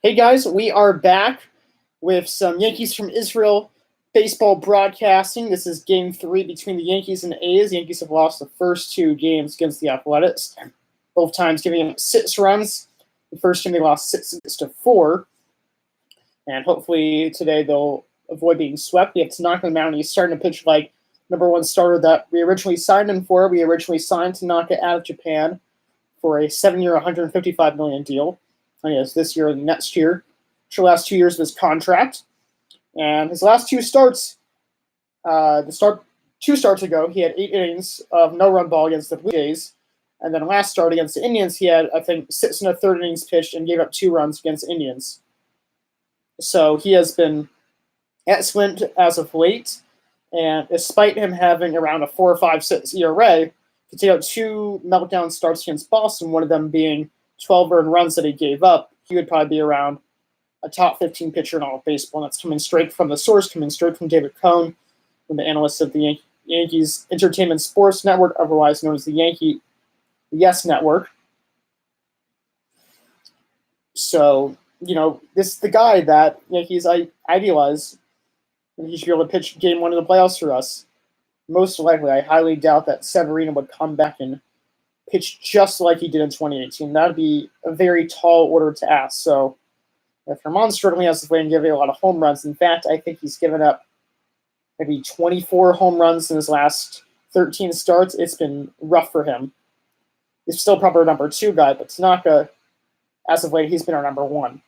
Hey guys, we are back with some Yankees from Israel baseball broadcasting. This is game 3 between the Yankees and the A's. The Yankees have lost the first 2 games against the Athletics, both times giving them 6 runs. The first game they lost 6-4, and hopefully today they'll avoid being swept. We have Tanaka on the mound. He's starting to pitch like number 1 starter that we originally signed him for. We originally signed Tanaka out of Japan for a 7-year, $155 million deal. And yes, this year and next year, for the last 2 years of his contract. And his last 2 starts, 2 starts ago, he had 8 innings of no-run ball against the Blue Jays. And then last start against the Indians, he had, I think, 6 1/3 innings pitched and gave up 2 runs against the Indians. So he has been excellent as of late. And despite him having around a 4.56 ERA, to take out 2 meltdown starts against Boston, one of them being 12 earned runs that he gave up, he would probably be around a top 15 pitcher in all of baseball. And that's coming straight from the source, coming straight from David Cohn, from the analyst of the Yankees Entertainment Sports Network, otherwise known as the Yes Network. So, this is the guy that Yankees idealize, and he should be able to pitch game 1 of the playoffs for us. Most likely, I highly doubt that Severino would come back and pitch just like he did in 2018. That would be a very tall order to ask. So if Herman's struggling as of late and giving a lot of home runs, in fact, I think he's given up maybe 24 home runs in his last 13 starts. It's been rough for him. He's still probably our number 2 guy, but Tanaka, as of late, he's been our number 1.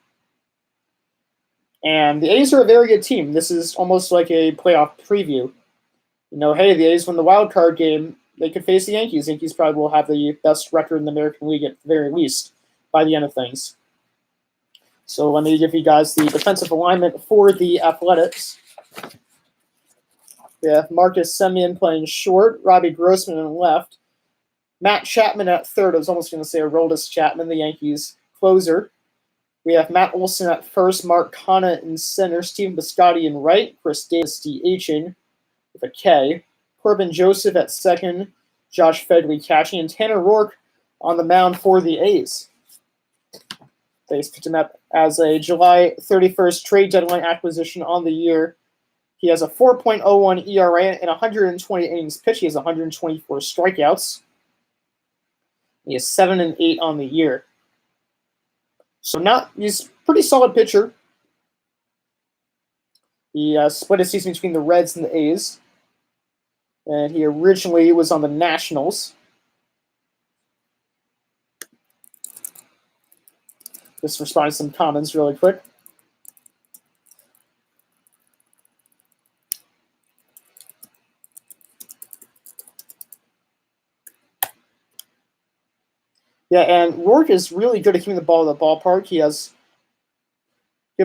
And the A's are a very good team. This is almost like a playoff preview. Hey, the A's won the wild card game. They could face the Yankees. The Yankees probably will have the best record in the American League at the very least by the end of things. So let me give you guys the defensive alignment for the Athletics. We have Marcus Semien playing short, Robbie Grossman in left, Matt Chapman at third. I was almost going to say Aroldis Chapman, the Yankees closer. We have Matt Olson at first, Mark Canha in center, Stephen Piscotty in right, Chris Davis DHing with a K. Corbin Joseph at second, Josh Fedley catching, and Tanner Rourke on the mound for the A's. They picked him up as a July 31st trade deadline acquisition on the year. He has a 4.01 ERA and 120 innings pitched. He has 124 strikeouts. He is 7-8 on the year. So he's a pretty solid pitcher. He split his season between the Reds and the A's. And he originally was on the Nationals. Just responding to some comments really quick. Yeah, and Rourke is really good at keeping the ball in the ballpark. He gives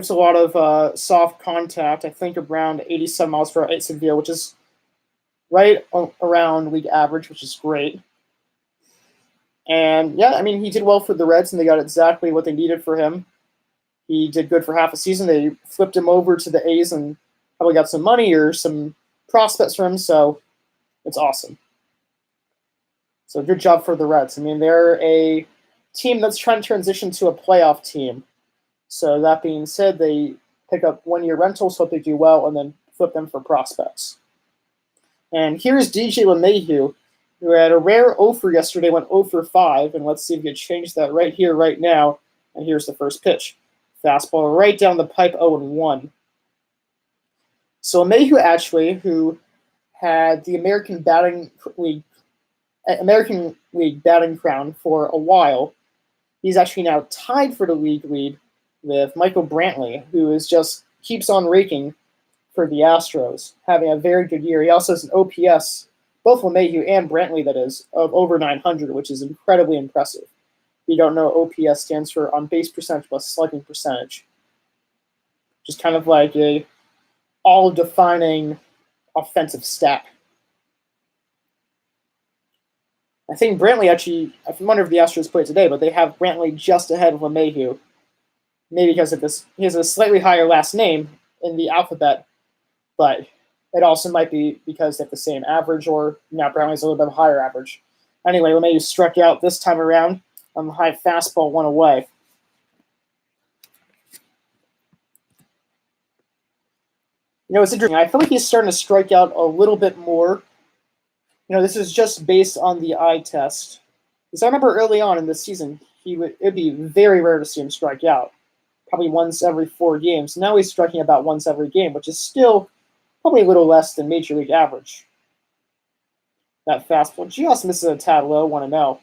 a lot of soft contact. I think around 87 miles per hour exit velo, which is right around league average, which is great. And yeah, he did well for the Reds, and they got exactly what they needed for him. He did good for half a season. They flipped him over to the A's and probably got some money or some prospects for him, so it's awesome. So good job for the Reds. They're a team that's trying to transition to a playoff team. So that being said, they pick up 1-year rentals, hope they do well, and then flip them for prospects. And here's DJ LeMahieu, who had a rare 0 yesterday, went 0 for 5, and let's see if we can change that right here, right now. And here's the first pitch. Fastball right down the pipe, 0-1. So LeMahieu actually, who had the American League batting crown for a while, he's actually now tied for the league lead with Michael Brantley, who keeps on raking for the Astros, having a very good year. He also has an OPS, both LeMahieu and Brantley, that is, of over 900, which is incredibly impressive. If you don't know, OPS stands for on base percentage plus slugging percentage, which is kind of like a all-defining offensive stat. I think Brantley actually, I wonder if the Astros play today, but they have Brantley just ahead of LeMahieu. Maybe because of this, he has a slightly higher last name in the alphabet, but it also might be because they have the same average, or now Brantley's a little bit higher average. Anyway, LeMahieu struck out this time around on the high fastball, one away. It's interesting. I feel like he's starting to strike out a little bit more. This is just based on the eye test. Because I remember early on in the season, it'd be very rare to see him strike out, probably once every 4 games. Now he's striking about once every game, which is still probably a little less than Major League average. That fastball just misses a tad low, 1-0.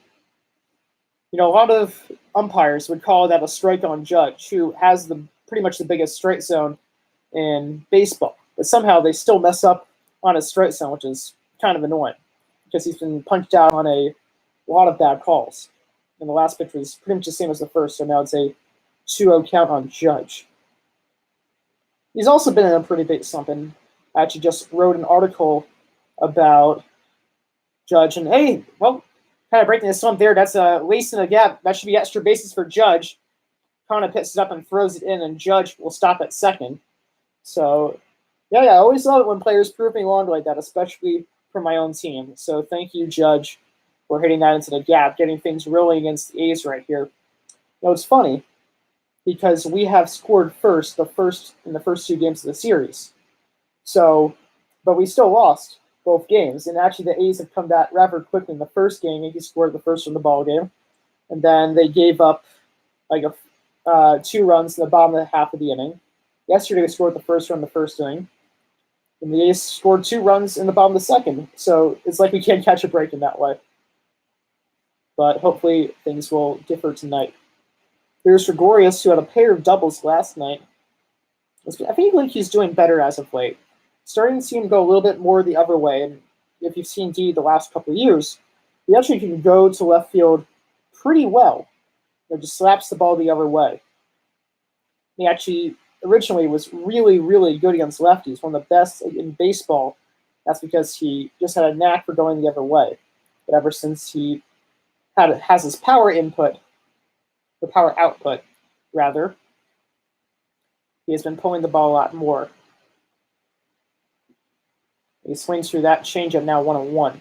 A lot of umpires would call that a strike on Judge, who has pretty much the biggest strike zone in baseball. But somehow they still mess up on his strike zone, which is kind of annoying because he's been punched out on a lot of bad calls. And the last pitch was pretty much the same as the first, so now it's a 2-0 count on Judge. He's also been in a pretty big slump, and I actually just wrote an article about Judge. And hey, well, kind of breaking the slump there. That's a waste in a gap. That should be extra bases for Judge. Kind of picks it up and throws it in, and Judge will stop at second. So, yeah, I always love it when players prove me wrong like that, especially for my own team. So thank you, Judge, for hitting that into the gap, getting things rolling against the A's right here. It's funny because we have scored in the first 2 games of the series. So, but we still lost both games. And actually, the A's have come back rather quickly in the first game. Yankees scored the first from the ball game, and then they gave up like 2 runs in the bottom of the half of the inning. Yesterday, we scored the first run in the first inning, and the A's scored 2 runs in the bottom of the second. So it's like we can't catch a break in that way. But hopefully, things will differ tonight. Here's Gregorius, who had a pair of doubles last night. I think like he's doing better as of late. Starting to see him go a little bit more the other way. And if you've seen D the last couple of years, he actually can go to left field pretty well. Just slaps the ball the other way. He actually originally was really, really good against lefties, one of the best in baseball. That's because he just had a knack for going the other way. But ever since he has his power output, rather, he has been pulling the ball a lot more. He swings through that changeup now 1-1.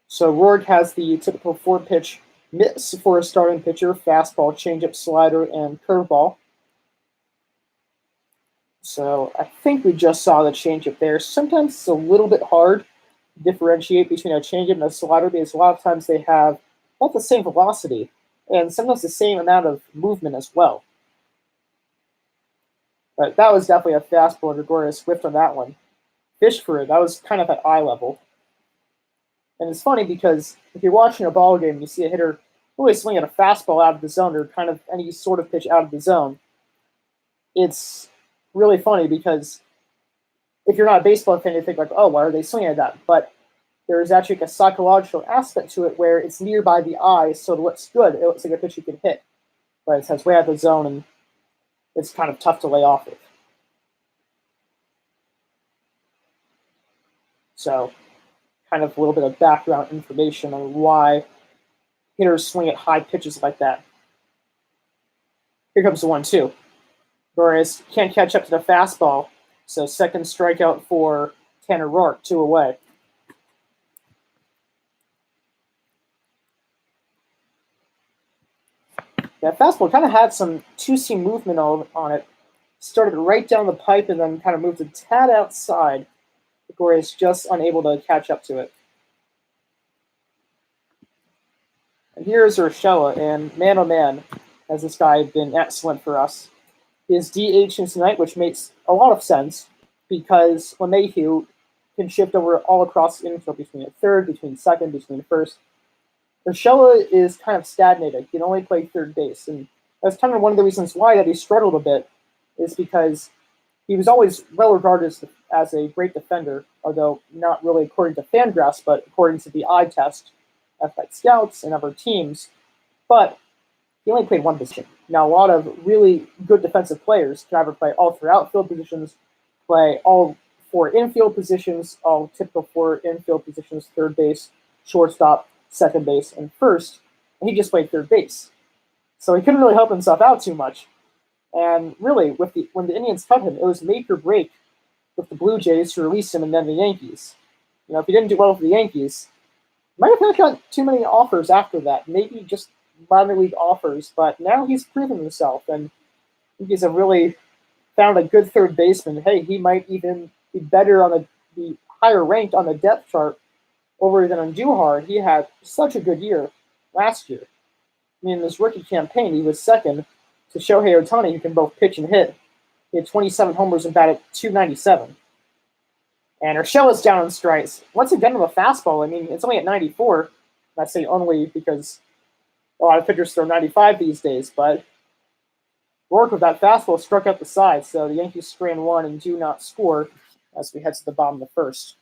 So Rourke has the typical 4-pitch mix for a starting pitcher: fastball, changeup, slider, and curveball. So I think we just saw the changeup there. Sometimes it's a little bit hard to differentiate between a changeup and a slider because a lot of times they have not the same velocity and sometimes the same amount of movement as well. But that was definitely a fastball, and Gregorius whiffed on that one. Fished for it. That was kind of at eye level. And it's funny because if you're watching a ball game and you see a hitter really swing at a fastball out of the zone or kind of any sort of pitch out of the zone, it's really funny because if you're not a baseball fan, you think like, oh, why are they swinging at that? But there's actually a psychological aspect to it where it's nearby the eye, so it looks good. It looks like a pitch you can hit. But it's way out of the zone, and it's kind of tough to lay off of. So, kind of a little bit of background information on why hitters swing at high pitches like that. Here comes the 1-2. Gregorius can't catch up to the fastball, so second strikeout for Tanner Rourke, 2 away. That fastball kind of had some two-seam movement on it. Started right down the pipe and then kind of moved a tad outside. Gregorius just unable to catch up to it. And here's Urshela, and man oh man, has this guy been excellent for us. He is DH tonight, which makes a lot of sense because LeMahieu can shift over all across the infield between third, between second, between first. Urshela is kind of stagnated. He can only play third base, and that's kind of one of the reasons why that he struggled a bit is because he was always well regarded as a great defender, although not really according to Fangraphs, but according to the eye test, Athletic Scouts, and other teams. But he only played one position. Now, a lot of really good defensive players can either play all 3 outfield positions, play all 4 infield positions, all typical 4 infield positions: third base, shortstop, second base, and first. And he just played third base. So he couldn't really help himself out too much. And really, when the Indians cut him, it was make or break with the Blue Jays to release him and then the Yankees. If he didn't do well for the Yankees, might have not got too many offers after that. Maybe just minor league offers, but now he's proven himself, and I think he's a really found a good third baseman. Hey, he might even be better on be higher ranked on the depth chart over than Andujar. He had such a good year last year. I mean, in his rookie campaign, he was second to Shohei Ohtani, who can both pitch and hit. He had 27 homers and batted .297. And Urshela's down on strikes. Once again, with a fastball, I mean, it's only at 94. I say only because a lot of pitchers throw 95 these days, but Rourke with that fastball struck out the side, so the Yankees strand one and do not score as we head to the bottom of the first.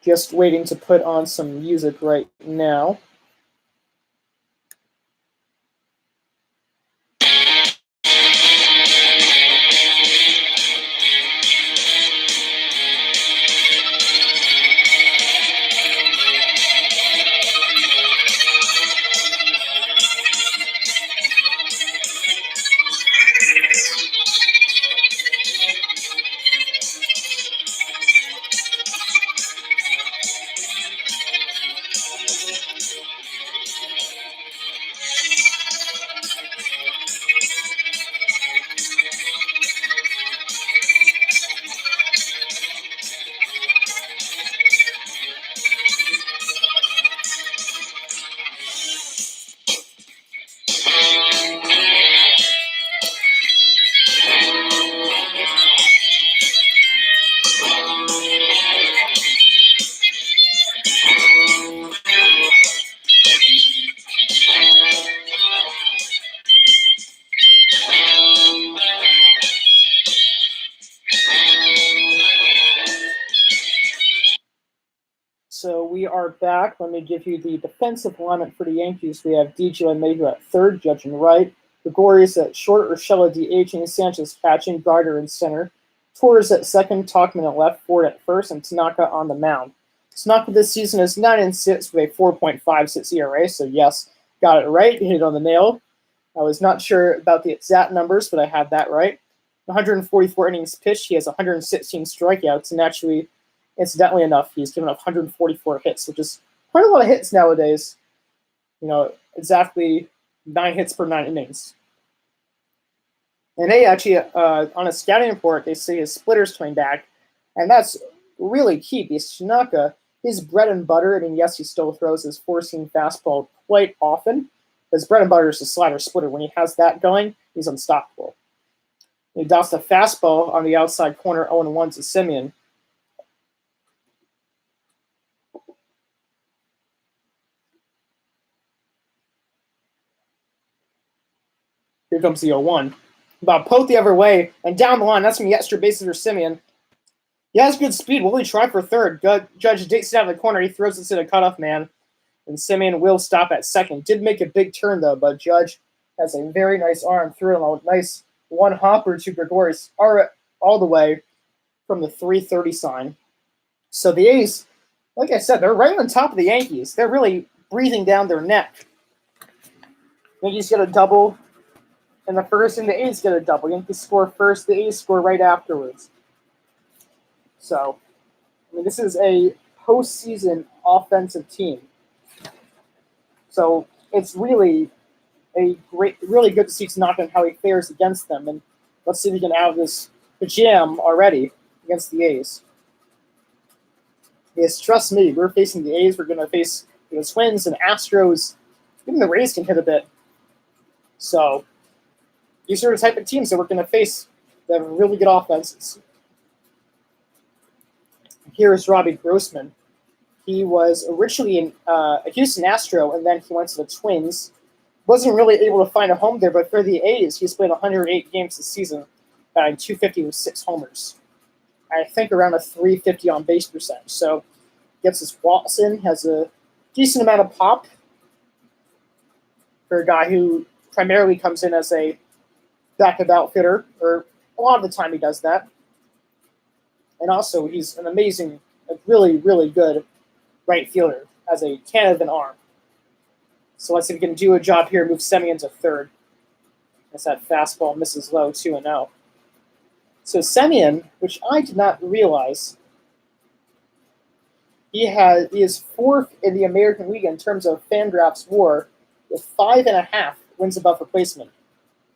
Just waiting to put on some music right now. So we are back. Let me give you the defensive alignment for the Yankees. We have DJ LeMahieu at third, Judge and right. Gregorius at short, Urshela DH, Sanchez catching, Gardner in center. Torres at second, Tauchman at left, Ford at first, and Tanaka on the mound. Tanaka this season is 9-6 with a 4.56 ERA, so yes, got it right, hit it on the nail. I was not sure about the exact numbers, but I had that right. 144 innings pitched, he has 116 strikeouts, and actually, incidentally enough, he's given up 144 hits, which is quite a lot of hits nowadays. You know, exactly 9 hits per 9 innings. And they actually, on a scouting report, they say his splitter's coming back, and that's really key because Tanaka, his bread and butter, I mean, yes, he still throws his four-seam fastball quite often. His bread and butter is the slider splitter. When he has that going, he's unstoppable. He dots the fastball on the outside corner, 0-1 to Semien. Here comes the 0-1. About poke the other way, and down the line, that's from the extra bases for Semien. He has good speed. Will he try for third? Judge takes it out of the corner. He throws it to the cutoff man, and Semien will stop at second. Did make a big turn, though, but Judge has a very nice arm through him. A nice one hopper to Gregorius all the way from the 330 sign. So the A's, like I said, they're right on top of the Yankees. They're really breathing down their neck. Yankees get a double in the first, and the A's get a double. Yankees score first, the A's score right afterwards. So, I mean, this is a postseason offensive team. So it's really really good to see Tanaka and how he fares against them. And let's see if we can have this jam already against the A's. Yes, trust me, we're facing the A's. We're going to face the Twins and Astros. Even the Rays can hit a bit. So these are the type of teams that we're going to face that have really good offenses. Here is Robbie Grossman. He was originally a Houston Astro, and then he went to the Twins. Wasn't really able to find a home there, but for the A's, he's played 108 games this season, batting .250 with 6 homers. I think around a .350 on base percentage. So gets his Watson, has a decent amount of pop for a guy who primarily comes in as a backup outfitter, or a lot of the time he does that. And also, he's an amazing, really, really good right fielder, has a can of an arm. So let's see if we can do a job here, move Semien to third. As that fastball misses low, 2-0. So Semien, which I did not realize, he is fourth in the American League in terms of Fangraphs WAR, with 5.5 wins above replacement,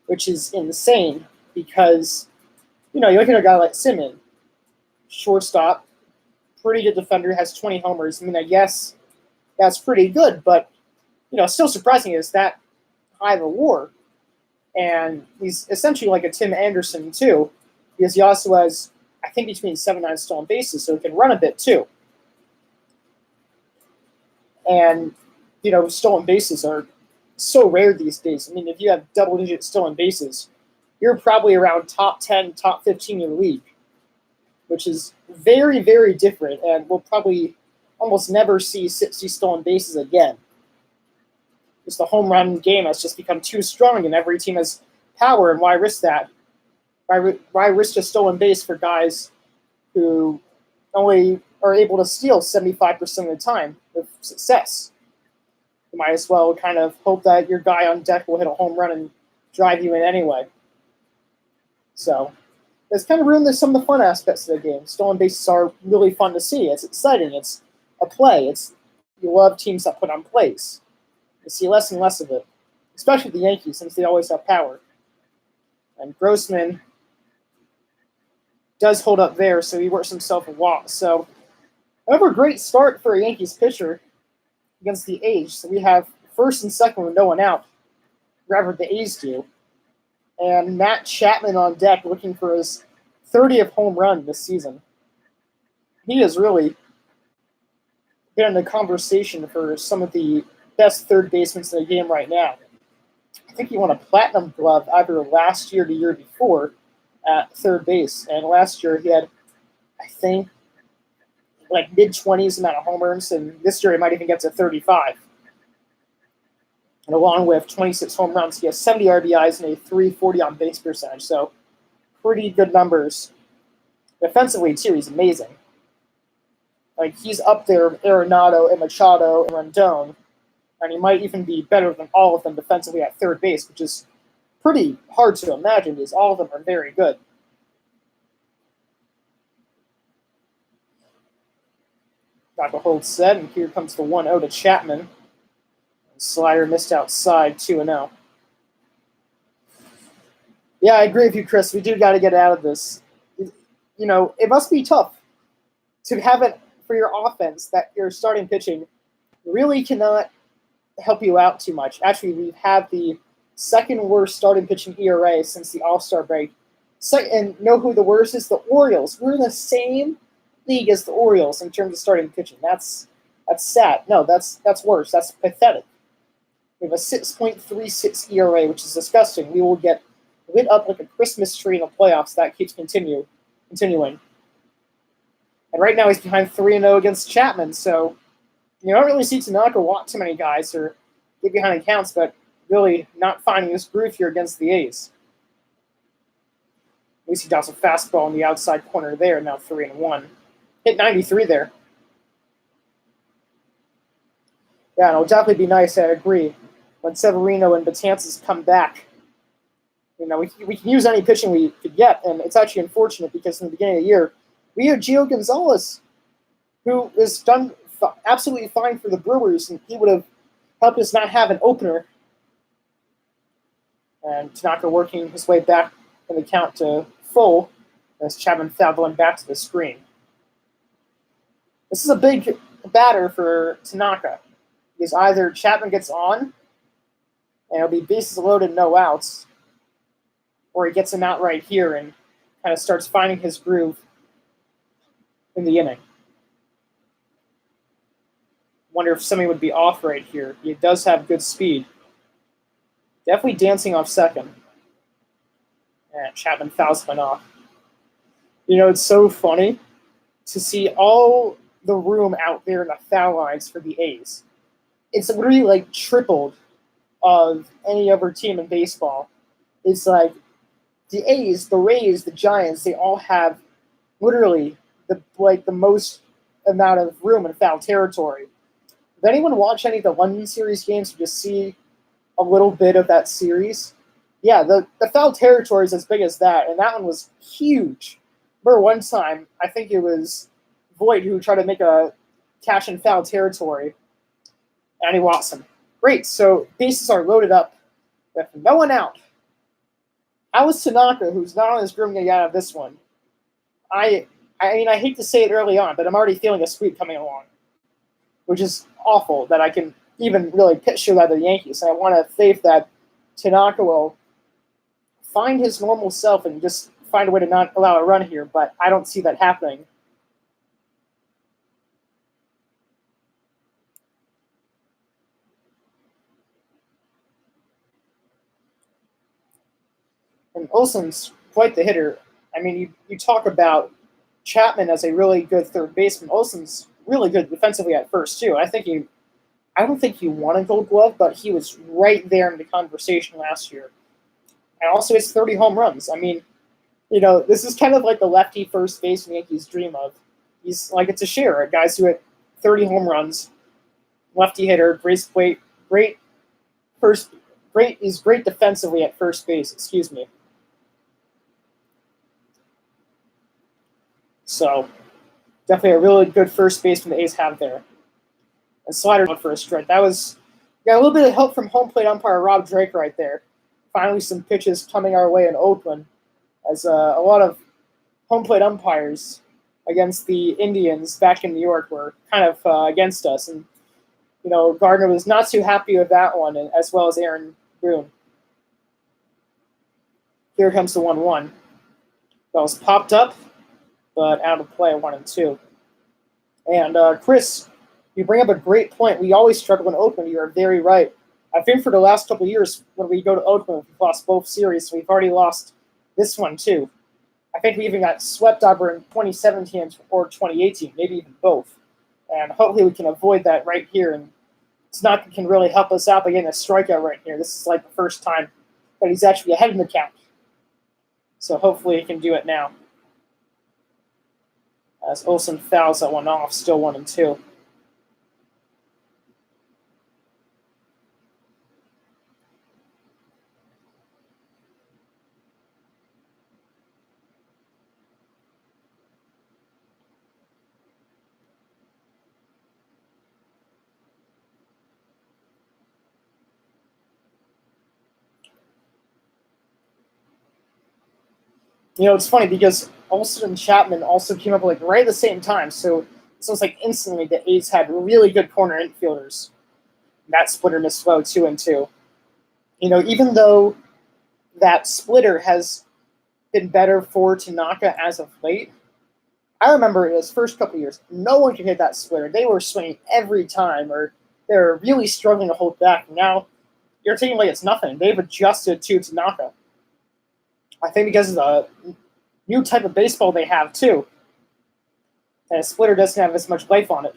which is insane because, you look at a guy like Simmons, shortstop, pretty good defender, has 20 homers. I mean, I guess that's pretty good, but, still surprising is that high of a WAR. And he's essentially like a Tim Anderson, too, because he also has, I think, between 7 and 9 stolen bases, so he can run a bit, too. And, stolen bases are so rare these days. I mean, if you have double-digit stolen bases, you're probably around top 10, top 15 in the league, which is very, very different, and we'll probably almost never see 60 stolen bases again. Just the home run game has just become too strong, and every team has power, and why risk that? Why risk a stolen base for guys who only are able to steal 75% of the time with success? You might as well kind of hope that your guy on deck will hit a home run and drive you in anyway. So it's kind of ruined some of the fun aspects of the game. Stolen bases are really fun to see. It's exciting. It's a play. You love teams that put on plays. You see less and less of it, especially the Yankees, since they always have power. And Grossman does hold up there, so he works himself a walk. So another great start for a Yankees pitcher against the A's. So we have first and second with no one out, wherever the A's do. And Matt Chapman on deck looking for his 30th home run this season. He has really been in the conversation for some of the best third basemen in the game right now. I think he won a platinum glove either last year or the year before at third base. And last year he had, I think, like mid-20s amount of homers, and this year he might even get to 35. And along with 26 home runs, he has 70 RBIs and a 340 on base percentage. So pretty good numbers. Defensively, too, he's amazing. Like, he's up there with Arenado and Machado and Rendon, and he might even be better than all of them defensively at third base, which is pretty hard to imagine because all of them are very good. Got the hold set, and here comes the 1-0 to Chapman. Slider missed outside, 2-0. Yeah, I agree with you, Chris. We do got to get out of this. It must be tough to have it for your offense that your starting pitching really cannot help you out too much. Actually, we've had the second worst starting pitching ERA since the All-Star break. And know who the worst is? The Orioles. We're in the same league as the Orioles in terms of starting pitching. That's sad. No, that's worse. That's pathetic. We have a 6.36 ERA, which is disgusting. We will get lit up like a Christmas tree in the playoffs. That keeps continuing. And right now he's behind 3-0 against Chapman, so you don't really see Tanaka walk too many guys or get behind the counts, but really not finding his groove here against the A's. At least he does a fastball in the outside corner there, now 3-1. Hit 93 there. Yeah, it'll definitely be nice, I agree, when Severino and Betances come back. We can use any pitching we could get, and it's actually unfortunate because in the beginning of the year, we had Gio Gonzalez, who has done absolutely fine for the Brewers, and he would have helped us not have an opener. And Tanaka working his way back in the count to full as Chapman fouled one back to the screen. This is a big batter for Tanaka, because either Chapman gets on, and it'll be bases loaded, no outs, or he gets him out right here and kind of starts finding his groove in the inning. Wonder if somebody would be off right here. He does have good speed. Definitely dancing off second. And Chapman fouls one off. It's so funny to see all the room out there in the foul lines for the A's. It's literally like tripled of any other team in baseball. It's like the A's, the Rays, the Giants, they all have literally the most amount of room in foul territory. Did anyone watch any of the London series games to just see a little bit of that series? Yeah, the foul territory is as big as that, and that one was huge. Remember one time, I think it was Voigt who tried to make a catch in foul territory, and he lost him. Great. So bases are loaded up with no one out. How is Tanaka, who's not on his groom, going to get out of this one? I I mean, I hate to say it early on, but I'm already feeling a sweep coming along, which is awful that I can even really picture that the Yankees. I want to faith that Tanaka will find his normal self and just find a way to not allow a run here, but I don't see that happening. And Olson's quite the hitter. I mean, you talk about Chapman as a really good third baseman. Olson's really good defensively at first too. I don't think he won a Gold Glove, but he was right there in the conversation last year. And also, his 30 home runs. I mean, this is kind of like the lefty first baseman Yankees dream of. He's like it's a share, guys who hit 30 home runs, lefty hitter, great first, great. He's great defensively at first base. Excuse me. So definitely a really good first baseman the A's have there. And slider for a strike. That was got a little bit of help from home plate umpire Rob Drake right there. Finally, some pitches coming our way in Oakland, as a lot of home plate umpires against the Indians back in New York were kind of against us, and Gardner was not too happy with that one, and as well as Aaron Boone. Here comes the 1-1. That was popped up, but out of play, 1-2. And Chris, you bring up a great point. We always struggle in Oakland. You are very right. I think for the last couple of years, when we go to Oakland, we've lost both series. So we've already lost this one too. I think we even got swept over in 2017 or 2018, maybe even both. And hopefully we can avoid that right here. And Tanaka can really help us out by getting a strikeout right here. This is like the first time that he's actually ahead in the count. So hopefully he can do it now. As Olson fouls that one off, still 1-2. It's funny because Olson and Chapman also came up like right at the same time. So it was like instantly the A's had really good corner infielders. That splitter missed slow 2-2. Even though that splitter has been better for Tanaka as of late, I remember in his first couple of years, no one could hit that splitter. They were swinging every time, or they were really struggling to hold back. Now you're taking like it's nothing. They've adjusted to Tanaka. I think because of the new type of baseball they have, too. And a splitter doesn't have as much life on it.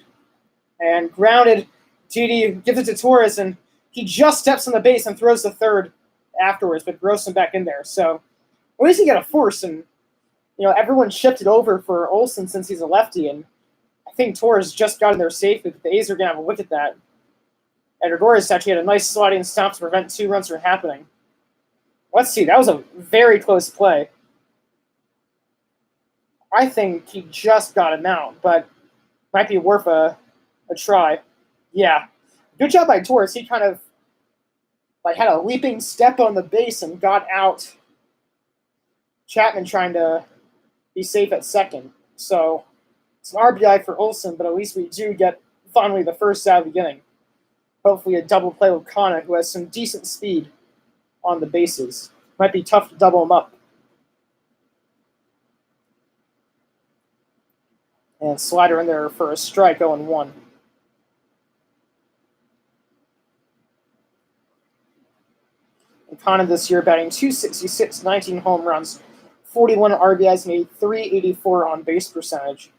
And grounded, GD gives it to Torres, and he just steps on the base and throws the third afterwards, but throws him back in there. So at least he got a force, and everyone shifted over for Olson since he's a lefty, and I think Torres just got in there safely, but the A's are going to have a look at that. And Gregorius actually had a nice sliding stop to prevent 2 runs from happening. Let's see. That was a very close play. I think he just got him out, but might be worth a try. Yeah. Good job by Torres. He kind of had a leaping step on the base and got out Chapman trying to be safe at second. So it's an RBI for Olson, but at least we do get finally the first out of the beginning. Hopefully a double play with Kana, who has some decent speed on the bases. Might be tough to double him up. And slider in there for a strike, 0-1. And Kana this year batting .266, 19 home runs, 41 RBIs, and a .384 on base percentage.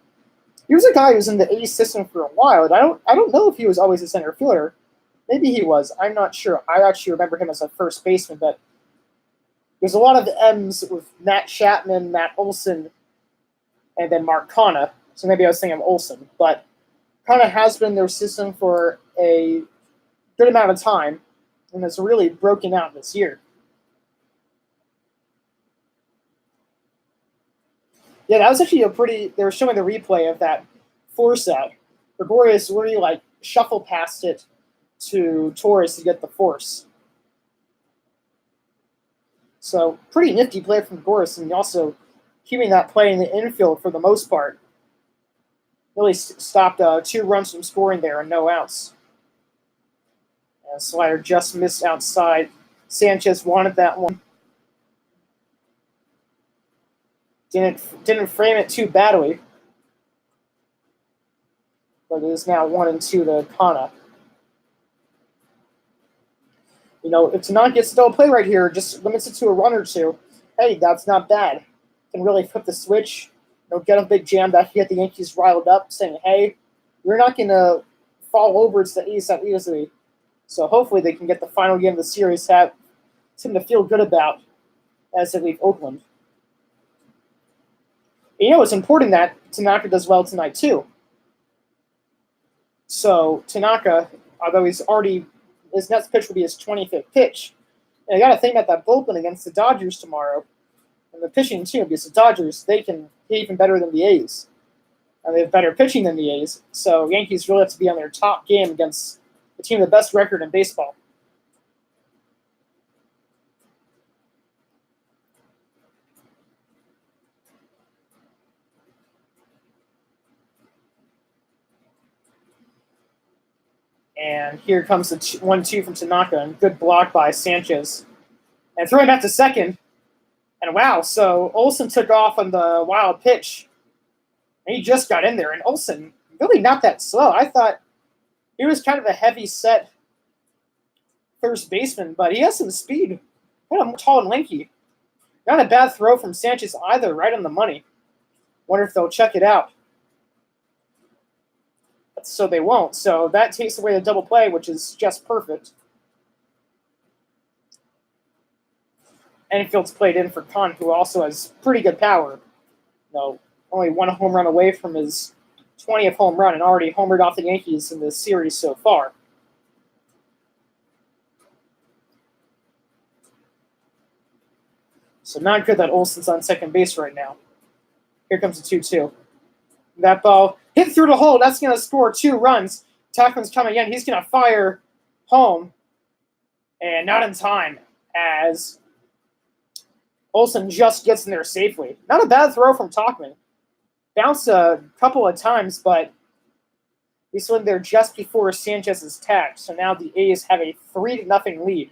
He was a guy who was in the A's system for a while. And I don't know if he was always a center fielder. Maybe he was. I'm not sure. I actually remember him as a first baseman, but there's a lot of M's with Matt Chapman, Matt Olson, and then Mark Kana. So maybe I was thinking of Olson. But Kana has been in their system for a good amount of time and has really broken out this year. Yeah, that was actually they were showing the replay of that force out. Gregorius really shuffle past it to Torres to get the force. So pretty nifty play from Torres, and also keeping that play in the infield for the most part. Really stopped 2 runs from scoring there and no outs. And slider just missed outside. Sanchez wanted that one. Didn't frame it too badly. But it is now 1-2 to Kana. If Tanaka gets to double play right here, just limits it to a run or two. Hey, that's not bad. Can really flip the switch. Get a big jam that can get the Yankees riled up, saying, hey, we're not going to fall over to the A's that easily. So hopefully they can get the final game of the series, have something to feel good about as they leave Oakland. It's important that Tanaka does well tonight, too. So Tanaka, although his next pitch will be his 25th pitch, and I got to think about that bullpen against the Dodgers tomorrow, and the pitching too, because the Dodgers, they can hit even better than the A's. And they have better pitching than the A's, so Yankees really have to be on their top game against the team with the best record in baseball. And here comes the 1-2 from Tanaka, and good block by Sanchez. And throwing back to second. And wow, so Olsen took off on the wild pitch. And he just got in there. And Olsen, really not that slow. I thought he was kind of a heavy set first baseman, but he has some speed. Kind of tall and lanky. Not a bad throw from Sanchez either, right on the money. Wonder if they'll check it out. So they won't. So that takes away the double play, which is just perfect. Enfield's played in for Khan, who also has pretty good power. Only 1 home run away from his 20th home run and already homered off the Yankees in this series so far. So not good that Olsen's on second base right now. Here comes the 2-2. That ball hit through the hole. That's going to score 2 runs. Tauchman's coming in. He's going to fire home. And not in time as Olsen just gets in there safely. Not a bad throw from Tauchman. Bounced a couple of times, but he slid there just before Sanchez's tag. So now the A's have a 3-0 lead.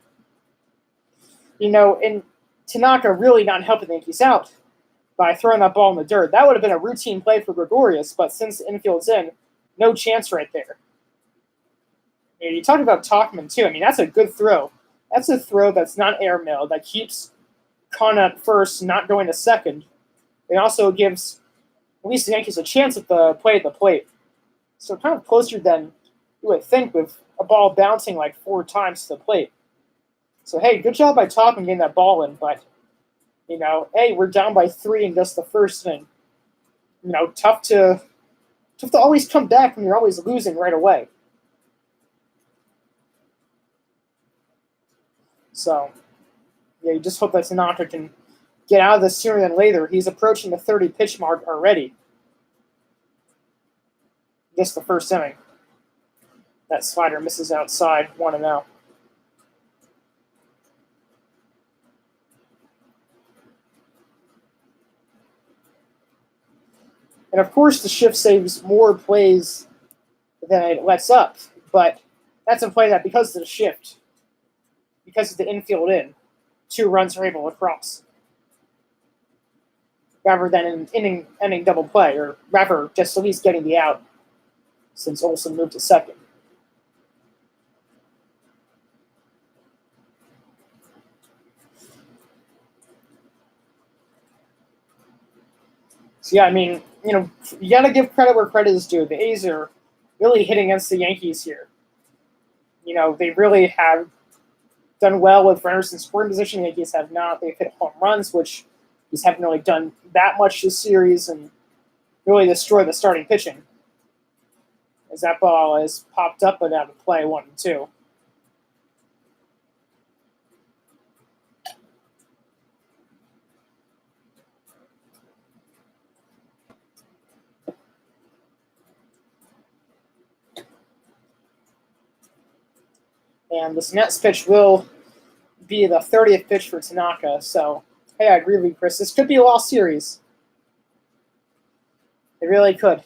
And Tanaka really not helping the Yankees out by throwing that ball in the dirt. That would have been a routine play for Gregorius, but since the infield's in, no chance right there. You talk about Tauchman, too. That's a good throw. That's a throw that's not airmail, that keeps Kana at first, not going to second. It also gives at least the Yankees a chance at the play at the plate. So kind of closer than you would think with a ball bouncing like 4 times to the plate. So, hey, good job by Tauchman getting that ball in, but hey, we're down by 3 in just the first inning. Tough to always come back when you're always losing right away. So, you just hope that Tanaka can get out of this sooner than later. He's approaching the 30 pitch mark already. Just the first inning. That slider misses outside, 1-0. And of course, the shift saves more plays than it lets up, but that's a play that because of the shift, because of the infield in, 2 runs are able to cross. Rather than an inning double play, or rather just at least getting the out since Olsen moved to second. So yeah, you got to give credit where credit is due. The A's are really hitting against the Yankees here. They really have done well with runners in scoring position. The Yankees have not. They've hit home runs, which Yankees haven't really done that much this series, and really destroyed the starting pitching. As that ball is popped up and out of play, 1-2. And this next pitch will be the 30th pitch for Tanaka. So, hey, I agree with you, Chris. This could be a lost series. It really could.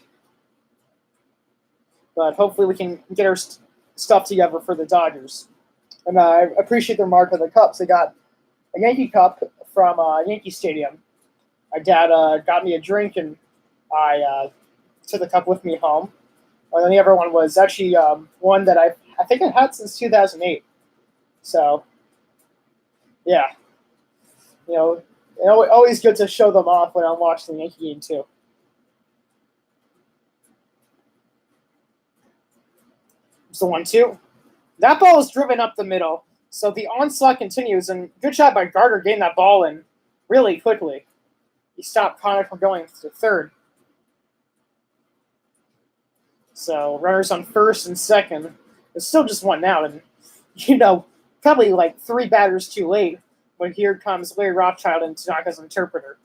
But hopefully we can get our stuff together for the Dodgers. And I appreciate the remark of the Cups. They got a Yankee Cup from Yankee Stadium. My dad got me a drink, and I took the cup with me home. And then the other one was actually one that I think I've had since 2008. So, yeah, always good to show them off when I'm watching the Yankee game too. It's the 1-2. That ball is driven up the middle, so the onslaught continues. And good job by Gardner getting that ball in really quickly. He stopped Connor from going to third. So runners on first and second. It's still just one out, and probably like 3 batters too late. But here comes Larry Rothschild and Tanaka's interpreter.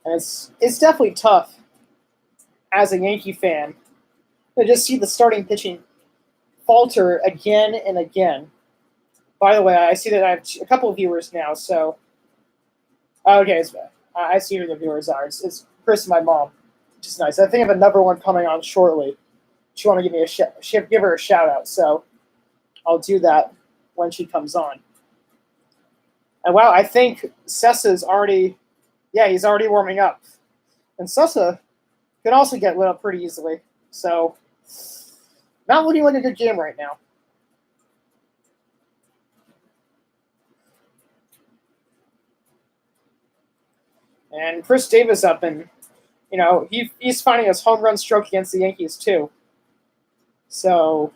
And it's definitely tough as a Yankee fan to just see the starting pitching falter again and again. By the way, I see that I have a couple of viewers now, so okay, I see who the viewers are. It's Chris and my mom, which is nice. I think I have another one coming on shortly. She want to give me give her a shout out, so I'll do that when she comes on. And wow, I think Sessa's already, he's already warming up, and Sessa can also get lit up pretty easily. So, not looking like a good game right now. And Chris Davis up, and he's finding his home run stroke against the Yankees too. So,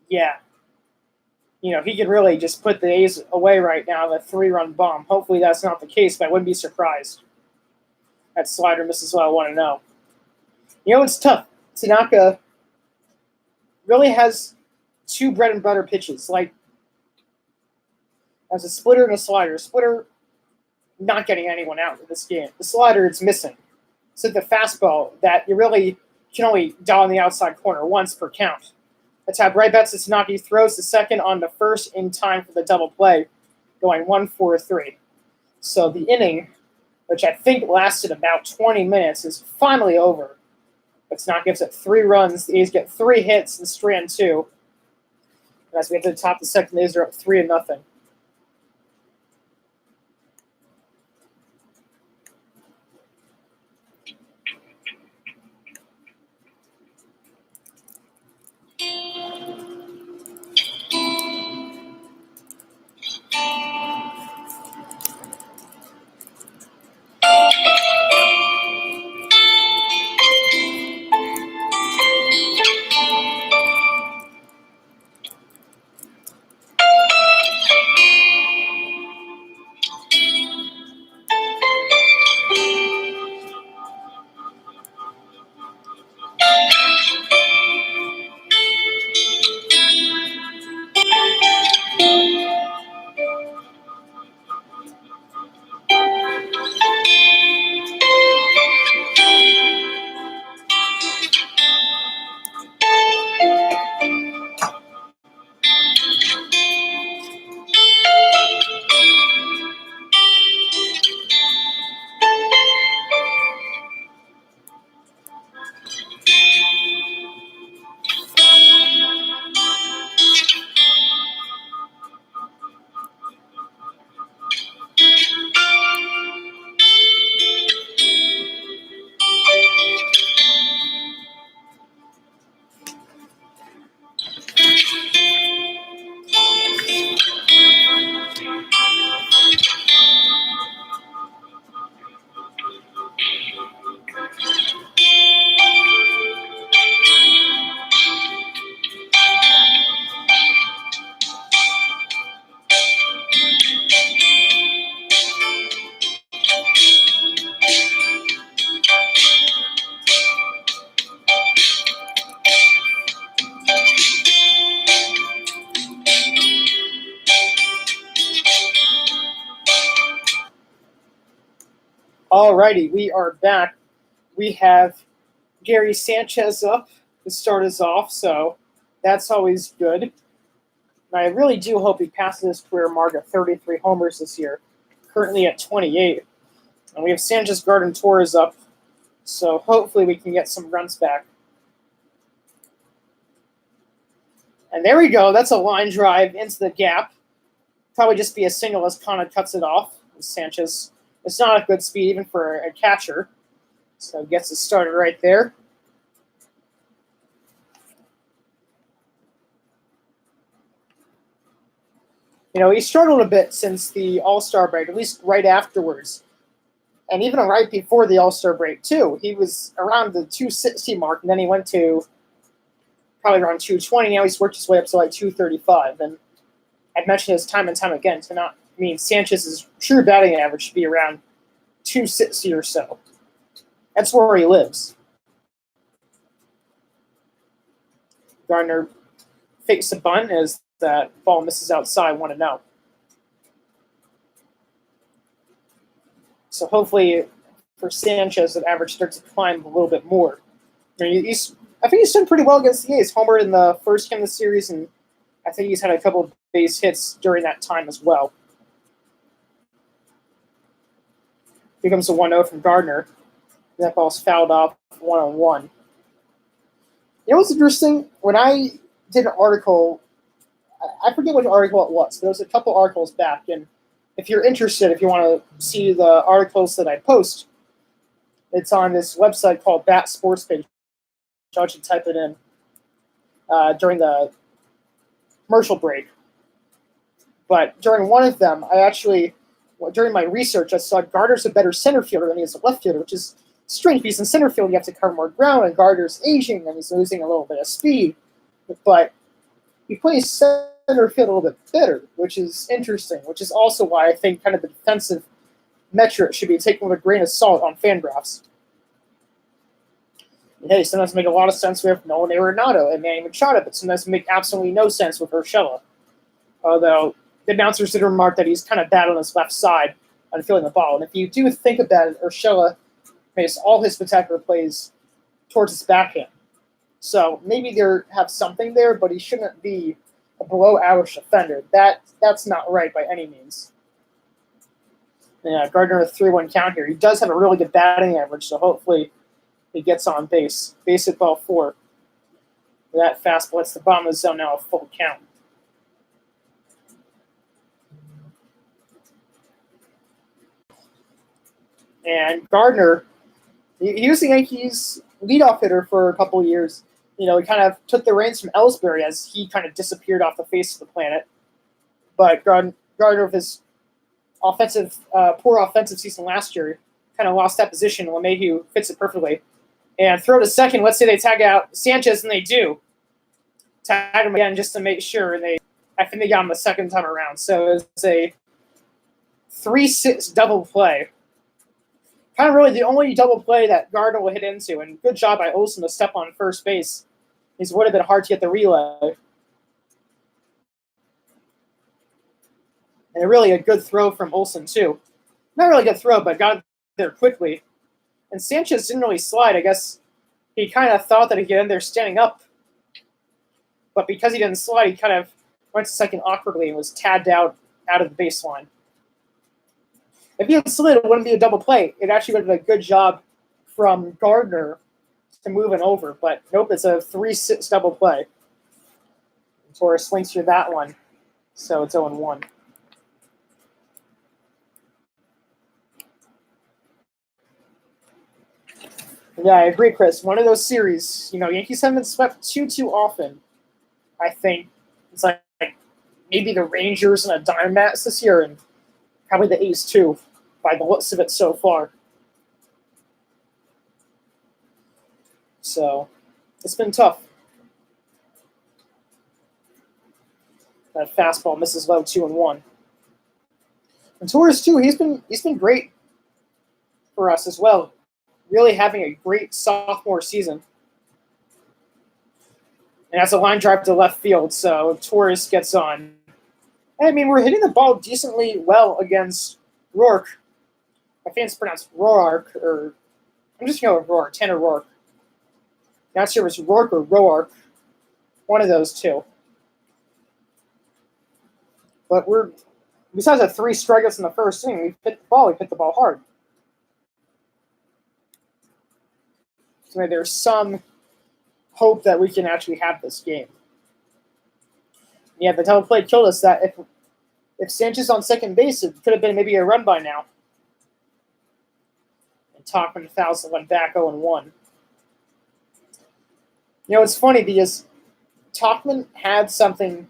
yeah, he could really just put the A's away right now with a 3-run bomb. Hopefully that's not the case, but I wouldn't be surprised. That slider misses what I want to know. It's tough. Tanaka really has 2 bread and butter pitches, like as a splitter and a slider. Splitter not getting anyone out in this game. The slider, it's missing. So the fastball that you really can only dial in the outside corner once per count. That's how right back to Tanaka. He throws the second on the first in time for the double play, going 1-4-3. So the inning, which I think lasted about 20 minutes, is finally over. But Tanaka gives it 3 runs. The A's get 3 hits and strand 2. And as we get to the top of the second, the A's are up 3-0. Alrighty, we are back. We have Gary Sanchez up to start us off, so that's always good. And I really do hope he passes his career mark of 33 homers this year, currently at 28. And we have Sanchez, Gardner, Torres up, so hopefully we can get some runs back. And there we go. That's a line drive into the gap. Probably just be a single as Connor cuts it off. Sanchez, it's not a good speed even for a catcher. So gets it started right there. You know, he struggled a bit since the All-Star break, at least right afterwards. And even right before the All-Star break, too. He was around the 260 mark, and then he went to probably around 220. Now he's worked his way up to like 235. And I've mentioned this time and time again to not mean Sanchez's true batting average should be around 260 or so. That's where he lives. Gardner fakes a bunt as that ball misses outside 1-0. So hopefully for Sanchez, the average starts to climb a little bit more. I think he's done pretty well against the A's. Homer in the first game of the series, and I think he's had a couple of base hits during that time as well. Here comes a 1-0 from Gardner. That ball's fouled off 1-1. You know what's interesting? When I did an article, I forget which article it was, but there was a couple articles back. And if you're interested, if you want to see the articles that I post, it's on this website called Bat Sports Page. I should type it in during the commercial break. But during one of them, during my research, I saw Gardner's a better center fielder than he is a left fielder, which is strange because in center field you have to cover more ground, and Gardner's aging and he's losing a little bit of speed. But he plays center field a little bit better, which is interesting, which is also why I think kind of the defensive metric should be taken with a grain of salt on Fangraphs. Hey, sometimes make a lot of sense with Nolan Arenado and Manny Machado, but sometimes make absolutely no sense with Urshela. Although the announcers did remark that he's kind of bad on his left side on feeling the ball. And if you do think about it, Urshela makes all his spectacular plays towards his backhand. So maybe they have something there, but he shouldn't be a below-average defender. That's not right by any means. Yeah, Gardner a 3-1 count here. He does have a really good batting average, so hopefully he gets on base. Base at ball 4. That fastball hits the bottom of the zone, now a full count. And Gardner, he was the Yankees' leadoff hitter for a couple of years. You know, he kind of took the reins from Ellsbury as he kind of disappeared off the face of the planet. But Gardner, with his poor offensive season last year, kind of lost that position. LeMahieu fits it perfectly. And throw to second. Let's say they tag out Sanchez, and they do. Tag him again just to make sure. And I think they got him the second time around. So it's a 3-6 double play. Kind of really the only double play that Gardner will hit into. And good job by Olsen to step on first base. It would have been hard to get the relay. And really a good throw from Olsen, too. Not really a good throw, but got there quickly. And Sanchez didn't really slide. I guess he kind of thought that he'd get in there standing up. But because he didn't slide, he kind of went to second awkwardly and was tagged out of the baseline. If he had slid, it wouldn't be a double play. It actually would have been a good job from Gardner to move it over. But nope, it's a 3-6 double play. Torres slinks through that one. So it's 0-1. Yeah, I agree, Chris. One of those series, Yankees haven't been swept too often. I think it's like maybe the Rangers and the Diamondbacks this year, and probably the A's too, by the looks of it so far. So it's been tough. That fastball misses low 2-1. And Torres too, he's been great for us as well. Really having a great sophomore season. And that's a line drive to left field, so Torres gets on. I mean, we're hitting the ball decently well against Rourke. My fans pronounce Roark, or I'm just going with Roark, Tanner Roark. Not sure if it's Rourke or Roark, one of those two. But we're besides the 3 strikeouts in the first inning, we hit the ball. We hit the ball hard. So there's some hope that we can actually have this game. Yeah, the double play killed us. That if Sanchez on second base, it could have been maybe a run by now. And Tauchman fouls went back 0-1. It's funny because Tauchman had something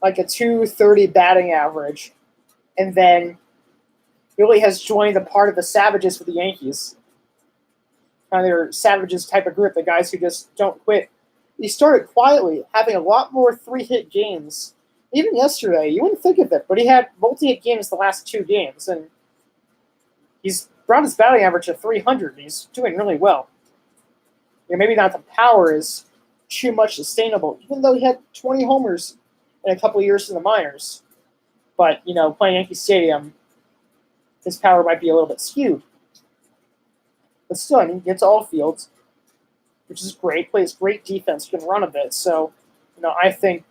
like a 230 batting average, and then really has joined the part of the Savages for the Yankees. Kind of their Savages type of group, the guys who just don't quit. He started quietly, having a lot more 3-hit games. Even yesterday, you wouldn't think of it, but he had multi-hit games the last 2 games, and he's brought his batting average to 300. He's doing really well. Maybe not the power is too much sustainable, even though he had 20 homers in a couple of years in the minors. But, playing Yankee Stadium, his power might be a little bit skewed. But still, he gets all fields, which is great. Plays great defense, can run a bit. So, I think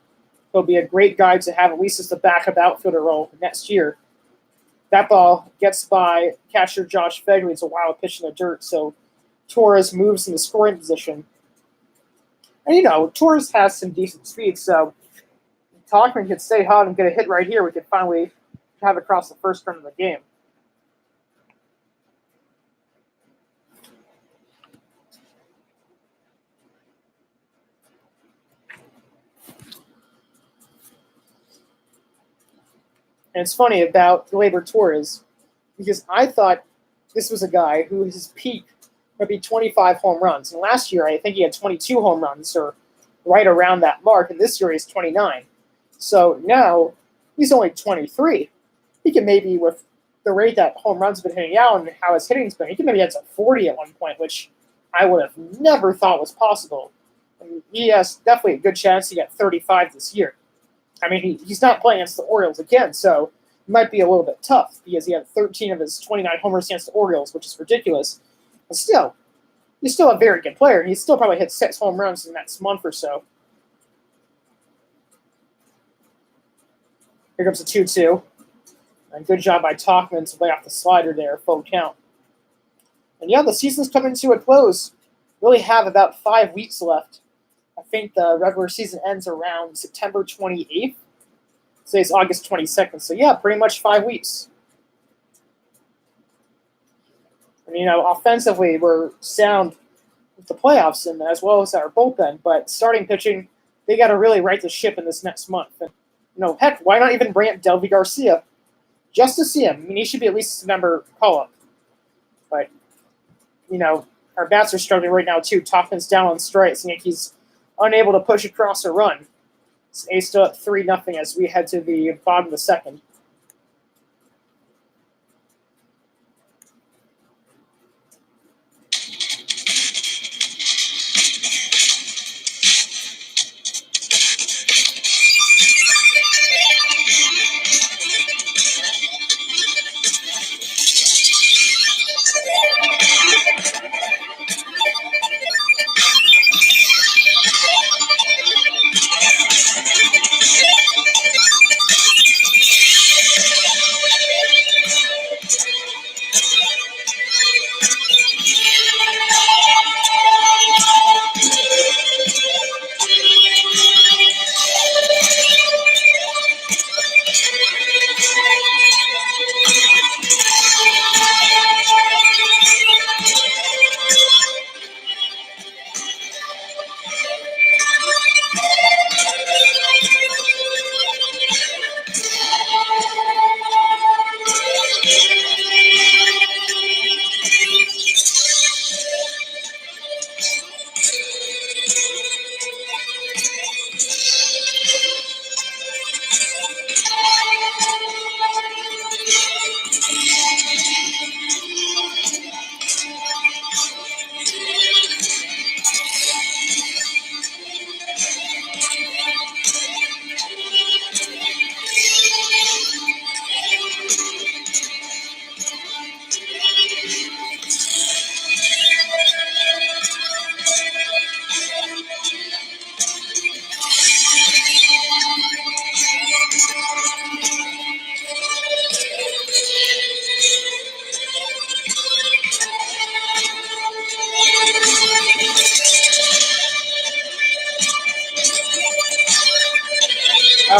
he'll be a great guy to have at least as the backup outfielder role next year. That ball gets by catcher Josh Begley. It's a wild pitch in the dirt. So Torres moves in the scoring position. And, Torres has some decent speed. So Tauchman could stay hot and get a hit right here. We could finally have it across the first run of the game. And it's funny about Gleyber Torres because I thought this was a guy who his peak would be 25 home runs. And last year, I think he had 22 home runs or right around that mark. And this year, he's 29. So now he's only 23. He can maybe, with the rate that home runs have been hitting out and how his hitting's been, he can maybe get to 40 at one point, which I would have never thought was possible. And he has definitely a good chance to get 35 this year. I mean, he's not playing against the Orioles again, so it might be a little bit tough because he had 13 of his 29 homers against the Orioles, which is ridiculous. But still, he's still a very good player, and he's still probably hit 6 home runs in the next month or so. Here comes a 2-2. And good job by Tauchman to lay off the slider there, full count. And the season's coming to a close. Really have about 5 weeks left. I think the regular season ends around September 28th. Today's August 22nd. So, pretty much 5 weeks. And, offensively, we're sound with the playoffs and as well as our bullpen. But starting pitching, they got to really right the ship in this next month. And, heck, why not even bring up Delvey Garcia? Just to see him. I mean, he should be at least a number call-up. But, our bats are struggling right now, too. Tauchman's down on strikes. Yankees unable to push across a run. It's A's still at 3-0 as we head to the bottom of the second.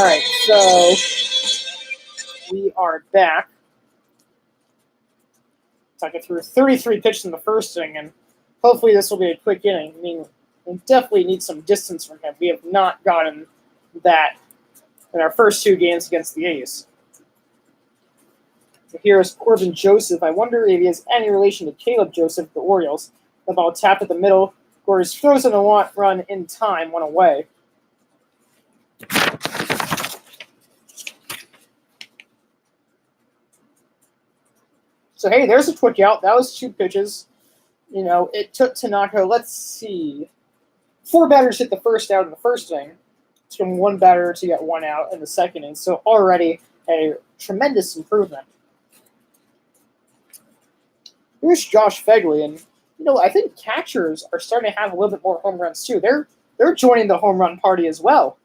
right, so we are back. Tucker threw 33 pitches in the first inning, and hopefully this will be a quick inning. I mean, we definitely need some distance from him. We have not gotten that in our first two games against the A's. Here is Corbin Joseph. I wonder if he has any relation to Caleb Joseph of the Orioles. The ball tapped at the middle. Gores throws in a run in time, one away. So, hey, there's a quick out. That was two pitches. You know, it took Tanaka, let's see, 4 batters hit the first out in the first inning. It's from 1 batter to get 1 out in the second inning. So already a tremendous improvement. Here's Josh Fegley, and you know I think catchers are starting to have a little bit more home runs too. They're joining the home run party as well.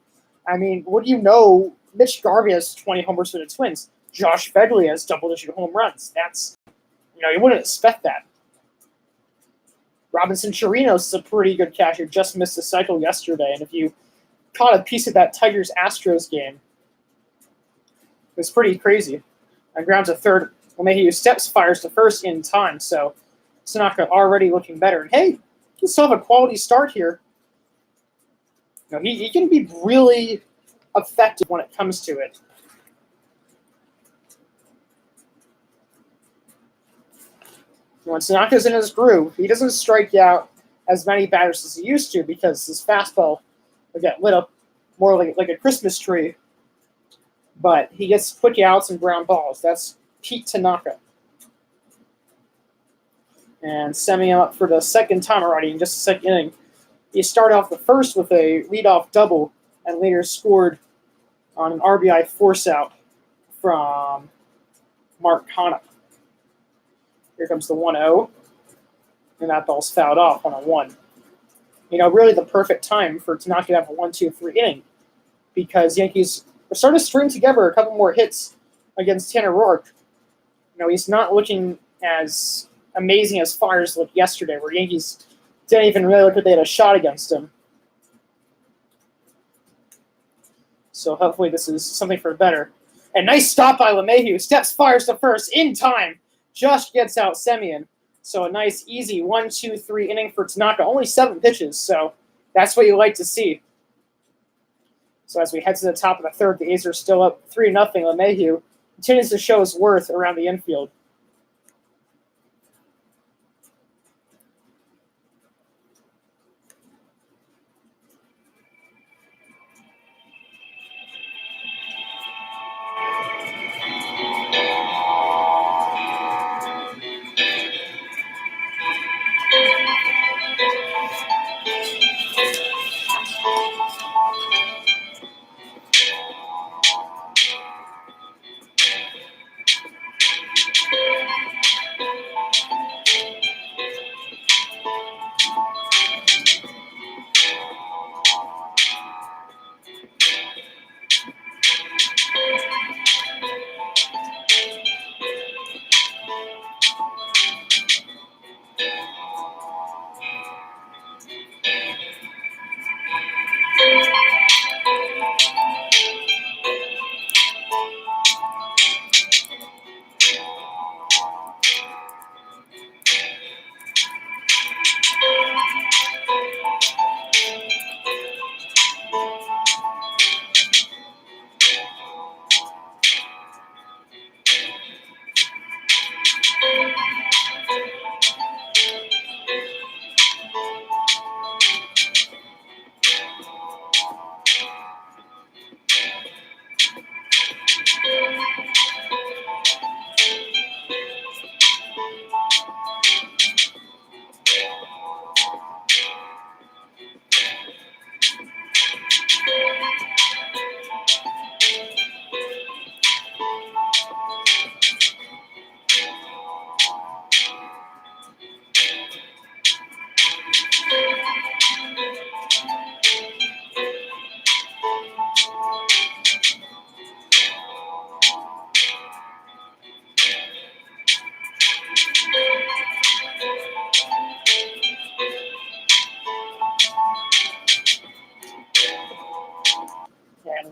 I mean, what do you know? Mitch Garvey has 20 homers for the Twins. Josh Fegley has double-digit home runs. That's, you know, you wouldn't expect that. Robinson Chirinos is a pretty good catcher. Just missed a cycle yesterday, and if you caught a piece of that Tigers-Astros game, it was pretty crazy. And grounds to third. LeMahieu steps, fires to first in time, so Tanaka already looking better. And hey, he still have a quality start here. You know, he can be really effective when it comes to it. When Tanaka's in his groove, he doesn't strike out as many batters as he used to because his fastball will get lit up more like a Christmas tree. But he gets quick outs and ground balls. That's Pete Tanaka. And sending him up for the second time already in just the second inning. He started off the first with a leadoff double and later scored on an RBI force-out from Mark Hanna. Here comes the 1-0. And that ball's fouled off on a 1. You know, really the perfect time for Tanaka to have a 1-2-3 inning because Yankees are starting to string together a couple more hits against Tanner Roark. You know, he's not looking as amazing as Fires looked yesterday, where Yankees didn't even really look like they had a shot against him. So hopefully this is something for better. And nice stop by LeMahieu. Steps, fires to first in time. Just gets out Semien. So a nice, easy 1-2-3 inning for Tanaka. Only 7 pitches, so that's what you like to see. So as we head to the top of the third, the A's are still up 3-0. LeMahieu continues to show his worth around the infield.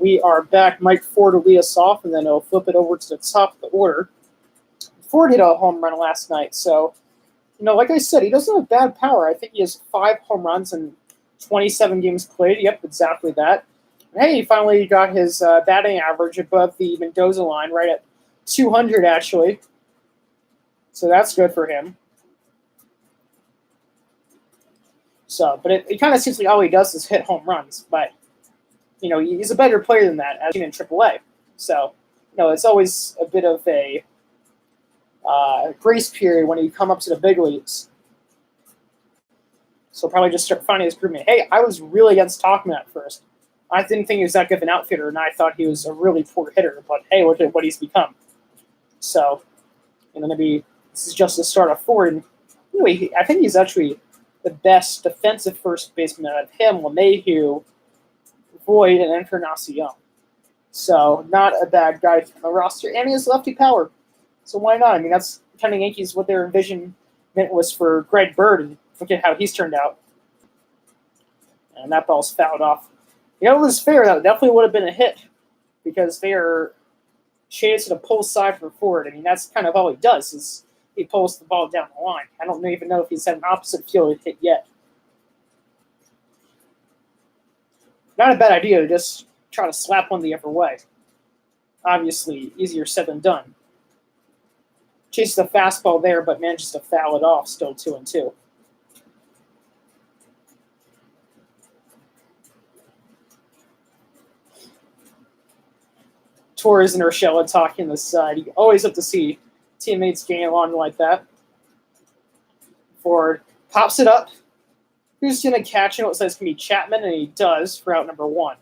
we are back. Mike Ford will lead us off, and then he'll flip it over to the top of the order. Ford hit a home run last night, so like I said, he doesn't have bad power. I think he has 5 home runs in 27 games played. Yep, exactly that. And hey, he finally got his batting average above the Mendoza line, right at 200 actually. So that's good for him. So, but it kind of seems like all he does is hit home runs. But he's a better player than that, as in AAA. So, it's always a bit of a grace period when you come up to the big leagues. So probably just start finding his groove. Hey, I was really against Talkman at first. I didn't think he was that good of an outfielder, and I thought he was a really poor hitter. But hey, look at what he's become. So, maybe this is just the start of Ford. And anyway, I think he's actually the best defensive first baseman out of him, LeMahieu, Void, and Encarnacion. So not a bad guy from the roster, and he has lefty power. So why not? I mean, that's kind of Yankees what their envisionment was for Greg Bird, and look at how he's turned out. And that ball's fouled off. It was fair. That definitely would have been a hit because they are shaded to the pull side for Ford. I mean, that's kind of all he does is he pulls the ball down the line. I don't even know if he's had an opposite field hit yet. Not a bad idea to just try to slap one the other way. Obviously, easier said than done. Chases the fastball there, but manages to foul it off, still 2-2. Torres and Urshela talking the side. You always have to see teammates getting along like that. Ford pops it up. Who's going to catch it? It looks like it's going to be Chapman, and he does for out number 1.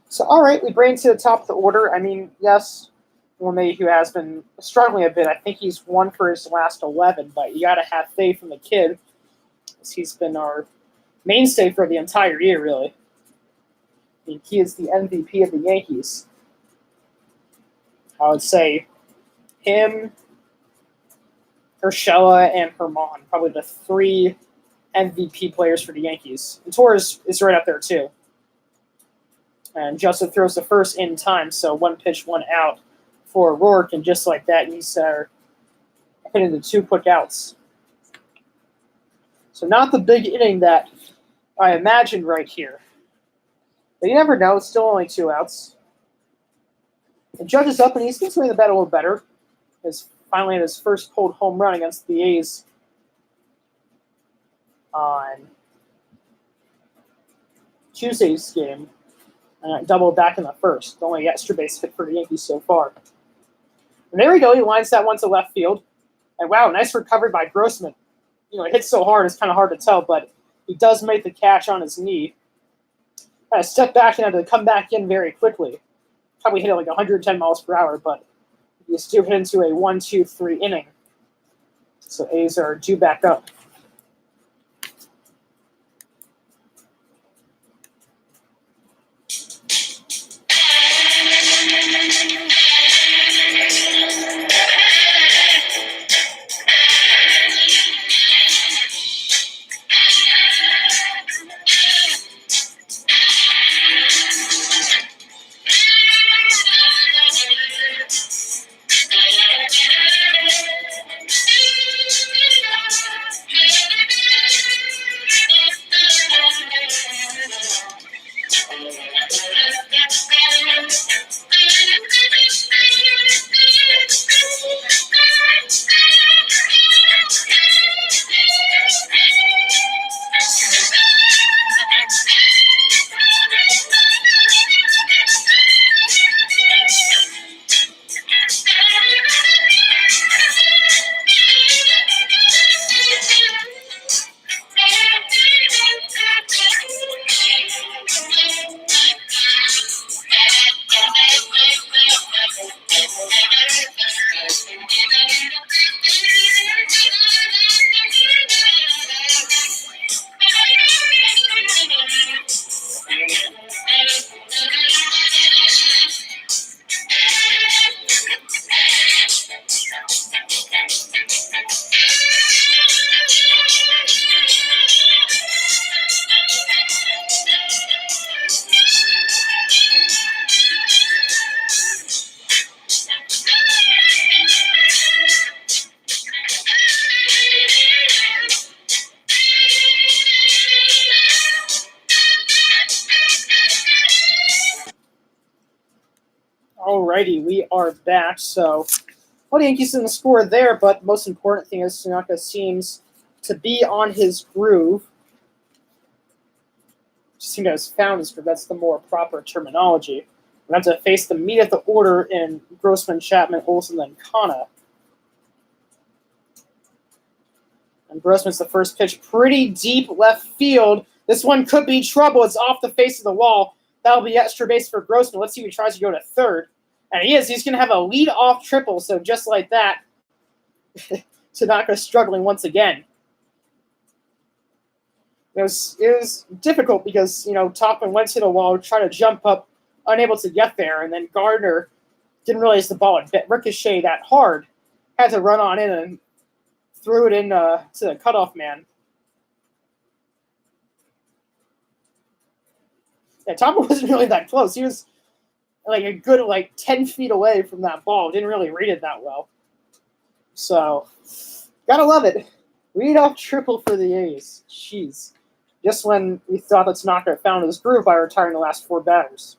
So, all right, we bring to the top of the order. I mean, yes, LeMahieu has been struggling a bit. I think he's 1 for his last 11, but you got to have faith in the kid. He's been our mainstay for the entire year, really. I mean, he is the MVP of the Yankees. I would say him, Urshela, and Herman, probably the 3 MVP players for the Yankees. And Torres is right up there, too. And Joseph throws the first in time, so 1 pitch, 1 out for Rourke, and just like that, he's put into 2 quick outs. So not the big inning that I imagined right here. But you never know, it's still only 2 outs. The Judge is up, and he's been swinging the bat a little better. He's finally had his first pulled home run against the A's on Tuesday's game. And doubled back in the first. The only extra base hit for the Yankees so far. And there we go. He lines that one to left field. And wow, nice recovery by Grossman. It hits so hard, it's kind of hard to tell, but he does make the catch on his knee. Kind of stepped back and had to come back in very quickly. Probably hit it like 110 miles per hour, but he still hit into a 1-2-3 inning. So A's are due back up. Alrighty, we are back. So, well, the Yankees didn't score there, but the most important thing is Tanaka seems to be on his groove. Seems to have found his groove. That's the more proper terminology. We have to face the meat of the order in Grossman, Chapman, Olsen, and Kana. And Grossman's the first pitch, pretty deep left field. This one could be trouble. It's off the face of the wall. That'll be extra base for Grossman. Let's see if he tries to go to third. And he is. He's going to have a lead-off triple. So just like that, Tanaka struggling once again. It was difficult because, Topman went to the wall, tried to jump up, unable to get there. And then Gardner didn't realize the ball had ricocheted that hard. Had to run on in and threw it in to the cutoff man. Yeah, Topman wasn't really that close. He was a good 10 feet away from that ball. Didn't really read it that well. So, gotta love it. Lead off triple for the A's. Jeez. Just when we thought that Tanaka found his groove by retiring the last 4 batters.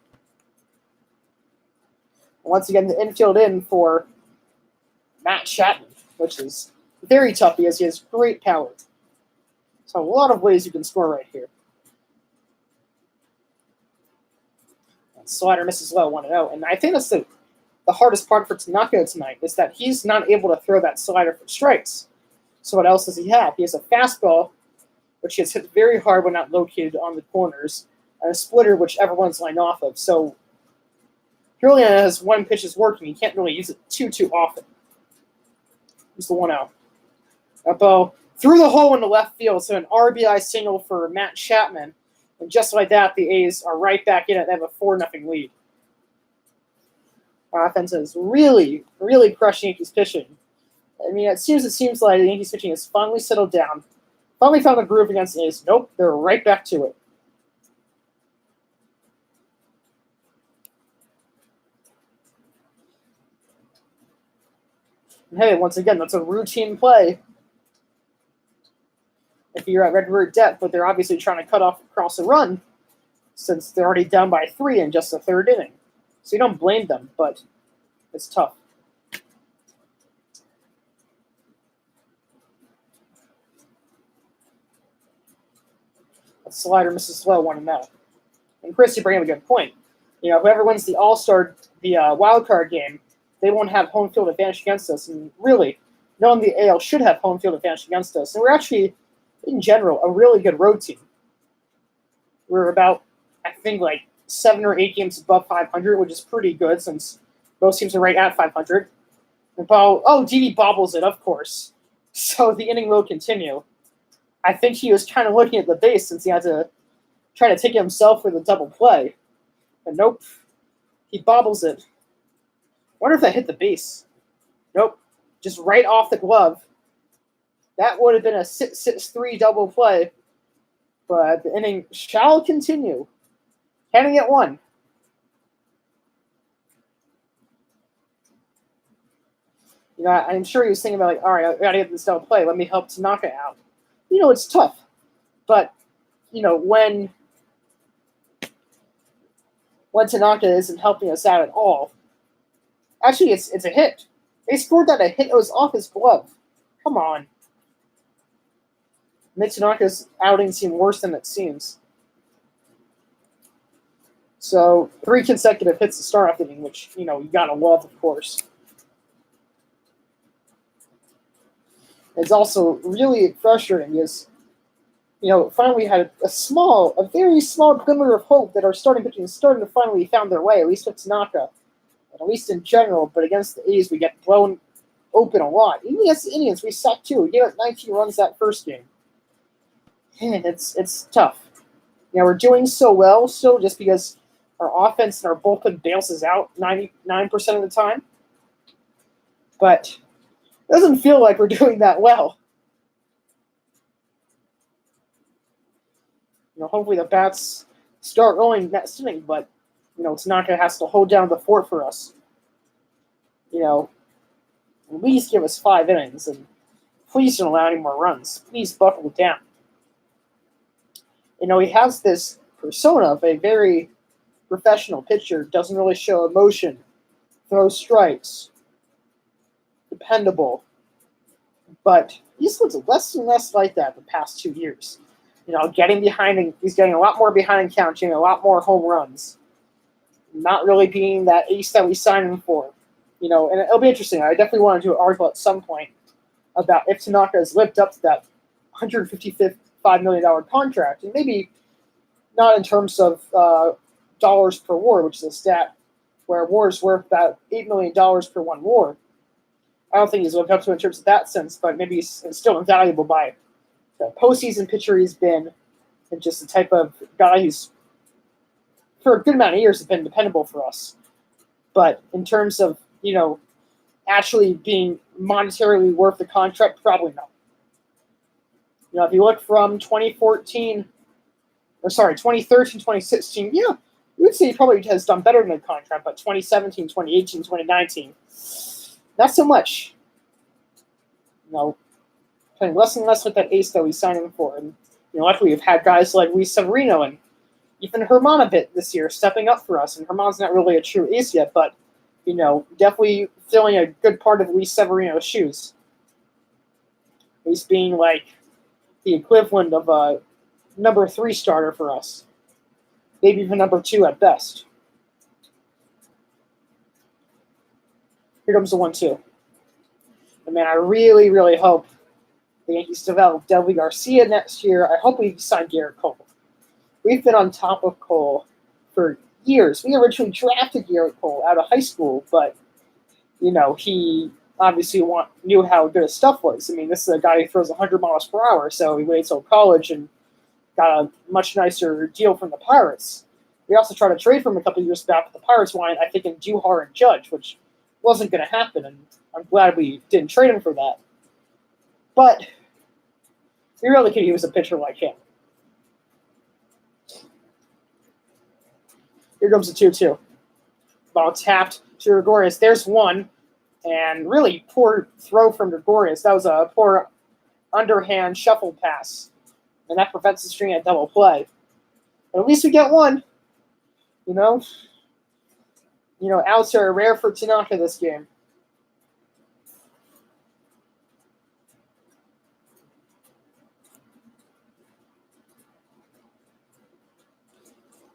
Once again, the infield in for Matt Chapman, which is very tough because he has great power. So a lot of ways you can score right here. And slider misses low, 1-0. And I think that's the hardest part for Tanaka tonight is that he's not able to throw that slider for strikes. So what else does he have? He has a fastball, which gets hit very hard when not located on the corners, and a splitter, which everyone's lined off of. So he really has one pitch is working. He can't really use it too often. Here's the 1-0. Up through the hole in the left field, so an RBI single for Matt Chapman. And just like that, the A's are right back in it. They have a 4-0 lead. Our offense is really, really crushing Yankees pitching. I mean, it seems like the Yankees pitching has finally settled down. Finally found a groove against the A's. Nope, they're right back to it. And hey, once again, that's a routine play. If you're at Redbird depth, but they're obviously trying to cut off across a run since they're already down by 3 in just the 3rd inning. So you don't blame them, but it's tough. That slider misses low, 1-0. And Chris, you bring up a good point. Whoever wins the All-Star, the wild card game, they won't have home field advantage against us. And really, no one in the AL should have home field advantage against us. And we're actually, in general, a really good road team. We're about, I think, 7 or 8 games above 500, which is pretty good since most teams are right at 500. And Didi bobbles it, of course. So the inning will continue. I think he was kind of looking at the base since he had to try to take it himself with a double play. And nope, he bobbles it. Wonder if that hit the base. Nope, just right off the glove. That would have been a 6-6-3 double play. But the inning shall continue. Can he get one? I'm sure he was thinking about, all right, I got to get this double play. Let me help Tanaka out. It's tough. But, when Tanaka isn't helping us out at all, actually, it's a hit. They scored that a hit. It was off his glove. Come on. Make Tanaka's outing seem worse than it seems. So 3 consecutive hits to start off the inning, which, you gotta love, of course. It's also really frustrating because, finally we had a very small glimmer of hope that our starting pitching is starting to finally found their way, at least with Tanaka, and at least in general. But against the A's, we get blown open a lot. Even against the Indians, we sucked too. We gave up 19 runs that first game. And it's tough. We're doing so well still just because our offense and our bullpen bails us out 99% of the time. But it doesn't feel like we're doing that well. Hopefully the bats start rolling next inning, but, Tanaka has to hold down the fort for us. At least give us 5 innings, and please don't allow any more runs. Please buckle down. He has this persona of a very professional pitcher, doesn't really show emotion throws strikes, dependable. But he's looked less and less like that the past 2 years. Getting behind, and he's getting a lot more behind in count, getting a lot more home runs. Not really being that ace that we signed him for. And it'll be interesting. I definitely want to do an article at some point about if Tanaka has lived up to that $155 million contract, and maybe not in terms of dollars per war, which is a stat where a war is worth about $8 million per one war. I don't think he's lived up to it in terms of that sense, but maybe he's still invaluable by the postseason pitcher he's been, and just the type of guy who's, for a good amount of years, has been dependable for us. But in terms of, actually being monetarily worth the contract, probably not. If you look from 2013, 2016, you would say he probably has done better than the contract, but 2017, 2018, 2019, not so much. Playing less and less with that ace that we signed him for. And, luckily we've had guys like Luis Severino and even Herman a bit this year stepping up for us. And Herman's not really a true ace yet, but, definitely filling a good part of Luis Severino's shoes. He's being like the equivalent of a number 3 starter for us. Maybe even number 2 at best. Here comes the 1-2. And man, I really, really hope the Yankees develop Deivi Garcia next year. I hope we sign Garrett Cole. We've been on top of Cole for years. We originally drafted Garrett Cole out of high school, but, he obviously knew how good his stuff was. I mean, this is a guy who throws 100 miles per hour, so he waited till college and got a much nicer deal from the Pirates. We also tried to trade for him a couple of years back, but the Pirates wanted, I think, in Duhar and Judge, which wasn't going to happen, and I'm glad we didn't trade him for that. But we really could use a pitcher like him. Here comes the 2-2. Ball tapped to Gregorius. There's one, and really poor throw from Gregorius. That was a poor underhand shuffle pass, and that prevents the string at double play. But at least we get one. Outs are rare for Tanaka this game.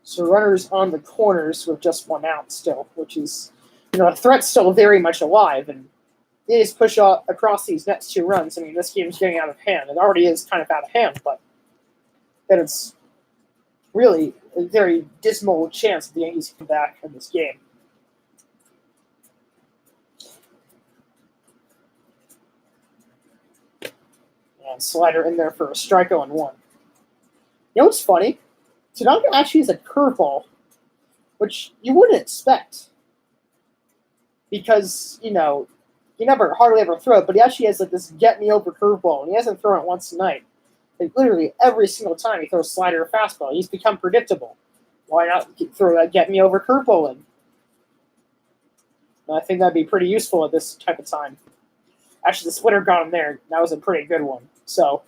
So runners on the corners with just 1 out still, which is, a threat's still very much alive. And they just push across these next 2 runs. I mean, this game's getting out of hand. It already is kind of out of hand, but then it's really a very dismal chance that the Yankees come back in this game. And slider in there for a strikeout and 1. What's funny? Tanaka actually has a curveball, which you wouldn't expect. Because, he hardly ever throw it, but he actually has this get-me-over curveball, and he hasn't thrown it once tonight. Literally every single time he throws slider or fastball, he's become predictable. Why not throw that get-me-over curveball in? I think that'd be pretty useful at this type of time. Actually, the splitter got him there. That was a pretty good one. So,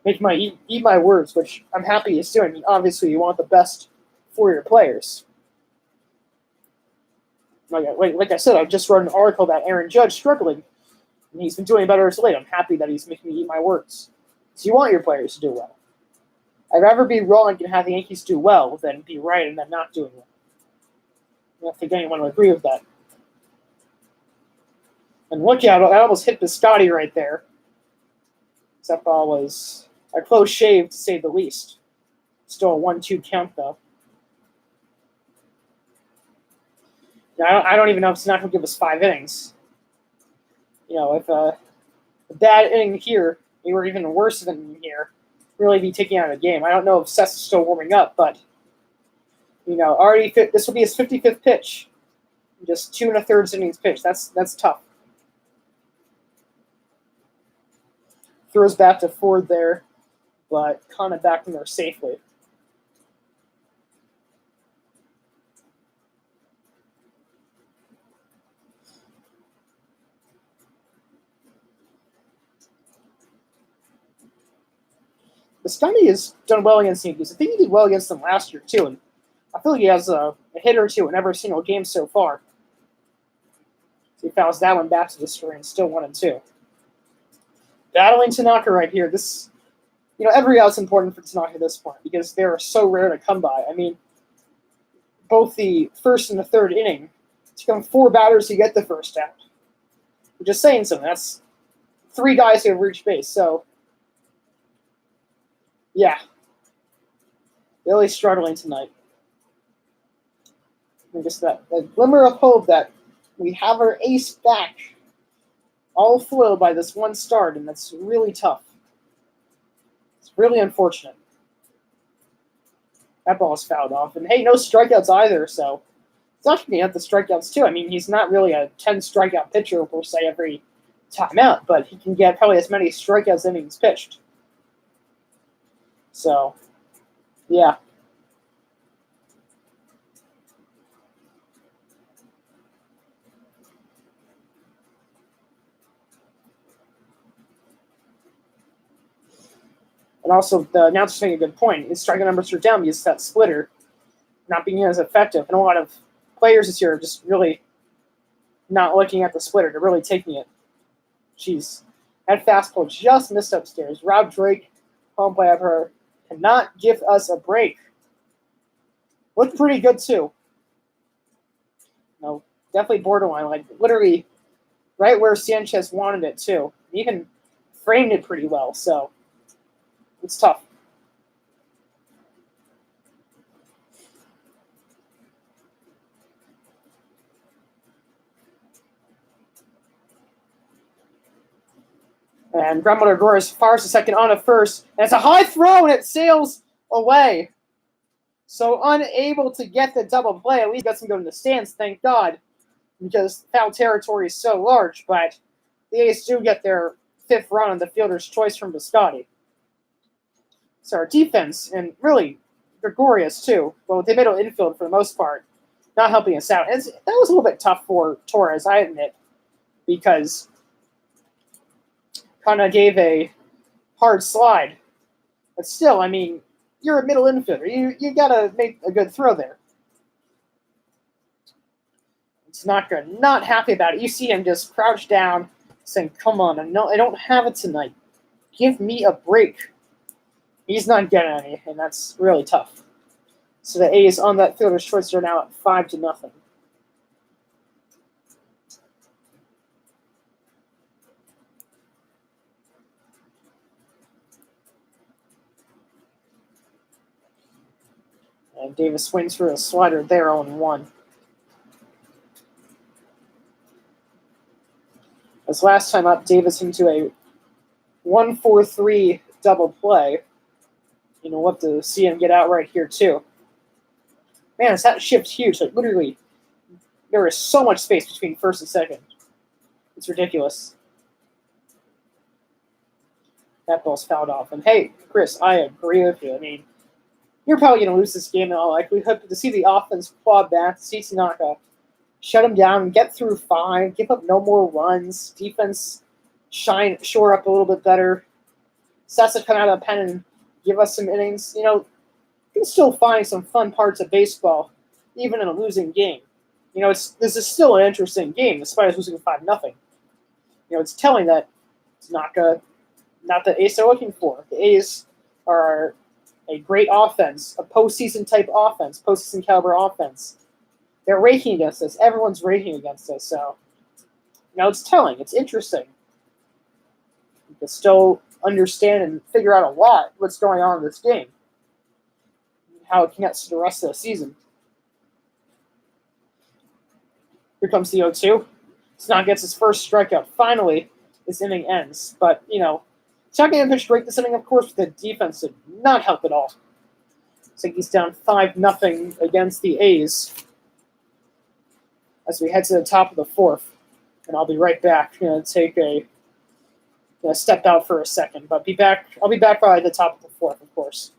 eat my words, which I'm happy he's doing. I mean, obviously, you want the best for your players. Like I said, I just wrote an article about Aaron Judge struggling, and he's been doing better as late. I'm happy that he's making me eat my words. So you want your players to do well. I'd rather be wrong and have the Yankees do well than be right and them not doing well. I don't think anyone would agree with that. And look out, I almost hit Biscotti right there. That ball was a close shave, to say the least. Still a 1-2 count, though. Now, I don't even know if it's not going to give us 5 innings. If a bad inning here, or even worse than here, really be taking out of the game. I don't know if Seth's still warming up, but, this will be his 55th pitch. Just 2 1/3 innings pitch. That's tough. Throws back to Ford there, but kind of back from there safely. Biscotti has done well against the Yankees. I think he did well against them last year, too, and I feel like he has a hit or two in every single game so far. So he fouls that one back to the screen, still 1-2. Battling Tanaka right here. This, every out's important for Tanaka at this point because they're so rare to come by. I mean, both the first and the third inning, to come 4 batters to get the first out. We're just saying something. That's 3 guys who have reached base. So, yeah, really struggling tonight. And just that glimmer of hope that we have our ace back, all foiled by this one start, and that's really tough. It's really unfortunate. That ball is fouled off. And hey, no strikeouts either, so it's not going to have the strikeouts too. I mean, he's not really a 10 strikeout pitcher per se every time out, but he can get probably as many strikeouts innings pitched. So, yeah. And also, the announcer's making a good point. His strikeout numbers are down because that splitter not being as effective. And a lot of players this year are just really not looking at the splitter. They're really taking it. Jeez. That fastball just missed upstairs. Rob Drake, home play of her, cannot give us a break. Looked pretty good, too. No, definitely borderline. Like, literally right where Sanchez wanted it, too. He even framed it pretty well, so it's tough. And Grandmother Doris fires the second on at first, and it's a high throw, and it sails away. So unable to get the double play. At least got some go in the stands, thank God, because foul territory is so large. But the A's do get their 5th run on the fielder's choice from Biscotti. So our defense, and really Gregorius too, but with the middle infield for the most part, not helping us out. And that was a little bit tough for Torres, I admit, because kind of gave a hard slide. But still, I mean, you're a middle infielder. You got to make a good throw there. It's not good. Not happy about it. You see him just crouch down, saying, come on, I don't have it tonight. Give me a break. He's not getting any, and that's really tough. So the A's on that fielder's choice are now at 5-0. And Davis swings for a slider there on 1. As last time up, Davis into a 1-4-3 double play. We'll have to see him get out right here, too. Man, that shift's huge. Like, literally, there is so much space between first and second. It's ridiculous. That ball's fouled off. And hey, Chris, I agree with you. I mean, you're probably going to lose this game in all likelihood, but to see the offense claw back, to see Tanaka shut him down, get through 5, give up no more runs, defense shore up a little bit better, Sessa come out of the pen and give us some innings. You can still find some fun parts of baseball, even in a losing game. This is still an interesting game, despite us losing 5-0. It's telling that it's not the A's are looking for. The A's are a great offense, a postseason type offense, postseason caliber offense. They're raking against us. Everyone's raking against us. So, it's telling. It's interesting. You can still understand and figure out a lot what's going on in this game, how it connects to the rest of the season. Here comes the 0-2. Snot gets his first strikeout. Finally, this inning ends. But, it's not going to pitch great this inning, of course, but the defense did not help at all. So he's down 5-0 against the A's as we head to the top of the 4th. And I'll be right back. Take a step out for a second, but I'll be back by the top of the 4th, of course.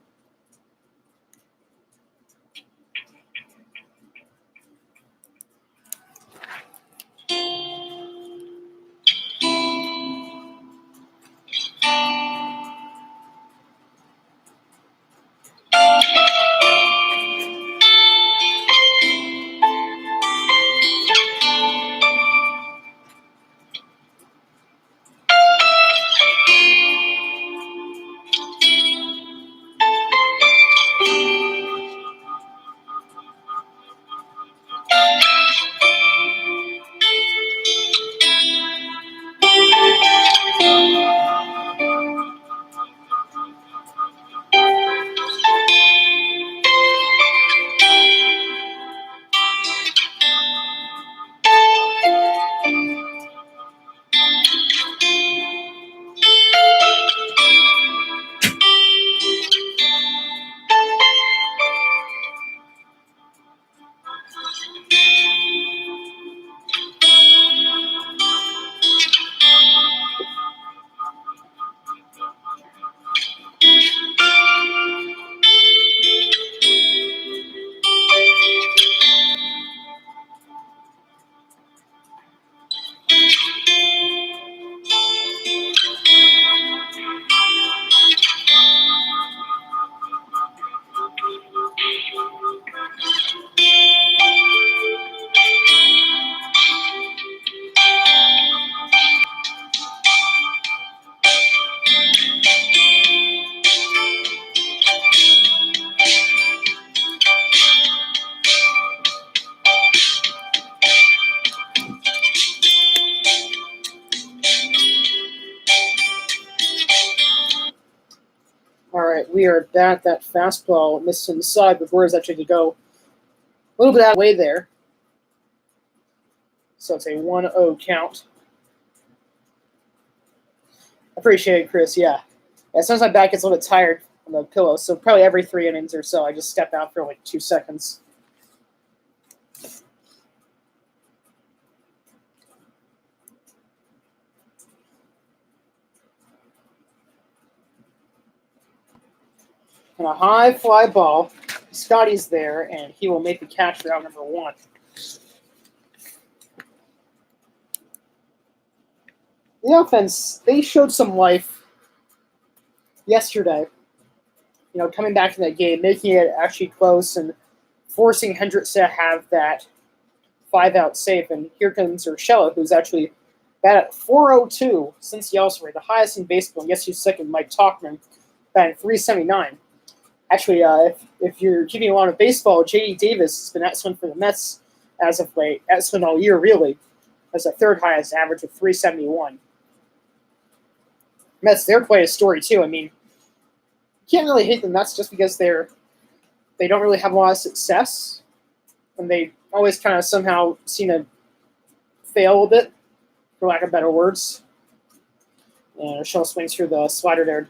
we are back. That fastball missed inside, but where is actually to go? A little bit out of the way there. So it's a 1-0 count. Appreciate it, Chris. Yeah. Sometimes my back gets a little bit tired on the pillow, so probably every 3 innings or so, I just step out for like 2 seconds. And a high fly ball. Scotty's there, and he will make the catch for out number 1. The offense, they showed some life yesterday. Coming back to that game, making it actually close and forcing Hendricks to have that 5-out save. And here comes Urshela, who's actually batted at .402 since the All-Star break, the highest in baseball. And guess who's second? Mike Tauchman, batting .379. Actually, if you're keeping a lot of baseball, J.D. Davis has been excellent for the Mets as of late, excellent all year, really, as a third highest average of .371. Mets, they're quite a story, too. I mean, you can't really hate the Mets just because they don't really have a lot of success, and they always kind of somehow seem to fail a bit, for lack of better words. And Urshela swings through the slider there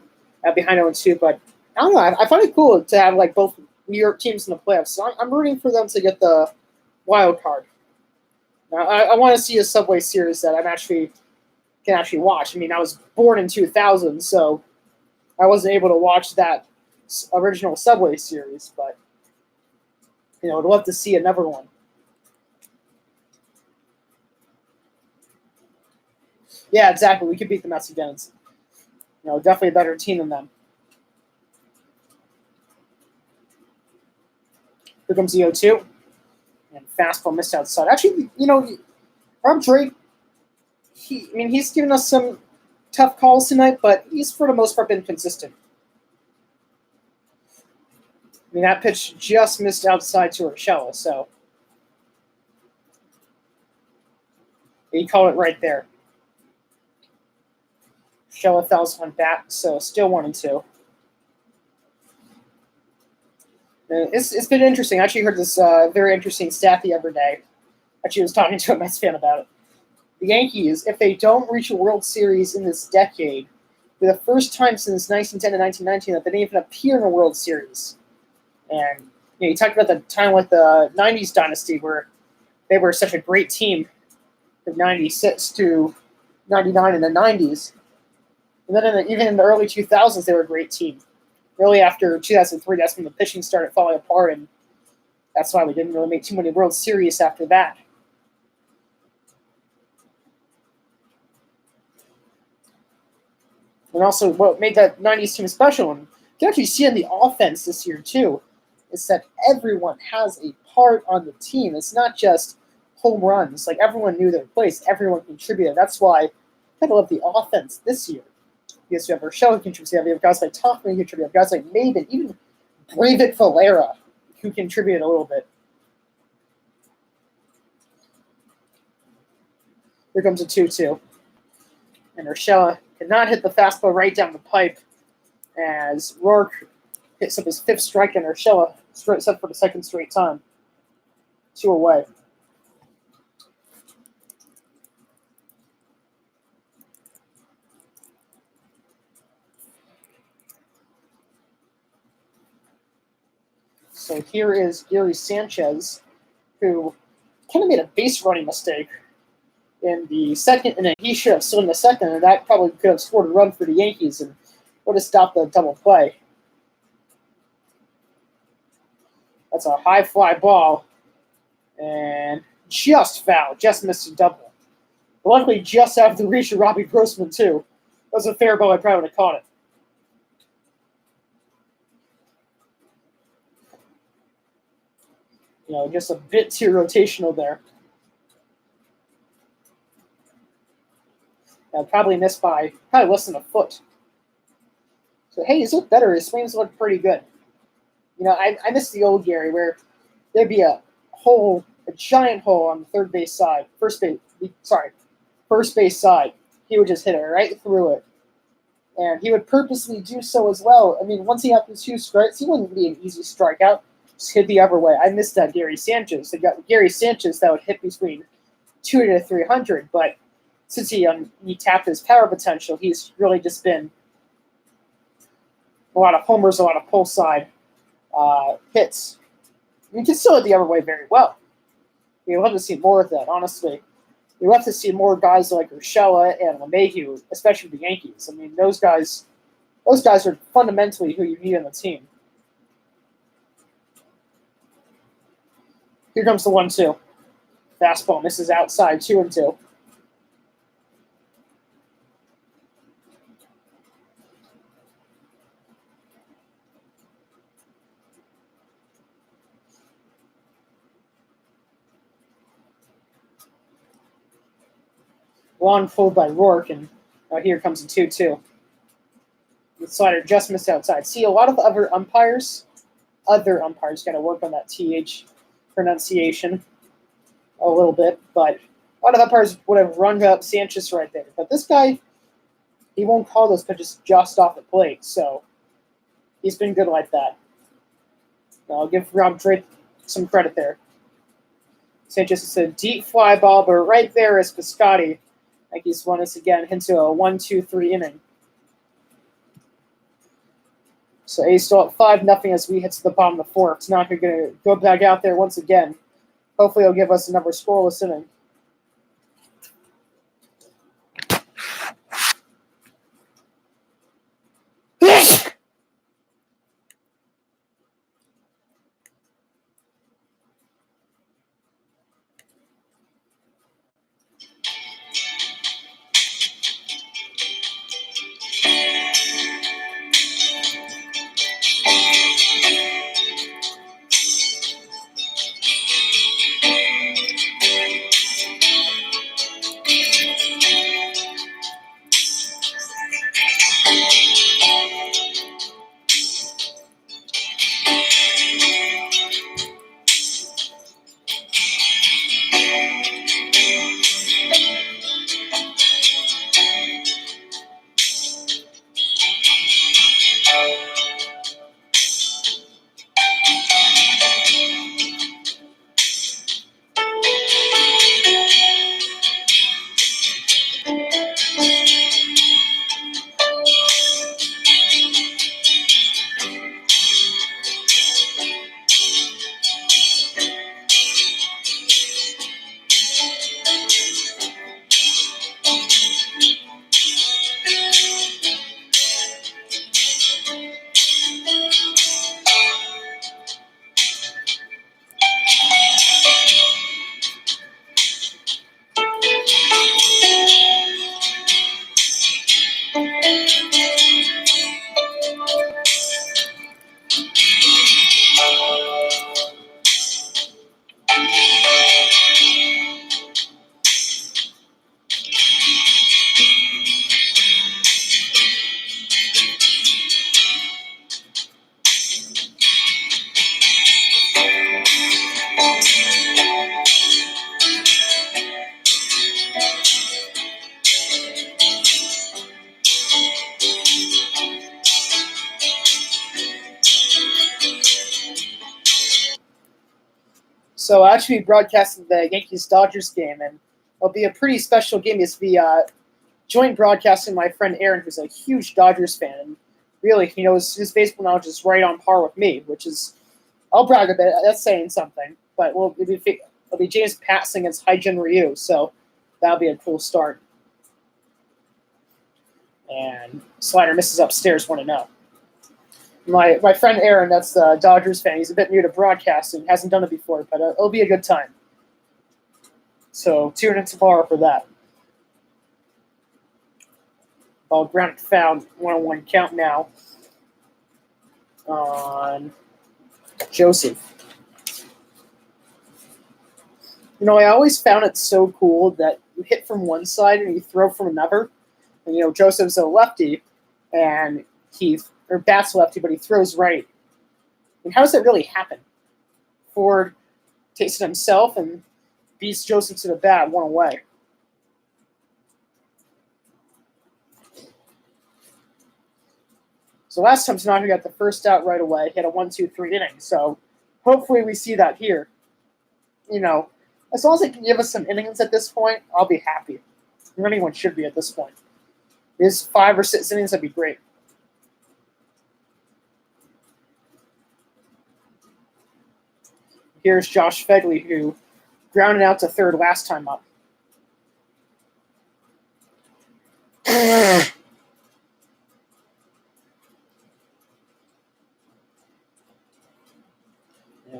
behind 0-2, but I don't know. I find it cool to have like both New York teams in the playoffs. So I'm rooting for them to get the wild card. Now, I want to see a Subway Series that can actually watch. I mean, I was born in 2000, so I wasn't able to watch that original Subway Series, but I'd love to see another one. Yeah, exactly. We could beat the Mets again. It's, definitely a better team than them. Here comes the 0-2. And fastball missed outside. Actually, Rob Drake, he's given us some tough calls tonight, but he's for the most part been consistent. That pitch just missed outside to Urshela, so he called it right there. Urshela fouls one back, so still 1-2. It's been interesting. I actually heard this very interesting stat the other day. Actually, I was talking to a Mets fan about it. The Yankees, if they don't reach a World Series in this decade, for the first time since 1910 to 1919 that they didn't even appear in a World Series. And you talked about the time with the 90s dynasty where they were such a great team from 96 to 99 in the 90s. And then even in the early 2000s, they were a great team. Really, after 2003, that's when the pitching started falling apart, and that's why we didn't really make too many World Series after that. And also, what made that 90s team special, and you can actually see in the offense this year, too, is that everyone has a part on the team. It's not just home runs. Like, everyone knew their place. Everyone contributed. That's why I kind of love the offense this year. Because we have Urshela who contributes. We have guys like Tauchman who contribute. We have guys like Maben, even Breivik Valera, who contributed a little bit. Here comes a 2-2. And Urshela could not hit the fastball right down the pipe as Rourke hits up his 5th strike, and Urshela strikes up for the 2nd straight time. 2 away. So here is Gary Sanchez, who kind of made a base running mistake in the 2nd inning. He should have stood in the 2nd, and that probably could have scored a run for the Yankees and would have stopped the double play. That's a high fly ball, and just fouled, just missed a double. But luckily, just out of the reach of Robbie Grossman, too. That was a fair ball. I probably would have caught it. Just a bit too rotational there. Probably missed by probably less than a foot. So, hey, he's looked better. His swings look pretty good. I miss the old Gary where there'd be a giant hole on the first base side. He would just hit it right through it. And he would purposely do so as well. I mean, once he got the two strikes, he wouldn't be an easy strikeout. Just hit the other way. I missed that Gary Sanchez. They got Gary Sanchez that would hit between 200 to 300, but since he tapped his power potential, he's really just been a lot of homers, a lot of pull side hits. You can still hit the other way very well. We'd love to see more of that, honestly. We'd love to see more guys like Urshela and LeMahieu, especially the Yankees. I mean, those guys are fundamentally who you need on the team. Here comes the 1-2. Fastball misses outside, 2-2. Long pulled by Rourke, and here comes a 2-2. The slider just missed outside. See, a lot of other umpires got to work on that TH pronunciation a little bit, but a lot of umpires would have rung up Sanchez right there. But this guy, he won't call those pitches just off the plate, so he's been good like that. I'll give Rob Drake some credit there. Sanchez is a deep fly ball, but right there is Piscotty. Like he's won us again into a 1-2-3 inning. So A's still up 5-0 as we hit to the bottom of the fourth. It's not going to go back out there once again. Hopefully he'll give us another scoreless inning. So I'll actually be broadcasting the Yankees-Dodgers game, and it'll be a pretty special game. It's the joint broadcasting with my friend Aaron, who's a huge Dodgers fan, and really, his baseball knowledge is right on par with me, which is, I'll brag a bit. That's saying something, but it'll be James Paxton against Hyjin Ryu, so that'll be a cool start. And slider misses upstairs, 1-0. My friend Aaron, that's the Dodgers fan. He's a bit new to broadcasting, hasn't done it before, but it'll be a good time. So tune in tomorrow for that. Ball grounded found, 1-1 count now on Joseph. I always found it so cool that you hit from one side and you throw from another. And, Joseph's a lefty, and bats lefty, but he throws right. And how does that really happen? Ford takes it himself and beats Joseph to the bat, 1 away. So last time Tanaka got the first out right away, hit a 1-2-3 inning. So hopefully we see that here. As long as they can give us some innings at this point, I'll be happy. Anyone should be at this point. These 5 or 6 innings, that'd be great. Here's Josh Fegley, who grounded out to third last time up.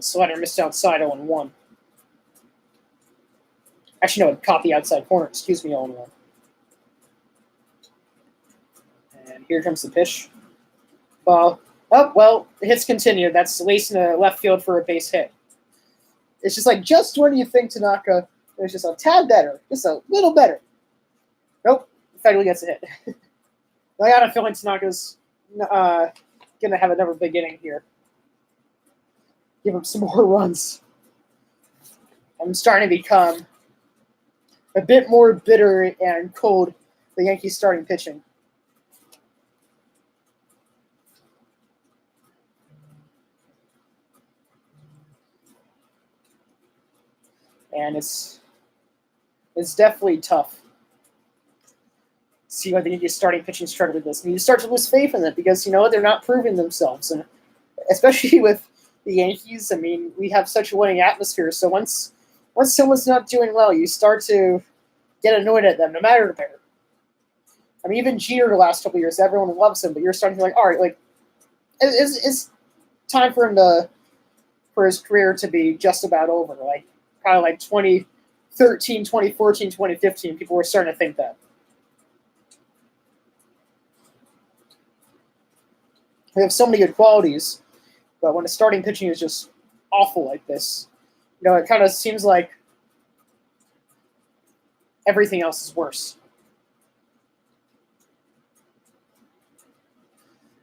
Slider missed outside 0-1. Actually, no, it caught the outside corner. Excuse me, 0-1. And here comes the pitch. Ball. Oh, well, the hits continue. That's lacing the left field for a base hit. It's just like, just when you think Tanaka is just a tad better, just a little better. Nope, Fegley gets a hit. I got a feeling Tanaka's going to have another big inning here. Give him some more runs. I'm starting to become a bit more bitter and cold the Yankees starting pitching. And it's definitely tough. See why the Yankees starting pitching struggle with this. And you start to lose faith in it because, they're not proving themselves. And especially with the Yankees, I mean, we have such a winning atmosphere. So once someone's not doing well, you start to get annoyed at them, no matter the player. I mean, even Jeter the last couple of years, everyone loves him, but you're starting to think, all right, like, it's time for him for his career to be just about over. Like, probably like 2013, 2014, 2015, people were starting to think that. We have so many good qualities, but when the starting pitching is just awful like this, it kind of seems like everything else is worse.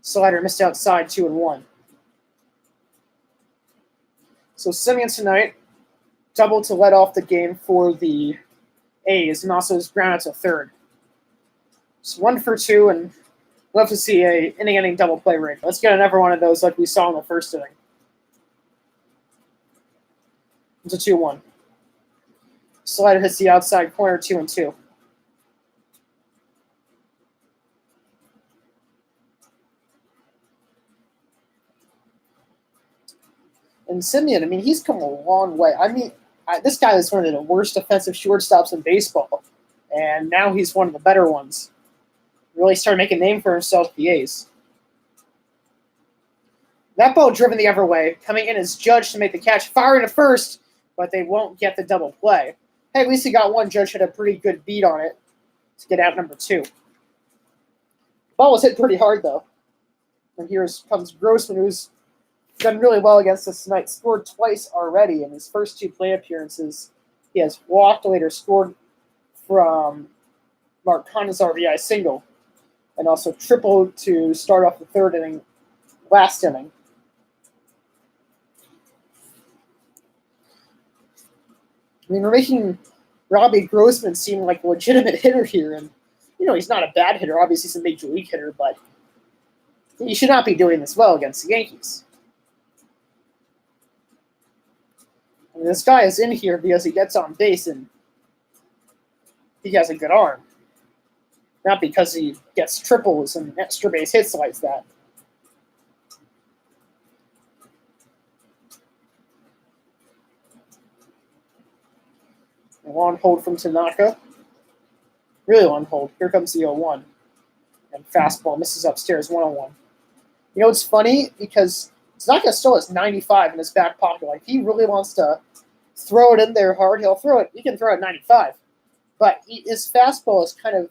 Slider missed outside 2-1. So Simeon tonight doubled to let off the game for the A's, and also is grounded to third. It's 1 for 2, and we'll have to see a inning double play rate. Let's get another one of those like we saw in the first inning. It's a 2-1. Slider hits the outside corner, 2-2. And Simeon, I mean, he's come a long way. I mean, this guy is one of the worst defensive shortstops in baseball, and now he's one of the better ones. Really started making a name for himself with the A's. That ball driven the other way. Coming in is Judge to make the catch. Firing to first, but they won't get the double play. Hey, at least he got one. Judge had a pretty good beat on it to get out number 2. The ball was hit pretty hard, though. And here comes Grossman, who's done really well against us tonight. Scored twice already in his first 2 play appearances. He has walked, later scored from Mark Connor's RBI single, and also tripled to start off the third inning, last inning. I mean, we're making Robbie Grossman seem like a legitimate hitter here, and he's not a bad hitter. Obviously, he's a major league hitter, but he should not be doing this well against the Yankees. I mean, this guy is in here because he gets on base and he has a good arm, not because he gets triples and extra base hits like that. A long hold from Tanaka. Really long hold. Here comes the 0-1. And fastball misses upstairs, 1-1. It's funny because Tanaka still has 95 in his back pocket. Like, he really wants to throw it in there hard. He'll throw it. He can throw it 95. But his fastball is kind of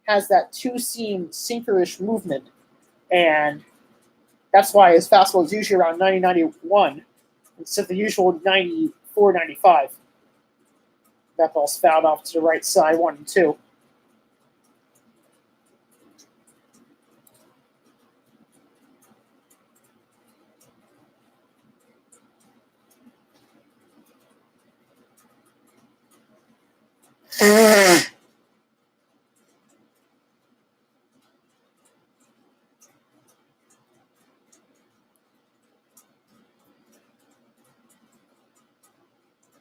has that 2-seam sinkerish movement. And that's why his fastball is usually around 90-91 instead of the usual 94-95. That ball's fouled off to the right side, 1-2.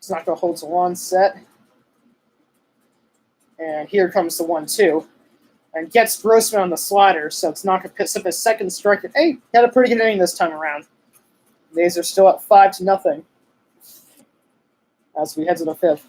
It's not going to hold to one set. And here comes the 1-2. And gets Grossman on the slider, so it's not going to piss up his second strike. Hey, had a pretty good inning this time around. The A's are still up 5-0 as we head to the fifth.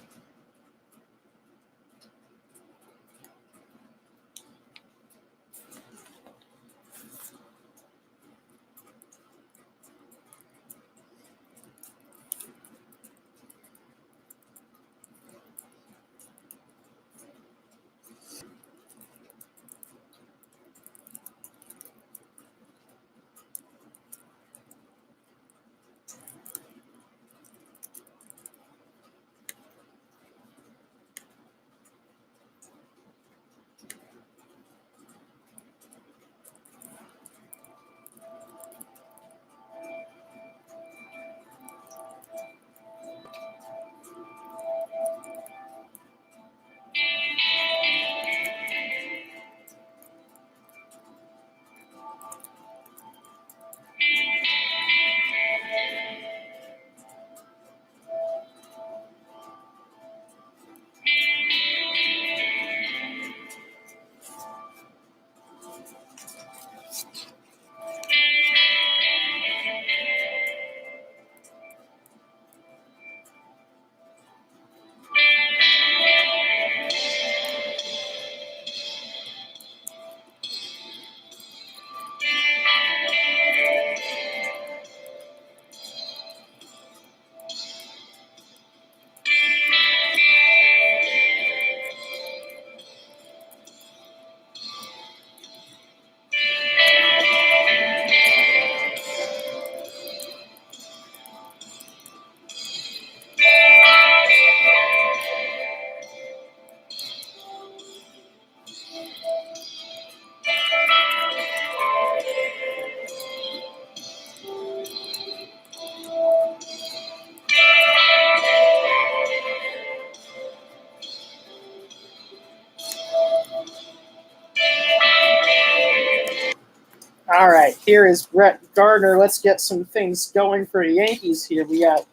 All right, here is Brett Gardner. Let's get some things going for the Yankees here. We got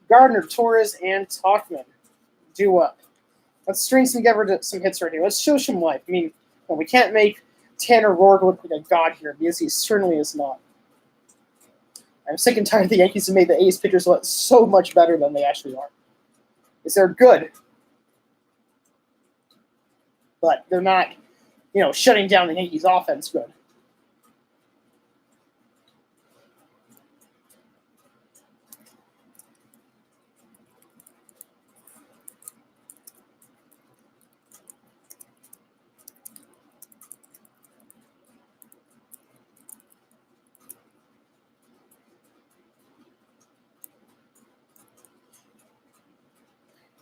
Gardner, Torres, and Tauchman due up. Let's string together some hits right here. Let's show some life. I mean, well, we can't make Tanner Roark look like a god here because he certainly is not. I'm sick and tired of the Yankees have made the A's pitchers look so much better than they actually are. Is they're good, but they're not, shutting down the Yankees' offense good.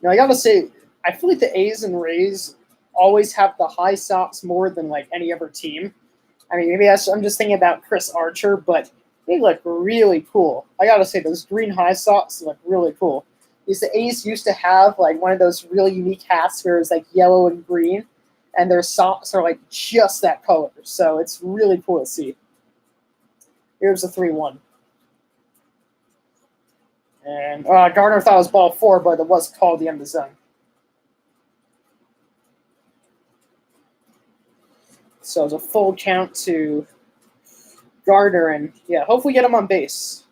Now, I got to say, I feel like the A's and Rays always have the high socks more than like any other team. I mean, maybe I'm just thinking about Chris Archer, but they look really cool. I got to say, those green high socks look really cool. Because the A's used to have like one of those really unique hats where it's like yellow and green, and their socks are like just that color. So it's really cool to see. Here's a 3-1. And Gardner thought it was ball 4, but it was called the end of the zone. So it's a full count to Gardner, and yeah, hopefully get him on base.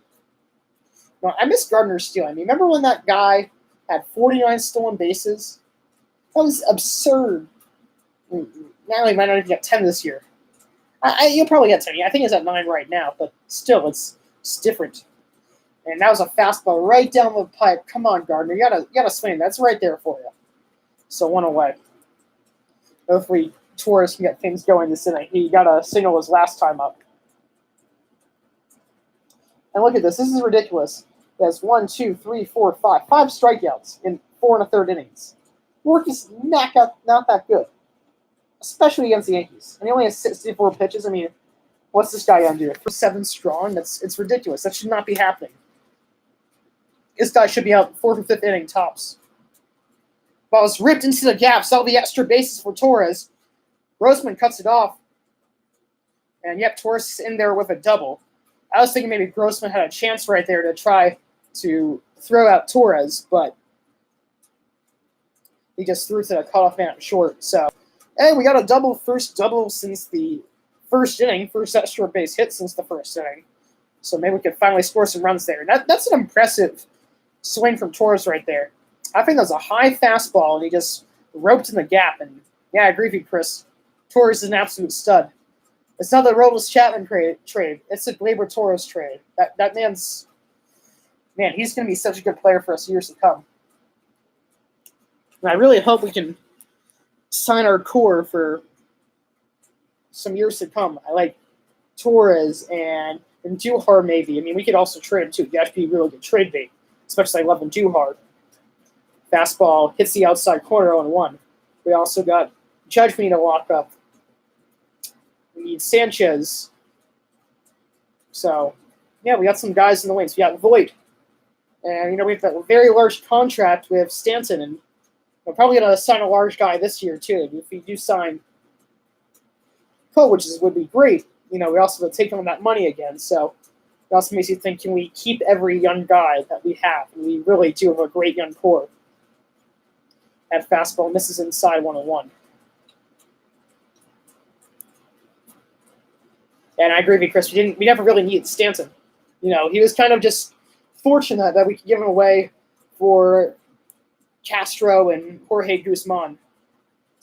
No, I miss Gardner's steal. I mean, remember when that guy had 49 stolen bases? That was absurd. I mean, now he might not even get 10 this year. He'll probably get 10. I think he's at 9 right now, but still, it's different. And that was a fastball right down the pipe. Come on, Gardner. You gotta swing. That's right there for you. So 1 away. Hopefully Torres can get things going this inning. He got a single his last time up. And look at this. This is ridiculous. He has 1, 2, 3, 4, 5 strikeouts in 4 1/3 innings. Work is not that good, especially against the Yankees. And he only has 64 pitches. I mean, what's this guy gonna do? 7 strong? It's ridiculous. That should not be happening. This guy should be out 4th or 5th inning tops. Ball was ripped into the gaps. All the extra bases for Torres. Grossman cuts it off. And yep, Torres is in there with a double. I was thinking maybe Grossman had a chance right there to try to throw out Torres, but He just threw to the cutoff man short. So, and we got a first double since the first inning, first extra base hit since the first inning. So maybe we could finally score some runs there. That's an impressive swing from Torres right there. I think that was a high fastball, and he just roped in the gap. And yeah, I agree with you, Chris. Torres is an absolute stud. It's not the Robles Chapman trade. It's the Gleyber Torres trade. That man's he's going to be such a good player for us years to come. And I really hope we can sign our core for some years to come. I like Torres and Duhar maybe. I mean, we could also trade him too. You have to be a really good trade bait, especially I love Duhar. Fastball hits the outside corner on 1. We also got Judge we need to lock up. We need Sanchez. So, yeah, we got some guys in the wings. We got Voit. And, we have that very large contract with Stanton. And we're probably going to sign a large guy this year, too. If we do sign Cole, which would be great, we also have to take on that money again. So it also makes you think, can we keep every young guy that we have? And we really do have a great young core. That fastball misses inside 1-1. And I agree with you, Chris. We never really needed Stanton. He was kind of just fortunate that we could give him away for Castro and Jorge Guzman.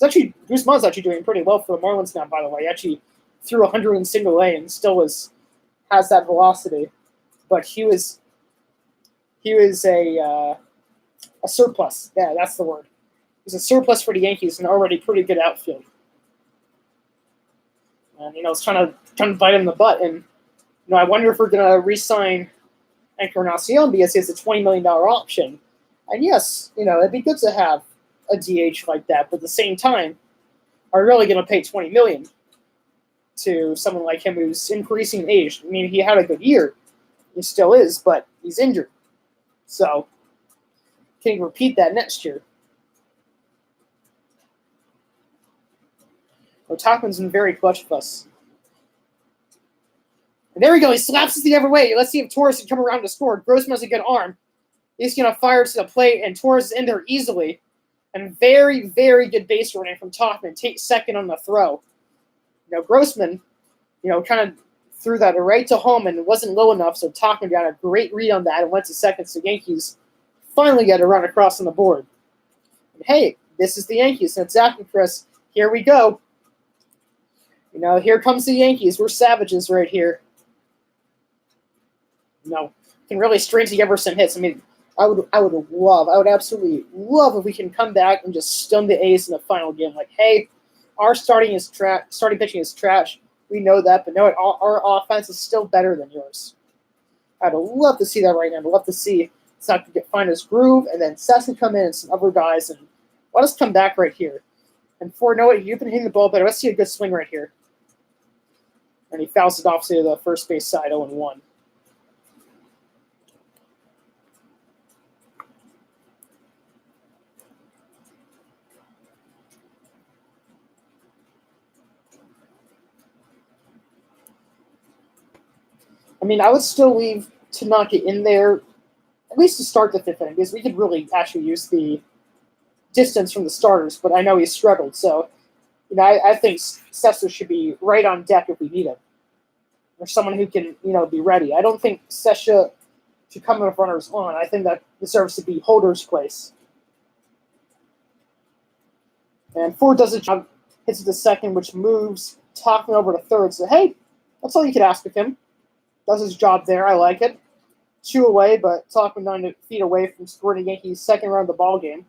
Guzman's actually doing pretty well for the Marlins now, by the way. He actually threw 100 in single A and still has that velocity. But he was a surplus. Yeah, that's the word. He's a surplus for the Yankees and already pretty good outfield. And, it's trying to bite him in the butt. And, I wonder if we're going to re-sign Encarnacion because he has a $20 million option. And, yes, it'd be good to have a DH like that. But at the same time, are we really going to pay $20 million to someone like him who's increasing in age? I mean, he had a good year. He still is, but he's injured. So, can he repeat that next year? Tauchman's been very clutch with us. And there we go. He slaps it the other way. Let's see if Torres can come around to score. Grossman has a good arm. He's going to fire to the plate, and Torres is in there easily. And very, very good base running from Tauchman. Takes second on the throw. Grossman, kind of threw that right to home and it wasn't low enough, so Tauchman got a great read on that and went to second. So Yankees finally got a run across on the board. And hey, this is the Yankees. And exactly, Chris. Here we go. Here comes the Yankees. We're savages right here. Can really string together some hits. I mean, I would absolutely love if we can come back and just stun the A's in the final game. Like, hey, our starting pitching is trash. We know that, but our offense is still better than yours. I'd love to see that right now. I'd love to see Seth find his groove, and then Seth can come in and some other guys, and let us come back right here. And for Noah, you've been hitting the ball better. Let's see a good swing right here. And he fouls it off to the first base side, 0-1. I mean, I would still leave Tanaka in there, at least to start the fifth inning, because we could really actually use the distance from the starters, but I know he struggled. So, I think Cesar should be right on deck if we need him. Or someone who can, be ready. I don't think Sesha should come in with runners on. I think that deserves to be Holder's place. And Ford does a job, hits it to second, which moves Tauchman over to third. So, hey, that's all you could ask of him. Does his job there. I like it. 2 away, but Tauchman 9 feet away from scoring the Yankees' second run of the ball game.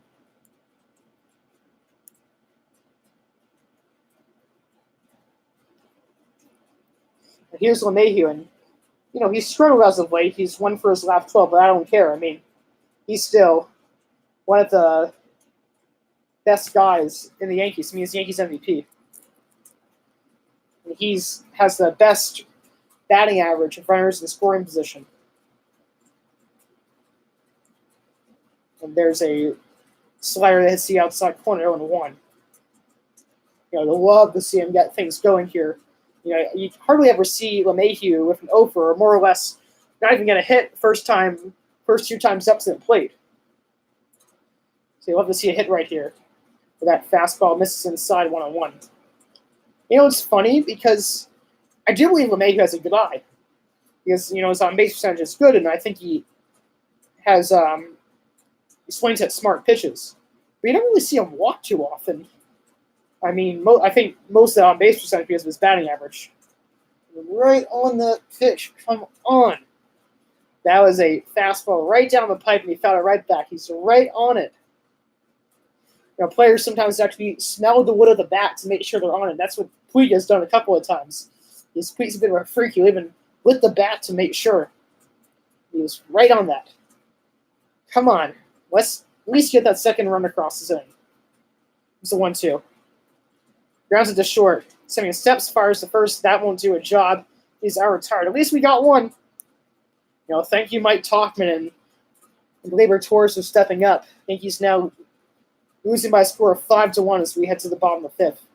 And here's LeMahieu, and he's struggled as of late. He's won for his last 12, but I don't care. I mean, he's still one of the best guys in the Yankees. I mean, he's Yankees MVP. And has the best batting average of runners in scoring position. And there's a slider that hits the outside corner 0-1. I'd love to see him get things going here. You hardly ever see LeMahieu with an offer, or more or less not even going to hit first 2 times up to the plate. So you'd love to see a hit right here. But that fastball misses inside 1-1. It's funny because I do believe LeMahieu has a good eye. Because, his on base percentage is good, and I think he has he swings at smart pitches. But you don't really see him walk too often. I mean, I think most of the on base percentage because of his batting average. Right on the pitch. Come on. That was a fastball right down the pipe, and he fouled it right back. He's right on it. Players sometimes actually smell the wood of the bat to make sure they're on it. That's what Puig has done a couple of times. Puig's a bit of a freak. He'll even with the bat to make sure. He was right on that. Come on. Let's at least get that second run across the zone. It's a 1-2. Grounds it to short. Sending steps, fires to first. That won't do a job. He's out retired. At least we got one. Thank you, Mike Tauchman and Gleyber Torres for stepping up. I think he's now losing by a score of 5-1 as we head to the bottom of the fifth.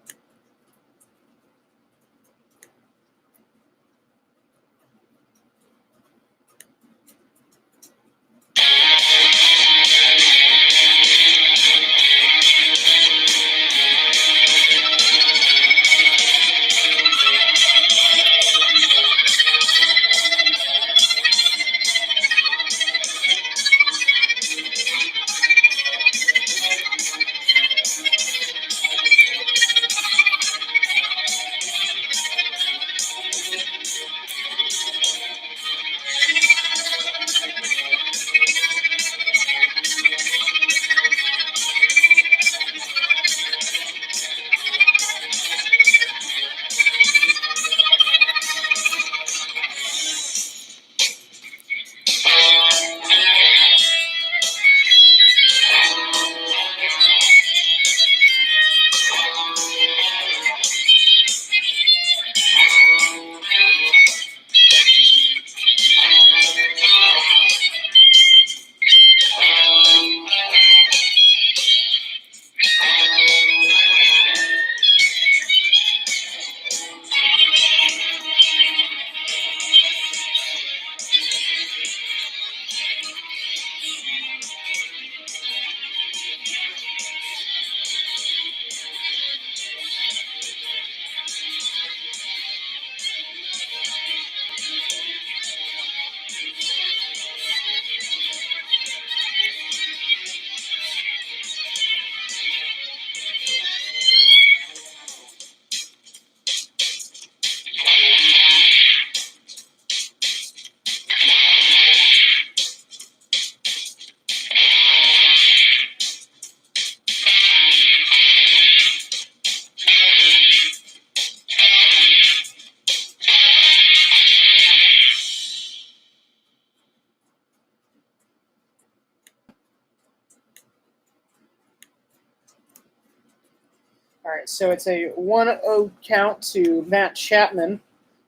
All right, so it's a 1-0 count to Matt Chapman.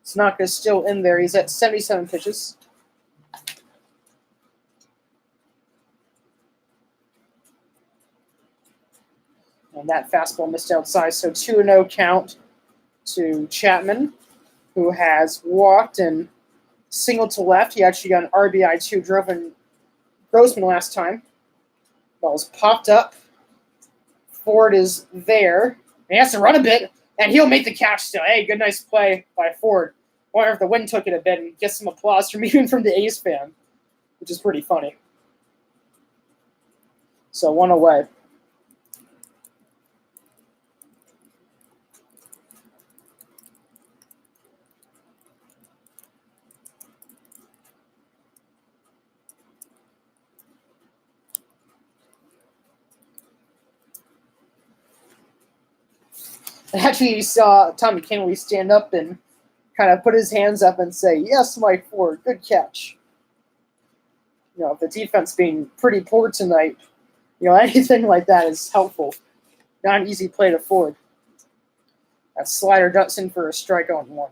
Tanaka's still in there. He's at 77 pitches. And that fastball missed outside, so 2-0 count to Chapman, who has walked and singled to left. He actually got an RBI2, drove in Grossman last time. Ball's popped up. Ford is there. He has to run a bit, and he'll make the catch still. Hey, good, nice play by Ford. I wonder if the wind took it a bit and get some applause from even from the A's fan, which is pretty funny. So 1 away. Actually, you saw Tommy Kahnle stand up and kind of put his hands up and say, "Yes, Mike Ford, good catch." The defense being pretty poor tonight, anything like that is helpful. Not an easy play to Ford. That slider ducks in for a strikeout and 1.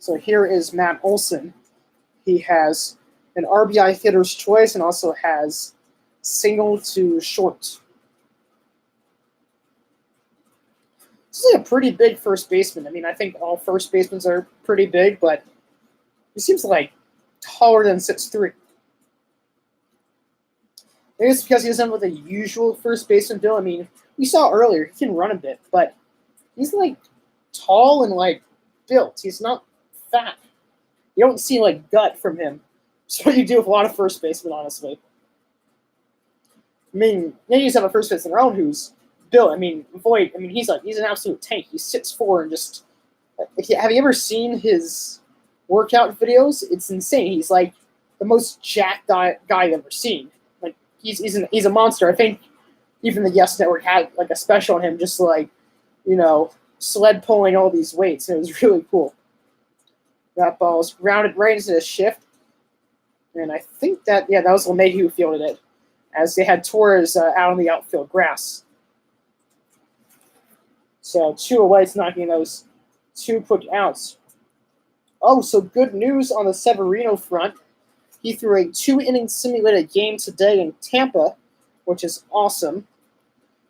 So here is Matt Olson. He has an RBI hitter's choice and also has single to short. This is like a pretty big first baseman. I mean, I think all first basemen are pretty big, but he seems like taller than 6'3". Maybe it's because he doesn't have the usual first baseman build. I mean, we saw earlier he can run a bit, but he's like tall and like built. He's not fat. You don't see like gut from him. It's what you do with a lot of first basemen, honestly. I mean, Yankees have a first baseman of their own who's built. I mean, Voit. I mean, he's an absolute tank. He's 6'4" and just. Have you ever seen his workout videos? It's insane. He's like the most jacked guy I've ever seen. Like he's a monster. I think even the Yes Network had like a special on him, just like sled pulling all these weights. And it was really cool. That ball was rounded right into the shift, and I think that was LeMahieu who fielded it, as they had Torres out on the outfield grass. So 2 away, it's knocking those 2 quick outs. Oh, so good news on the Severino front. He threw a 2-inning simulated game today in Tampa, which is awesome.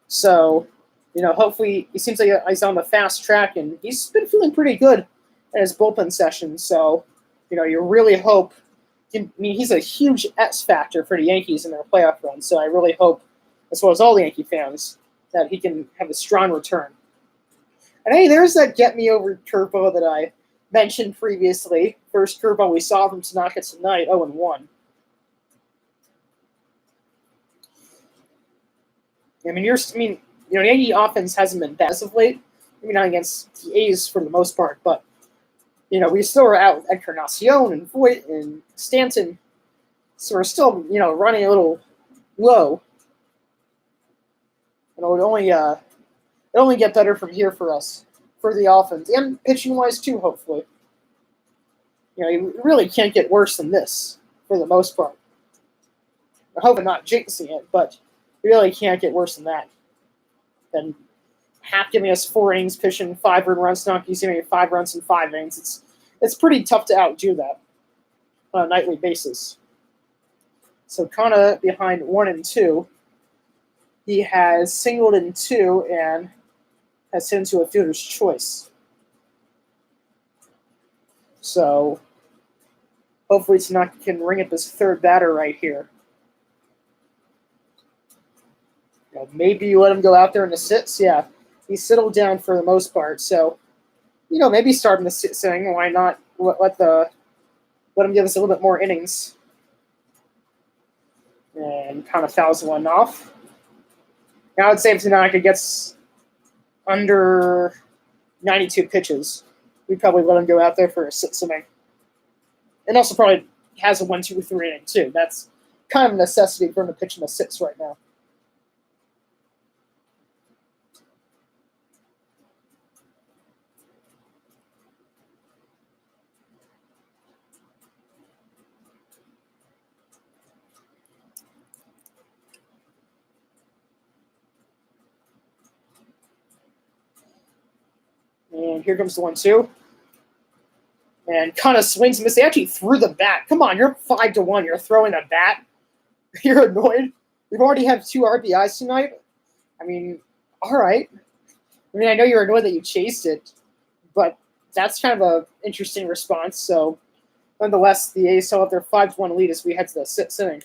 So, hopefully he seems like he's on the fast track, and he's been feeling pretty good in his bullpen session. So, you really hope. I mean, he's a huge X factor for the Yankees in their playoff run. So I really hope, as well as all the Yankee fans, that he can have a strong return. And hey, there's that get me over curveball that I mentioned previously. First curveball we saw from Tanaka tonight, 0-1. The Yankee offense hasn't been bad as of late. Maybe not against the A's for the most part, but we still are out with Encarnacion and Voit and Stanton, so we're still running a little low. And it only get better from here for us, for the offense and pitching wise too. Hopefully, you really can't get worse than this for the most part. I hope I'm not jinxing it, but you really can't get worse than that. Then Hap giving us 4 innings, pitching 5 earned runs, not giving me 5 runs in 5 innings. It's pretty tough to outdo that on a nightly basis. So Kana behind 1-2. He has singled in 2 and has hit into a fielder's choice. So hopefully Tanaka can ring up his 3rd batter right here. Maybe you let him go out there in the 6th. Yeah, he's settled down for the most part. So, maybe start in the 6th inning. Why not let him give us a little bit more innings? And kind of fouls one off. Now I would say if Tanaka gets under 92 pitches, we'd probably let him go out there for a 6th inning. And also probably has a 1-2-3 inning too. That's kind of a necessity for him to pitch in the 6th right now. And here comes the 1-2. And kind of swings and misses. They actually threw the bat. Come on, you're 5-1. You're throwing a bat. You're annoyed. We've already had 2 RBIs tonight. I mean, all right. I mean, I know you're annoyed that you chased it, but that's kind of an interesting response. So, nonetheless, the A's still have their 5-1 lead as we head to the 6th inning.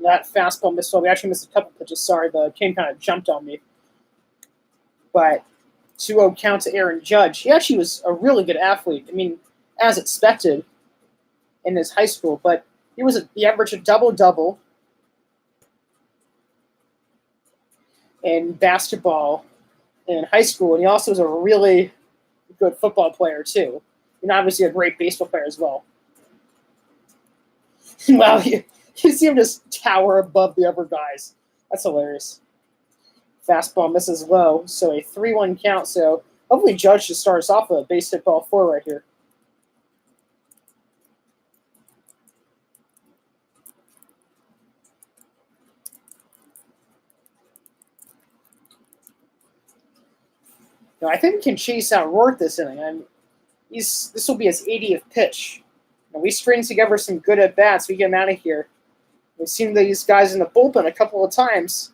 That fastball missed. Well, we actually missed a couple pitches. Sorry, the game kind of jumped on me. But 2-0 count to Aaron Judge. He actually was a really good athlete. I mean, as expected in his high school, but he averaged a double-double in basketball in high school, and he also was a really good football player too, and obviously a great baseball player as well. Wow, you see him just tower above the other guys. That's hilarious. Fastball misses low, so a 3-1 count. So hopefully Judge just starts off with a base hit ball 4 right here. Now, I think he can chase out Rourke this inning. And this will be his 80th pitch. Now, we string together some good at bats. We get him out of here. We've seen these guys in the bullpen a couple of times.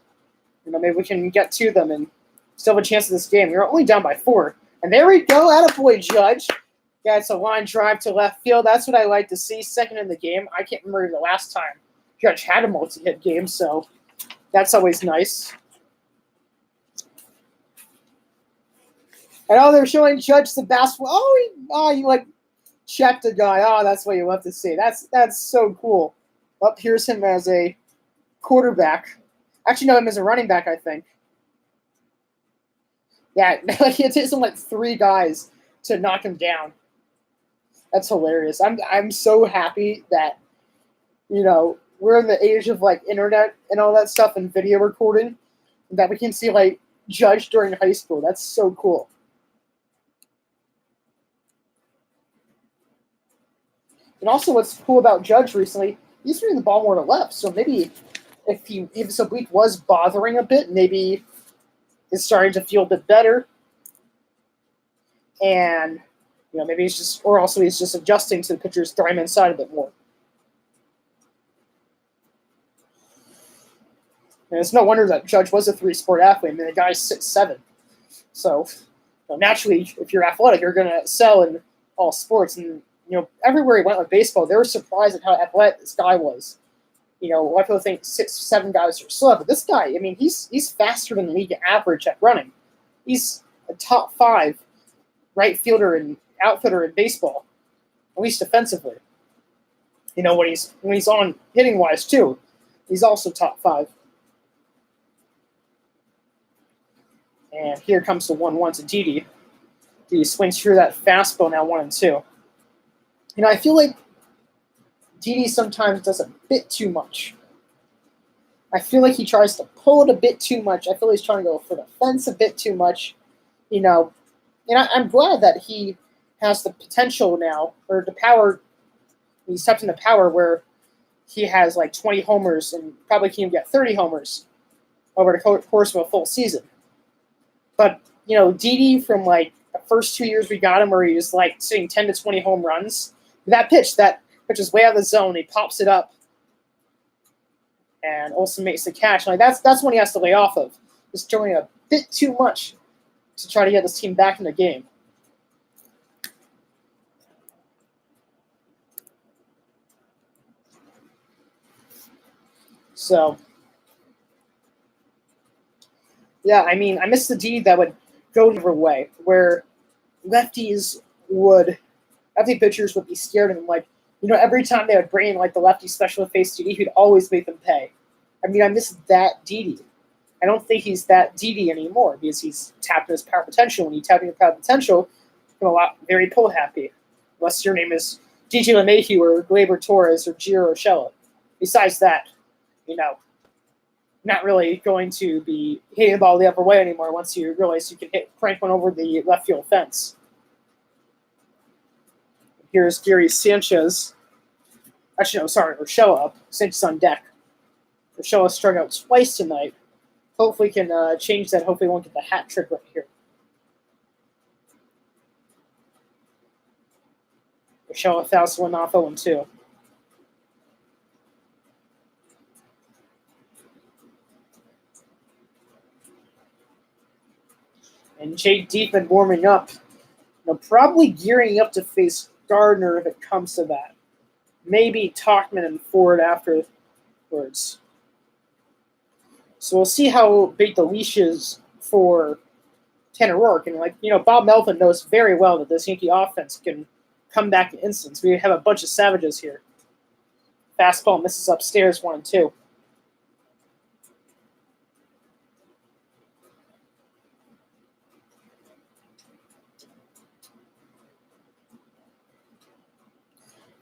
Maybe we can get to them and still have a chance in this game. We're only down by 4. And there we go. Attaboy, Judge. Yeah, it's a line drive to left field. That's what I like to see. Second in the game. I can't remember the last time Judge had a multi-hit game, so that's always nice. And they're showing Judge the basketball. He like checked a guy. That's what you love to see. That's so cool. Here's him as a quarterback. Actually, no, him as a running back, I think. Yeah, it takes him like 3 guys to knock him down. That's hilarious. I'm so happy that, we're in the age of like internet and all that stuff and video recording, that we can see like Judge during high school. That's so cool. And also what's cool about Judge recently, he's throwing the ball more to left. So maybe if his oblique was bothering a bit, maybe it's starting to feel a bit better. And, maybe he's just adjusting to the pitcher's throwing him inside a bit more. And it's no wonder that Judge was a 3-sport athlete. I mean, the guy's 6'7". So, naturally, if you're athletic, you're going to excel in all sports. And, everywhere he went with baseball, they were surprised at how athletic this guy was. A lot of people think 6'7" guys are slow, but this guy, I mean, he's faster than league average at running. He's a top 5 right fielder and outfielder in baseball, at least defensively. When he's on hitting wise too, he's also top 5. And here comes the 1-1 to Didi. Didi swings through that fastball, now 1-2. I feel like Didi sometimes does a bit too much. I feel like he tries to pull it a bit too much. I feel he's trying to go for the fence a bit too much. And I'm glad that he has the potential now, or the power. He stepped into power where he has like 20 homers and probably can get 30 homers over the course of a full season. But, Didi from like the first 2 years we got him where he was like sitting 10 to 20 home runs, that pitch is way out of the zone. He pops it up, and Olsen makes the catch. Like that's when he has to lay off of. Just throwing a bit too much to try to get this team back in the game. So, yeah, I mean, I miss the D that would go the other way, where lefty pitchers would be scared of him. Like, every time they would bring in like the lefty special face Didi, he'd always make them pay. I mean, I miss that Didi. I don't think he's that Didi anymore because he's tapping his power potential. When you tap your power potential, you're very pull happy. Unless your name is DJ LeMahieu or Gleyber Torres or Gio Urshela. Besides that, not really going to be hitting the ball the other way anymore once you realize you can crank one over the left field fence. Here's Gary Sanchez. Actually, no, sorry, Urshela up. Sanchez on deck. Urshela struck out twice tonight. Hopefully can change that. Hopefully won't get the hat trick right here. Urshela fouls one off 0-2. And Jake Diekman warming up. Probably gearing up to face Gardner if it comes to that. Maybe Talkman and Ford afterwards. So we'll see how big the leash is for Tanner Rourke. And Bob Melvin knows very well that this Yankee offense can come back in instance. We have a bunch of savages here. Fastball misses upstairs 1-2.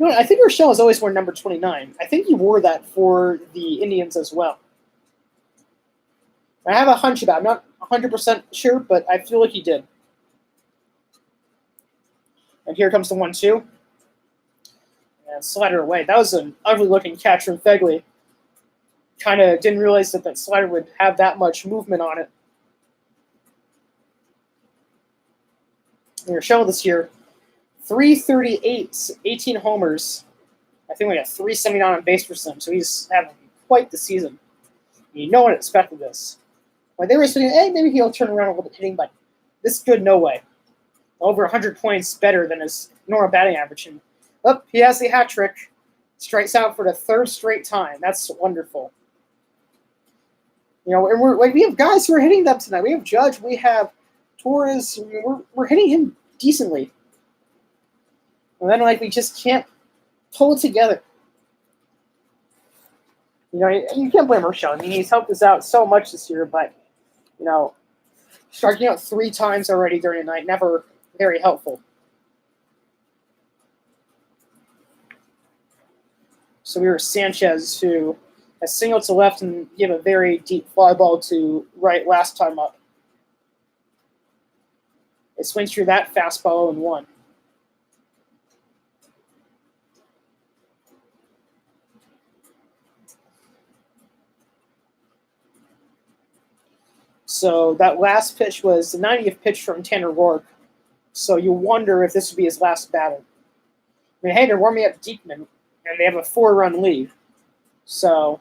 I think Rochelle has always worn number 29. I think he wore that for the Indians as well. I have a hunch about it. I'm not 100% sure, but I feel like he did. And here comes the 1-2. And slider away. That was an ugly-looking catch from Fegley. Kind of didn't realize that slider would have that much movement on it. And Rochelle this year, 338, 18 homers. I think we got 379 on base percent, so he's having quite the season. No one expected this. When they were thinking, hey, maybe he'll turn around a little bit hitting, but this good, no way. Over 100 points better than his normal batting average. And he has the hat trick. Strikes out for the third straight time. That's wonderful. And we have guys who are hitting them tonight. We have Judge. We have Torres. We're hitting him decently. And then we just can't pull it together. You can't blame Rochelle. I mean, he's helped us out so much this year, but striking out 3 times already during the night, never very helpful. So we were Sanchez, who has singled to left and gave a very deep fly ball to right last time up. It swings through that fastball 0-1. So that last pitch was the 90th pitch from Tanner Rourke. So you wonder if this would be his last batter. I mean, hey, they're warming up Diekman, and they have a 4-run lead. So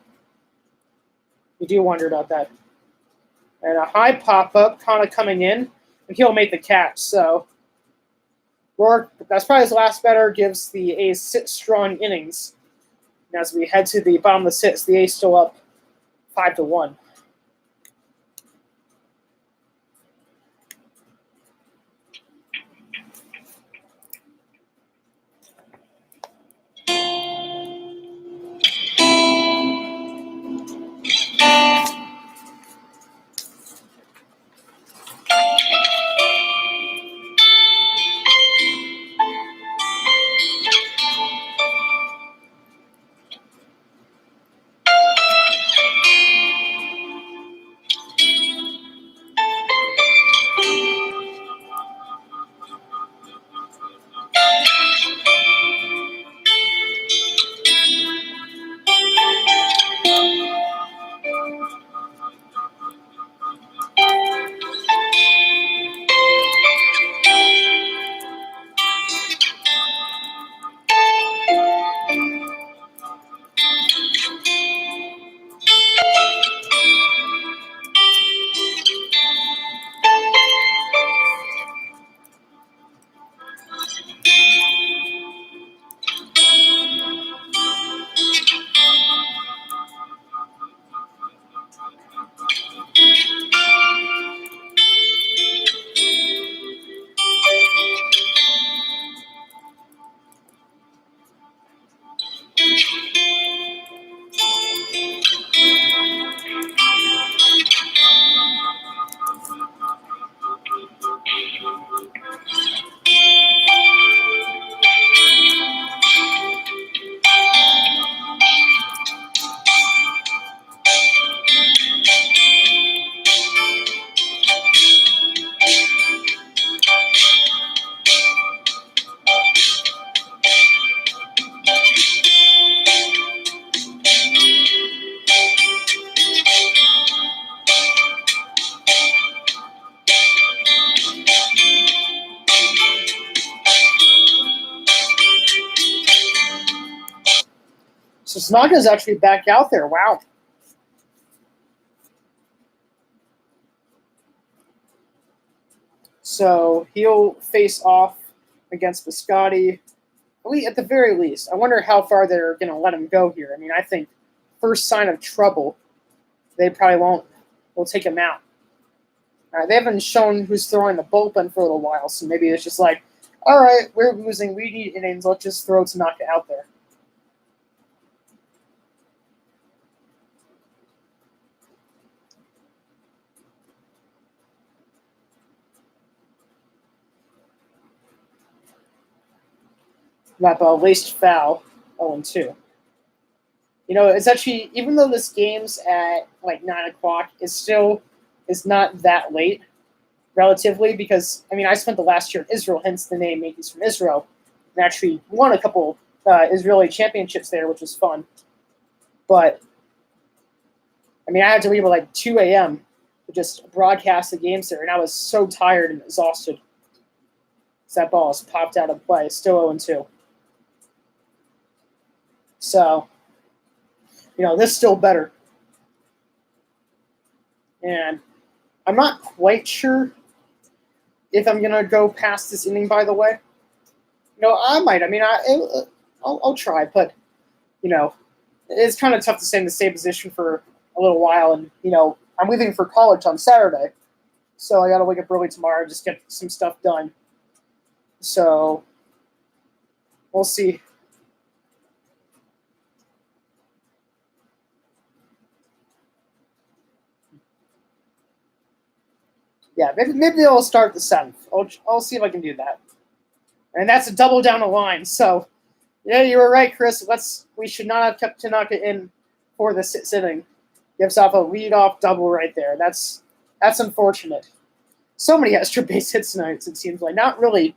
you do wonder about that. And a high pop-up kind of coming in, and he'll make the catch. So Rourke, that's probably his last batter, gives the A's 6 strong innings. And as we head to the bottom of the 6th, the A's still up 5-1. So Snaga's actually back out there. Wow. So he'll face off against Biscotti, at the very least. I wonder how far they're going to let him go here. I mean, I think first sign of trouble, they probably won't. We'll take him out. They haven't shown who's throwing the bullpen for a little while, so maybe it's just like, all right, we're losing. We need innings. Let's just throw Tanaka out there. That ball laced foul, 0-2. It's actually, even though this game's at like 9 o'clock, is not that late relatively because, I spent the last year in Israel, hence the name Yankees from Israel, and actually won a couple Israeli championships there, which was fun. But, I had to leave at like 2 a.m. to just broadcast the games there, and I was so tired and exhausted. That ball has popped out of play, still 0-2. So, this is still better. And I'm not quite sure if I'm going to go past this inning, by the way. I might. I'll try. But, it's kind of tough to stay in the same position for a little while. And, I'm leaving for college on Saturday. So I got to wake up early tomorrow and just get some stuff done. So we'll see. Yeah, maybe they'll start the 7th. I'll see if I can do that. And that's a double down the line. So, yeah, you were right, Chris. We should not have kept Tanaka in for the 6th inning. Gives off a leadoff double right there. That's unfortunate. So many extra base hits tonight, it seems like. Not really.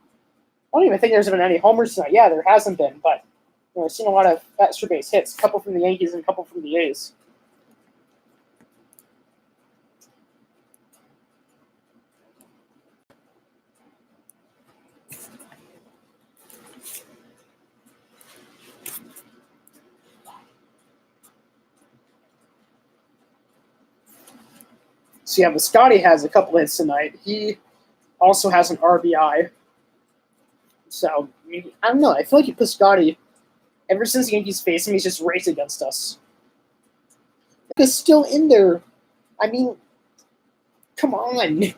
I don't even think there's been any homers tonight. Yeah, there hasn't been, but I've seen a lot of extra base hits. A couple from the Yankees and a couple from the A's. So, yeah, Viscotti has a couple hits tonight. He also has an RBI. So, I don't know. I feel like Piscotti, ever since the Yankees faced him, he's just raced against us. He's still in there. Come on.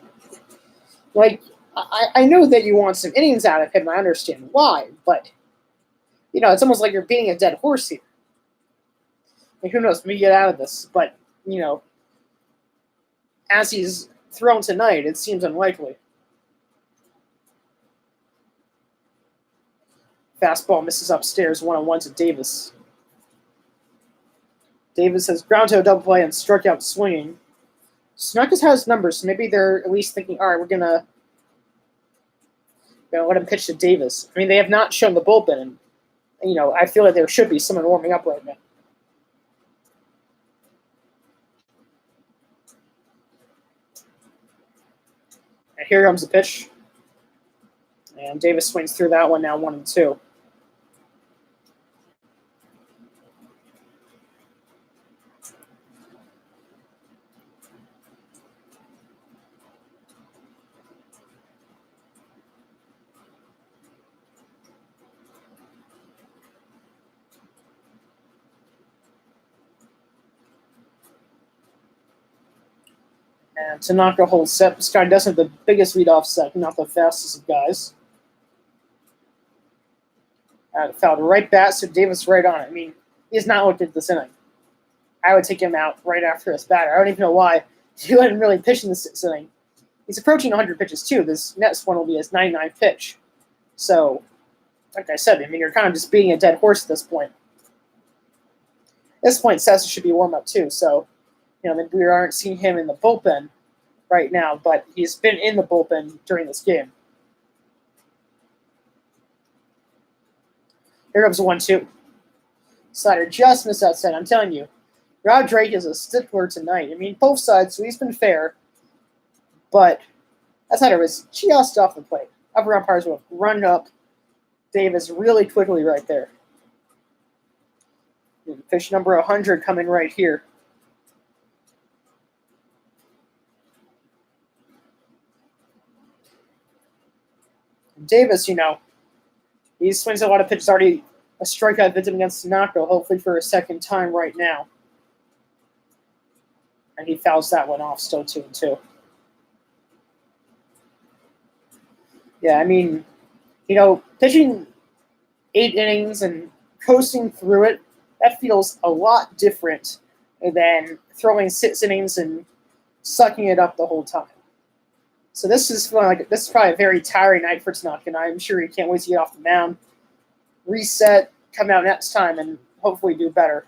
Like, I know that you want some innings out of him. I understand why. But, it's almost like you're beating a dead horse here. Who knows? Maybe get out of this. But, as he's thrown tonight, it seems unlikely. Fastball misses upstairs, 1-1 to Davis. Davis has ground to a double play and struck out swinging. Snuckers has numbers, so maybe they're at least thinking, all right, we're gonna let him pitch to Davis. They have not shown the bullpen, and I feel like there should be someone warming up right now. And here comes the pitch. And Davis swings through that one now, 1-2. And Tanaka holds set. This guy doesn't have the biggest leadoff set, not the fastest of guys. Fouled right bat, so Davis right on it. He's not looked at this inning. I would take him out right after his batter. I don't even know why he let him really pitch in the 6th inning. He's approaching 100 pitches too. This next one will be his 99th pitch. So, like I said, you're kind of just beating a dead horse at this point. At this point, Sessa should be warm up too. So, we aren't seeing him in the bullpen right now, but he's been in the bullpen during this game. Here comes 1-2. Slider just missed outside. I'm telling you, Rod Drake is a stickler tonight. Both sides, so he's been fair, but that slider was just off the plate. Upper umpires will have run up Davis really quickly right there. Pitch number 100 coming right here. Davis, he swings a lot of pitches, already a strikeout victim against Tanaka, hopefully for a second time right now. And he fouls that one off, still 2-2. Yeah, I mean, pitching 8 innings and coasting through it, that feels a lot different than throwing 6 innings and sucking it up the whole time. So this is probably a very tiring night for Tanaka, and I'm sure he can't wait to get off the mound, reset, come out next time, and hopefully do better.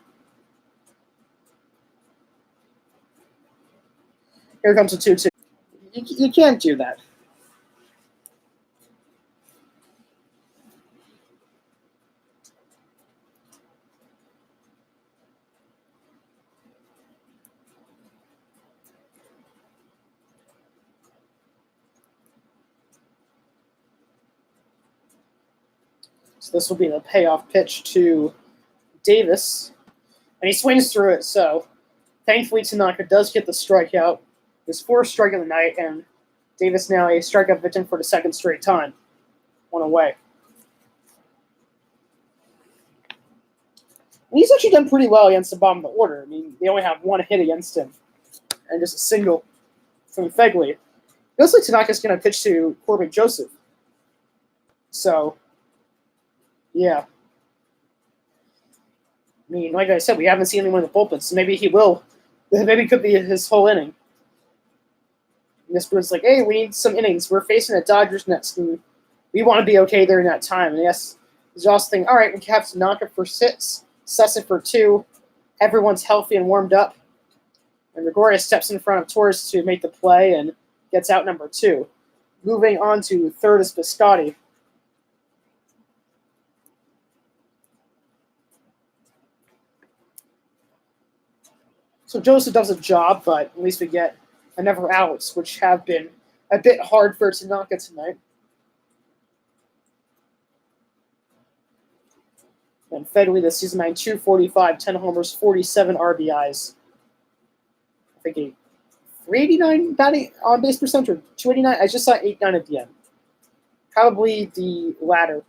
Here comes a 2-2. You can't do that. So this will be the payoff pitch to Davis, and he swings through it. So thankfully, Tanaka does get the strikeout. His fourth strike of the night, and Davis now a strikeout victim for the second straight time. One away. And he's actually done pretty well against the bottom of the order. I mean, they only have one hit against him, and just a single from Fegley. It looks like Tanaka's going to pitch to Corbin Joseph. So, yeah. I mean, like I said, we haven't seen anyone in the bullpen, so maybe he will. Maybe it could be his whole inning. And this bird's like, hey, we need some innings. We're facing the Dodgers next, and we want to be okay during that time. And yes, he's also thinking, all right, we have Tanaka for 6, Sessa for 2. Everyone's healthy and warmed up. And Gregoria steps in front of Torres to make the play and gets out number 2. Moving on to third is Biscotti. So Joseph does a job, but at least we get another outs, which have been a bit hard for Tanaka tonight. And Fegley this season, 245, 10 homers, 47 RBIs. I think a 389 batting on base percentage, or 289. I just saw 89 at the end. Probably the latter.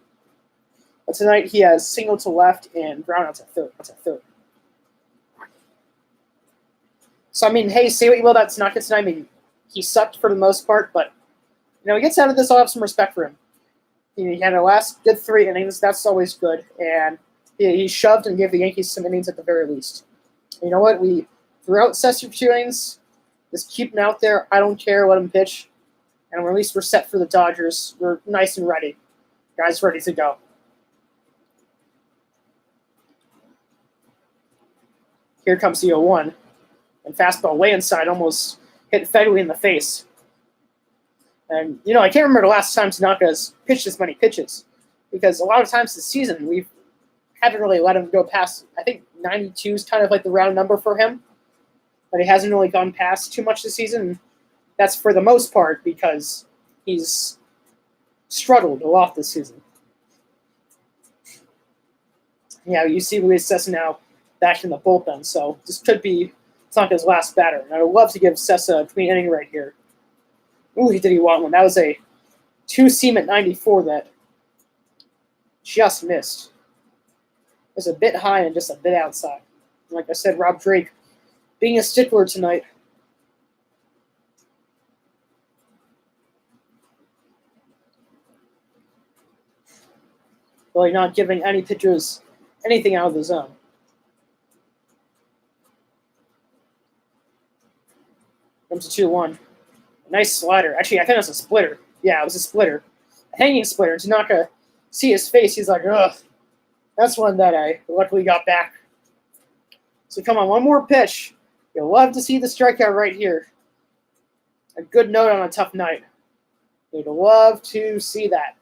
But tonight he has single to left and ground out to third. That's a third. So, I mean, hey, say what you will about Tanaka tonight. I mean, he sucked for the most part, but, he gets out of this. I'll have some respect for him. He had a last good 3 innings. That's always good. And he shoved and gave the Yankees some innings at the very least. And you know what? We threw out Sessa for 2 innings. Just keep him out there. I don't care. Let him pitch. And at least we're set for the Dodgers. We're nice and ready. Guys ready to go. Here comes the 0-1. And fastball way inside almost hit Fegley in the face. And, I can't remember the last time Tanaka has pitched this many pitches. Because a lot of times this season, we haven't really let him go past, I think 92 is kind of like the round number for him. But he hasn't really gone past too much this season. That's for the most part because he's struggled a lot this season. Yeah, you see Luis Sessa now back in the bullpen. So this could be Tanaka's last batter. And I would love to give Sessa a clean inning right here. Ooh, did he want one? That was a 2-seam at 94 that just missed. It was a bit high and just a bit outside. Like I said, Rob Drake being a stickler tonight. Really not giving any pitchers anything out of the zone. Comes to 2-1. Nice slider. Actually, I think it was a splitter. Yeah, it was a splitter. A hanging splitter. Tanaka see his face. He's like, ugh. That's one that I luckily got back. So come on, one more pitch. You'll love to see the strikeout right here. A good note on a tough night. You'd love to see that.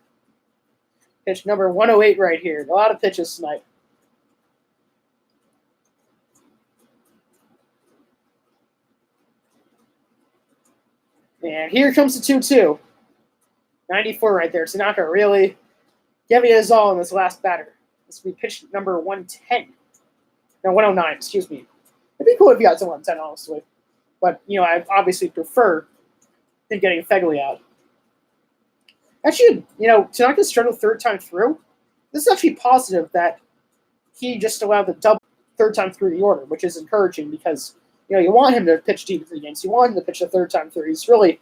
Pitch number 108 right here. A lot of pitches tonight. And here comes the 2-2. 94 right there. Tanaka really giving his all in this last batter. This will be pitch number 110. No, 109, excuse me. It'd be cool if you got to 110, honestly. But, I obviously prefer than getting Fegley out. Actually, Tanaka struggled third time through. This is actually positive that he just allowed the double third time through the order, which is encouraging because You want him to pitch deep in the games. You want him to pitch a third time through. He's really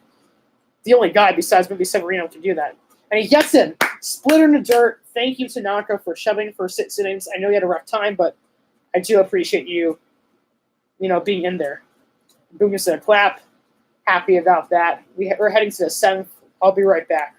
the only guy besides maybe Severino can do that. And he gets him. Splitter in the dirt. Thank you, Tanaka, for shoving for 6 innings. I know you had a rough time, but I do appreciate you, being in there. Boom is a clap. Happy about that. We're heading to the 7th. I'll be right back.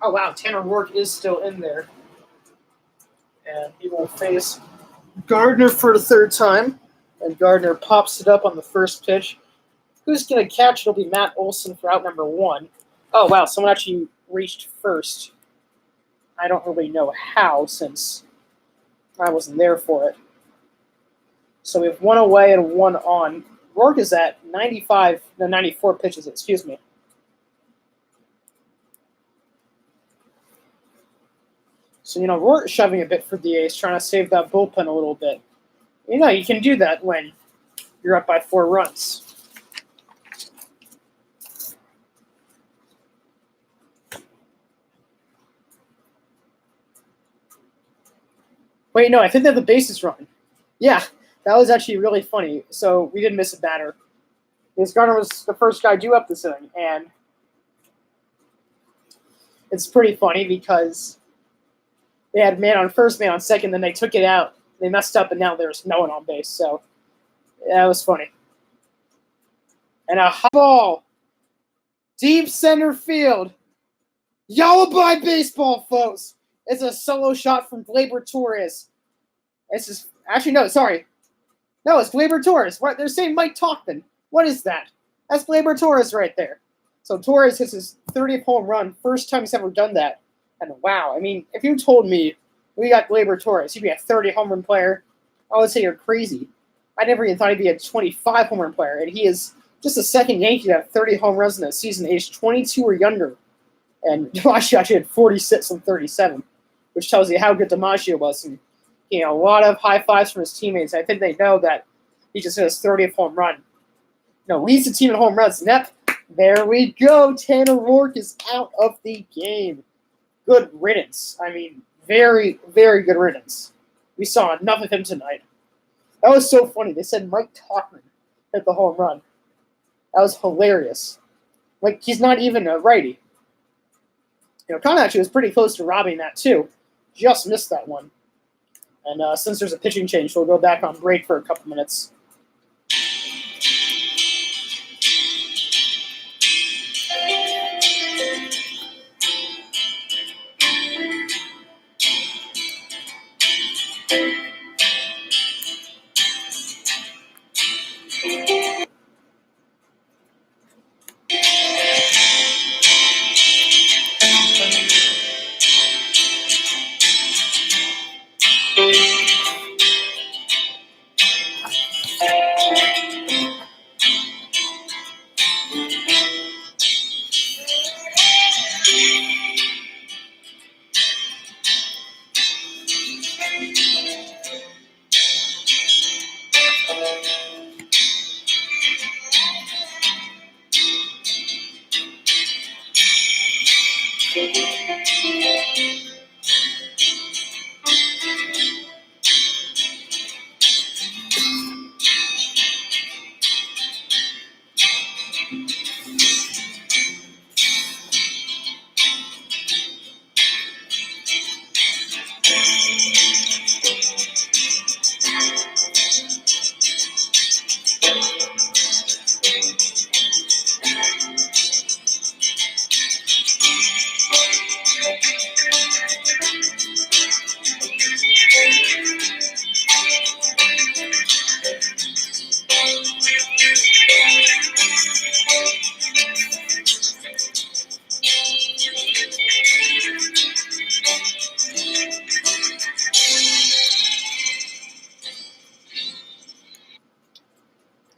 Oh, wow. Tanner Rourke is still in there. And he will face Gardner for the 3rd time. And Gardner pops it up on the first pitch. Who's going to catch? It'll be Matt Olson for out number 1. Oh, wow. Someone actually reached first. I don't really know how since I wasn't there for it. So we have 1 away and 1 on. Rourke is at 94 pitches, excuse me. So, Rourke shoving a bit for the A's, trying to save that bullpen a little bit. You can do that when you're up by 4 runs. Wait, no, I think they have the bases run. Yeah, that was actually really funny. So we didn't miss a batter. Because Gardner was the first guy due up this inning, and it's pretty funny because they had man on first, man on second, then they took it out. They messed up, and now there's no one on base. So that was funny. And a high ball, deep center field. Y'all buy baseball, folks. It's a solo shot from Gleyber Torres. It's just actually no, sorry. No, it's Gleyber Torres. What they're saying Mike Talkman. What is that? That's Gleyber Torres right there. So Torres hits his 30th home run, first time he's ever done that. And wow, I mean, if you told me we got Gleyber Torres, he'd be a 30 home run player, I would say you're crazy. I never even thought he'd be a 25 home run player, and he is just the second Yankee to have 30 home runs in a season, aged 22 or younger. And DiMaggio actually had 46 and 37, which tells you how good DiMaggio was. And a lot of high fives from his teammates. I think they know that he just hit his 30th home run. Leads the team in home runs. Yep, there we go. Tanner Rourke is out of the game. Good riddance. I mean, very, very good riddance. We saw enough of him tonight. That was so funny. They said Mike Tauchman hit the home run. That was hilarious. Like, he's not even a righty. Con actually was pretty close to robbing that, too. Just missed that one. And since there's a pitching change, we'll go back on break for a couple minutes.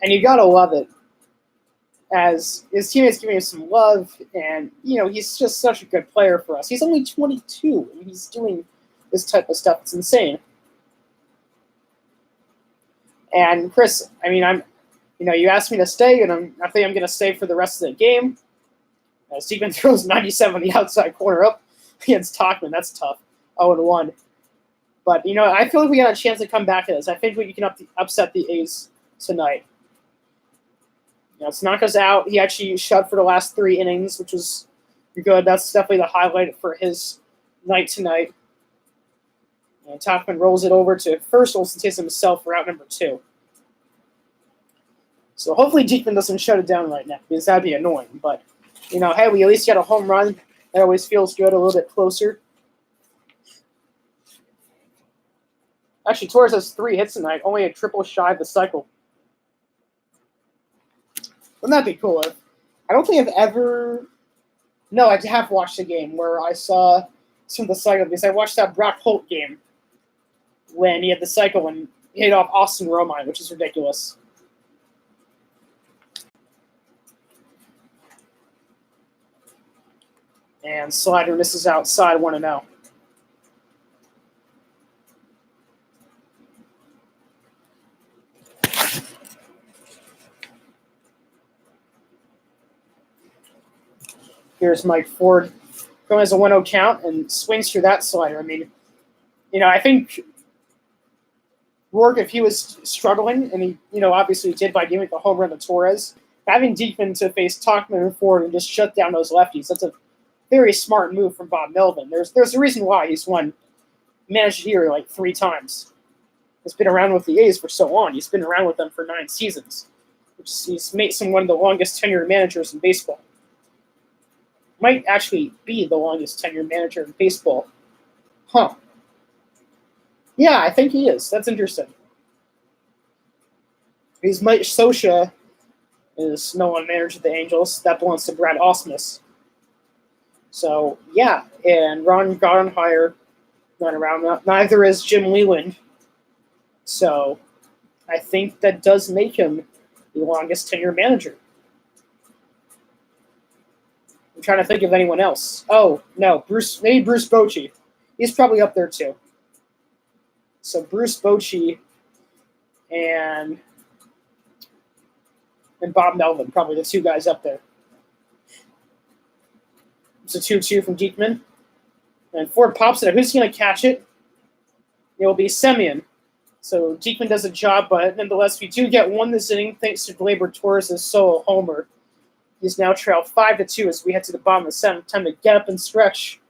And you gotta love it, as his teammates giving him some love, and he's just such a good player for us. He's only 22, and he's doing this type of stuff. It's insane. And Chris, you asked me to stay, and I think I'm going to stay for the rest of the game. Steven throws 97 on the outside corner up against Tauchman. That's tough. 0-1. But, I feel like we got a chance to come back to this. I think we can upset the A's tonight. Tanaka's out. He actually shut for the last 3 innings, which was good. That's definitely the highlight for his night tonight. And Tauchman rolls it over to first. Olsen takes himself for out number 2. So hopefully Diekman doesn't shut it down right now, because that'd be annoying. But, hey, we at least got a home run. That always feels good, a little bit closer. Actually, Torres has 3 hits tonight, only a triple shy of the cycle. Wouldn't that be cool? I don't think I've ever... No, I have watched a game where I saw some of the cycle, because I watched that Brock Holt game when he had the cycle and hit off Austin Romine, which is ridiculous. And slider misses outside 1-0. Here's Mike Ford going as a 1-0 count and swings through that slider. I think Rourke, if he was struggling, and he, obviously did by giving the home run to Torres, having Diekman to face Tauchman and Ford and just shut down those lefties, that's a very smart move from Bob Melvin. There's a reason why he's won manager here like 3 times. He's been around with the A's for so long. He's been around with them for 9 seasons, he's made him one of the longest tenured managers in baseball. Might actually be the longest tenured manager in baseball. Huh. Yeah, I think he is. That's interesting. Because Mike Scioscia is no longer manager of the Angels. That belongs to Brad Ausmus. So, yeah. And Ron Gardenhire not around. Neither is Jim Leland. So, I think that does make him the longest tenured manager. I'm trying to think of anyone else. Oh, no. Maybe Bruce Bochy. He's probably up there, too. So Bruce Bochy and Bob Melvin, probably the 2 guys up there. It's a 2-2 from Diekman. And Ford pops it up. Who's going to catch it? it will be Semyon. So Diekman does a job, but nonetheless, we do get one this inning thanks to Gleyber Torres' solo homer. He's now trailed 5-2 as we head to the bottom of the seventh. Time to get up and stretch.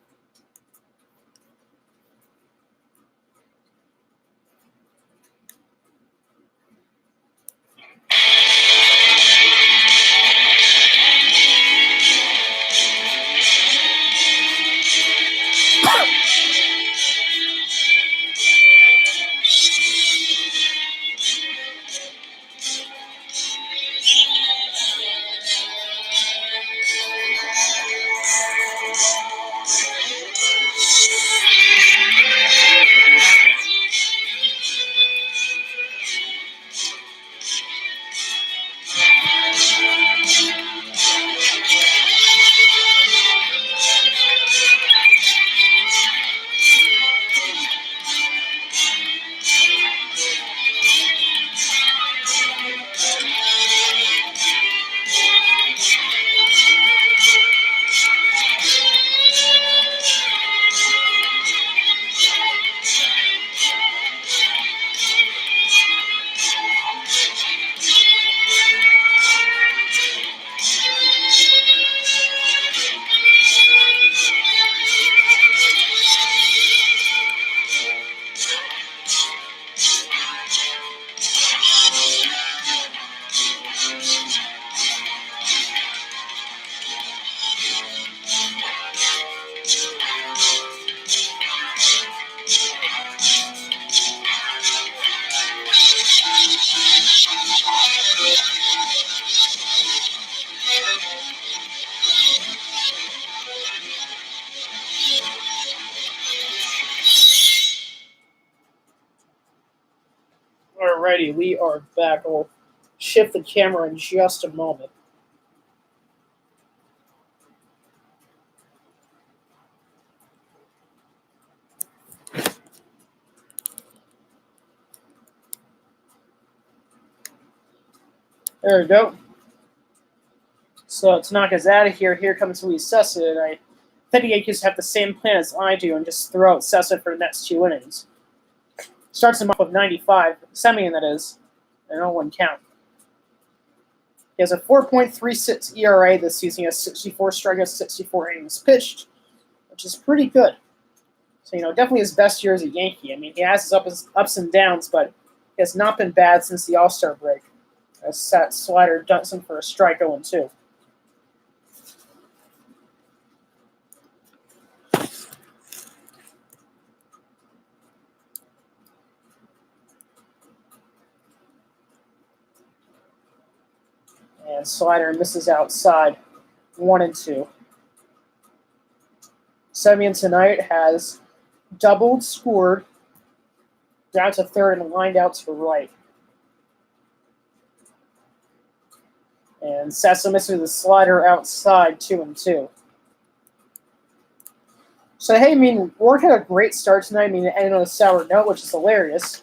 Alrighty, we are back. We'll shift the camera in just a moment. There we go. So to knock us out of here, here comes Luis Sessa, and I think the Yankees have the same plan as I do and just throw out Sessa for the next 2 innings. Starts him off with 95, Semyon that is, and 0-1 count. He has a 4.36 ERA this season. He has 64 strikeouts, 64 innings pitched, which is pretty good. So, definitely his best year as a Yankee. I mean, he has his ups and downs, but he has not been bad since the All-Star break. A set slider dumps him for a strike 0-2. And slider misses outside, 1-2. Semyon tonight has doubled, scored, down to third, and lined out to right. And Sessa misses the slider outside, 2-2. So, hey, I mean, Ward had a great start tonight. I mean, it ended on a sour note, which is hilarious.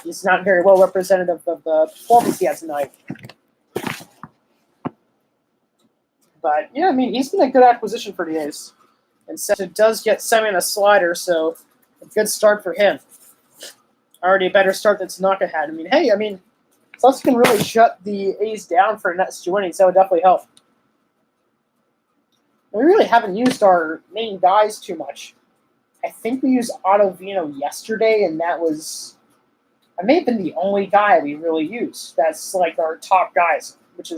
He's not very well representative of the performance he had tonight. But, yeah, I mean, he's been a good acquisition for the A's. And Sessa does get Semyon a slider, so a good start for him. Already a better start than Tanaka had. I mean, hey, Sessa can really shut the A's down for the next 2 innings. That would definitely help. And we really haven't used our main guys too much. I think we used Ottavino yesterday, and that may have been the only guy we really used. That's like our top guys, which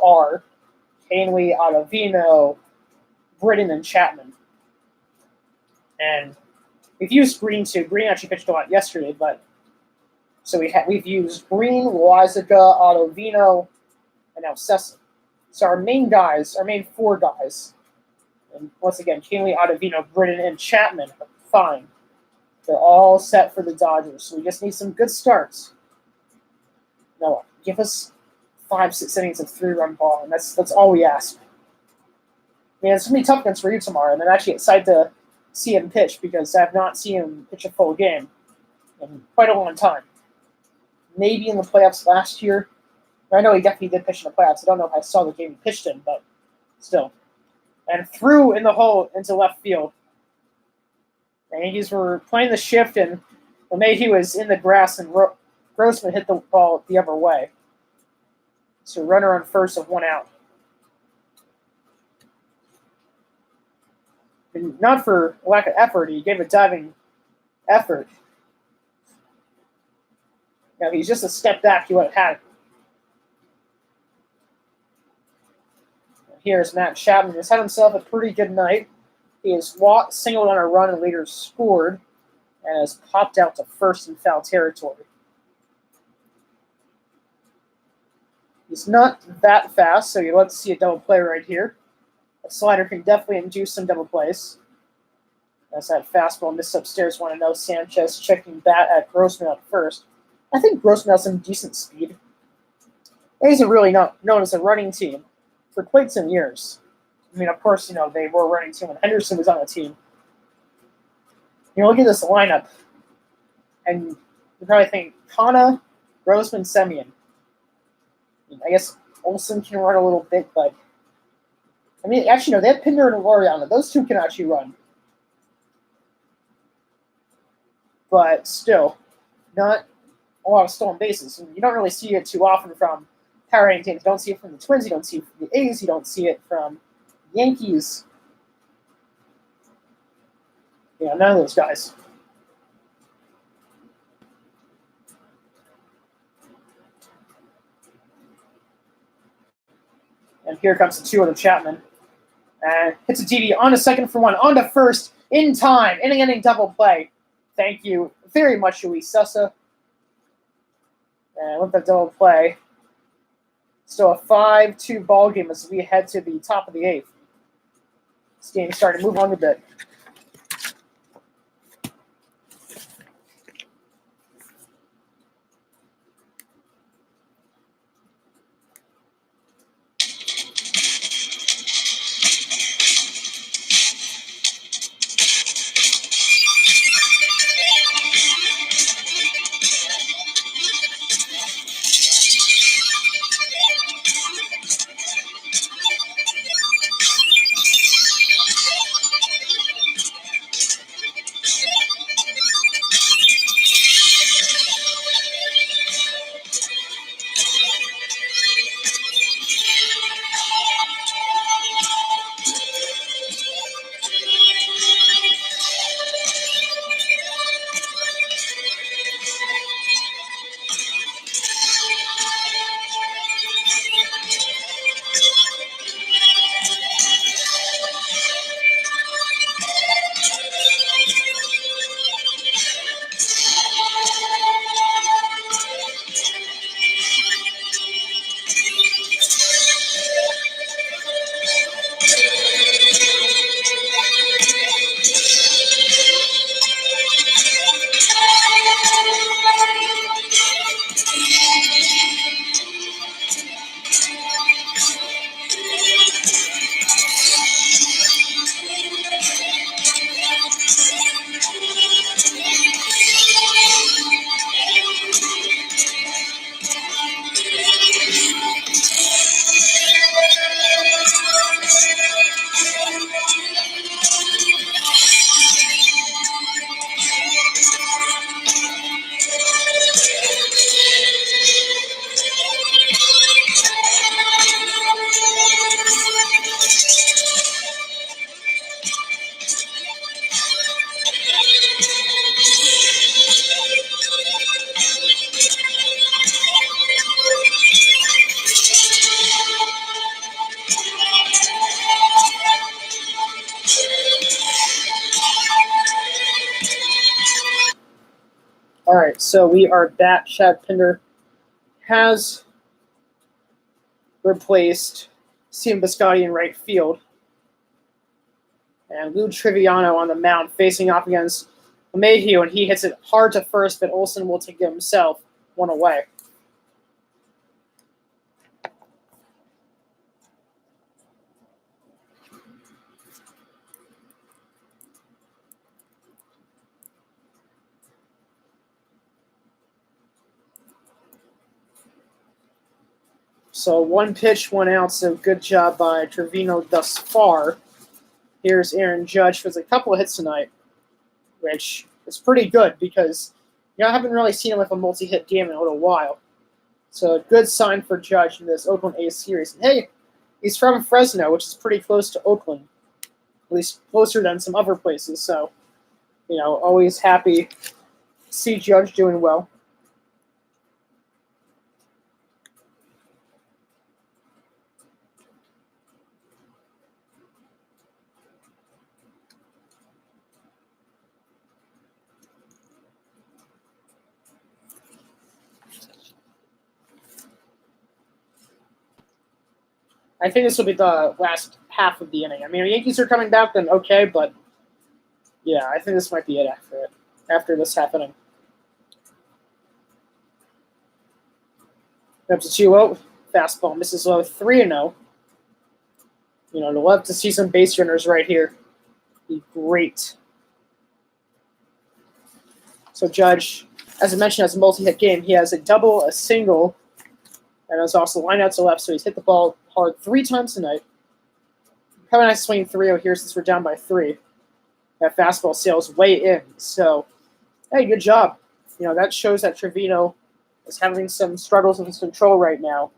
are Hanley, Ottavino, Britton, and Chapman. And we've used Green too. Green actually pitched a lot yesterday, but so we've used Green, Loizaga, Ottavino, and now Sessa. So our main 4 guys, and once again, Hanley, Ottavino, Britton, and Chapman are fine. They're all set for the Dodgers, so we just need some good starts. No, give us 5-6 innings of 3-run ball, and that's all we ask. I mean, it's going to be tough against Ryu tomorrow, and I'm actually excited to see him pitch because I have not seen him pitch a full game in quite a long time. Maybe in the playoffs last year. I know he definitely did pitch in the playoffs. I don't know if I saw the game he pitched in, but still. And threw in the hole into left field. The Yankees were playing the shift, and LeMahieu was in the grass and Grossman hit the ball the other way. So runner on first of 1 out. And not for lack of effort, he gave a diving effort. Now, if he's just a step back, he would have had it. Here's Matt Chapman. He's had himself a pretty good night. He has singled on a run and later scored and has popped out to first in foul territory. He's not that fast, so let's see a double play right here. A slider can definitely induce some double plays. That's that fastball missed upstairs. Want to know Sanchez checking bat at Grossman at first. I think Grossman has some decent speed. He isn't really known as a running team for quite some years. I mean, of course, they were a running team when Henderson was on the team. Look at this lineup, and you probably think Kana, Grossman, Semien. I guess Olsen can run a little bit, but I mean, actually, no, they have Pinder and Laureano. Those two can actually run. But still, not a lot of stolen bases. And you don't really see it too often from power hitting teams. You don't see it from the Twins. You don't see it from the A's. You don't see it from the Yankees. None of those guys. And here comes the 2-0 Chapman. And hits a DD on to second for 1, on to first, in time, inning double play. Thank you very much, Luis Sosa. And with that double play, still a 5-2 ball game as we head to the top of the 8th. This game starting to move on a bit. All right, so we are back. Chad Pinder has replaced Steven Biscotti in right field. And Lou Triviano on the mound facing off against Mayhew, and he hits it hard to first, but Olsen will take it himself 1 away. So 1 pitch, 1 out, so good job by Trevino thus far. Here's Aaron Judge with a couple of hits tonight, which is pretty good because I haven't really seen him with a multi-hit game in a little while. So a good sign for Judge in this Oakland A's series. And hey, he's from Fresno, which is pretty close to Oakland, at least closer than some other places. So, always happy to see Judge doing well. I think this will be the last half of the inning. I mean, the Yankees are coming back, then okay, but yeah, I think this might be it after this half inning. Up to 2-0. Fastball misses low, 3-0. To love to see some base runners right here. Be great. So Judge, as I mentioned, has a multi-hit game. He has a double, a single, and has also line out to left, so he's hit the ball hard 3 times tonight. Probably nice swing 3-0 here since we're down by 3. That fastball sails way in. So, hey, good job. That shows that Trevino is having some struggles with his control right now.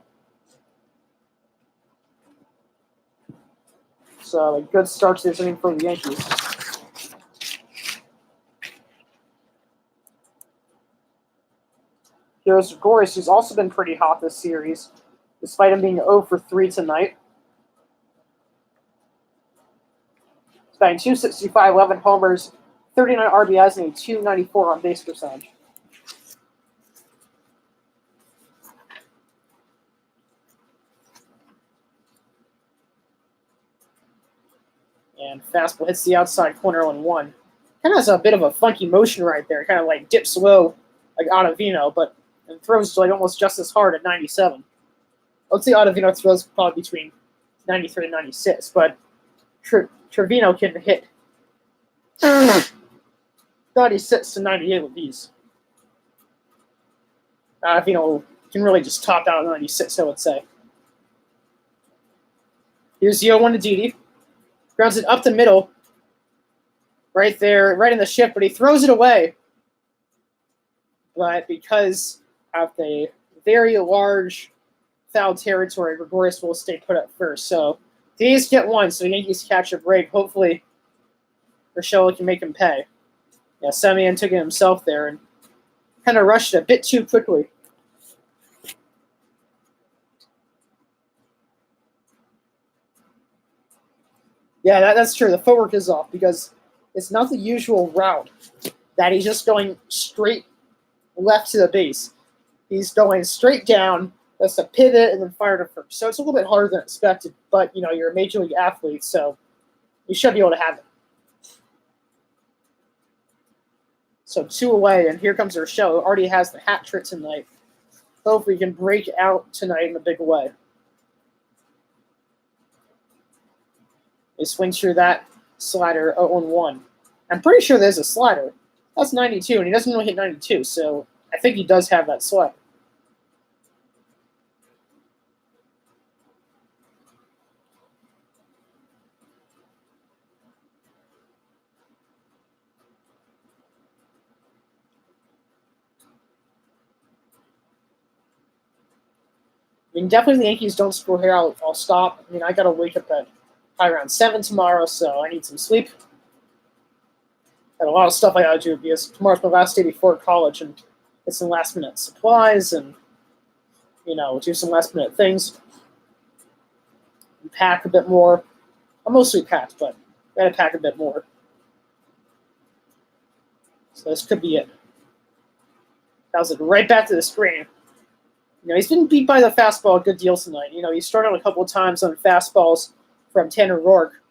So, a good start to this inning for the Yankees. Here's Gregorius, who's also been pretty hot this series, despite him being 0 for 3 tonight. He's batting .265, 11 homers, 39 RBIs, and a .294 on base percentage. And fastball hits the outside corner on 1. Kind of has a bit of a funky motion right there. Kind of like dips low like Ottavino, but and throws like almost just as hard at 97. Let's say Ottavino throws probably between 93 and 96, but Trevino can hit 96 to 98 with these. Ottavino can really just top out at 96, I would say. Here's the 0-1 to Didi. Grounds it up the middle. Right there, right in the shift, but he throws it away. But because of the very large foul territory, Gregorius will stay put at first. So the A's get 1, so the Yankees catch a break. Hopefully, Urshela can make him pay. Yeah, Semien took it himself there and kind of rushed it a bit too quickly. Yeah, that's true. The footwork is off because it's not the usual route that he's just going straight left to the base. He's going straight down, that's a pivot, and then fire to first. So it's a little bit harder than expected, but you're a major league athlete, so you should be able to have it. So 2 away, and here comes Urshela, who already has the hat trick tonight. Hopefully he can break out tonight in a big way. He swings through that slider 0-1. I'm pretty sure there's a slider. That's 92, and he doesn't really hit 92, so I think he does have that slider. I mean, definitely the Yankees don't score here. I'll stop. I mean, I got to wake up at probably around 7 tomorrow, so I need some sleep. Got a lot of stuff I got to do because tomorrow's my last day before college, and get some last-minute supplies and, do some last-minute things. And pack a bit more. I'm mostly packed, but I got to pack a bit more. So this could be it. Bounce it right back to the screen. He's been beat by the fastball a good deal tonight. He started a couple of times on fastballs from Tanner Rourke.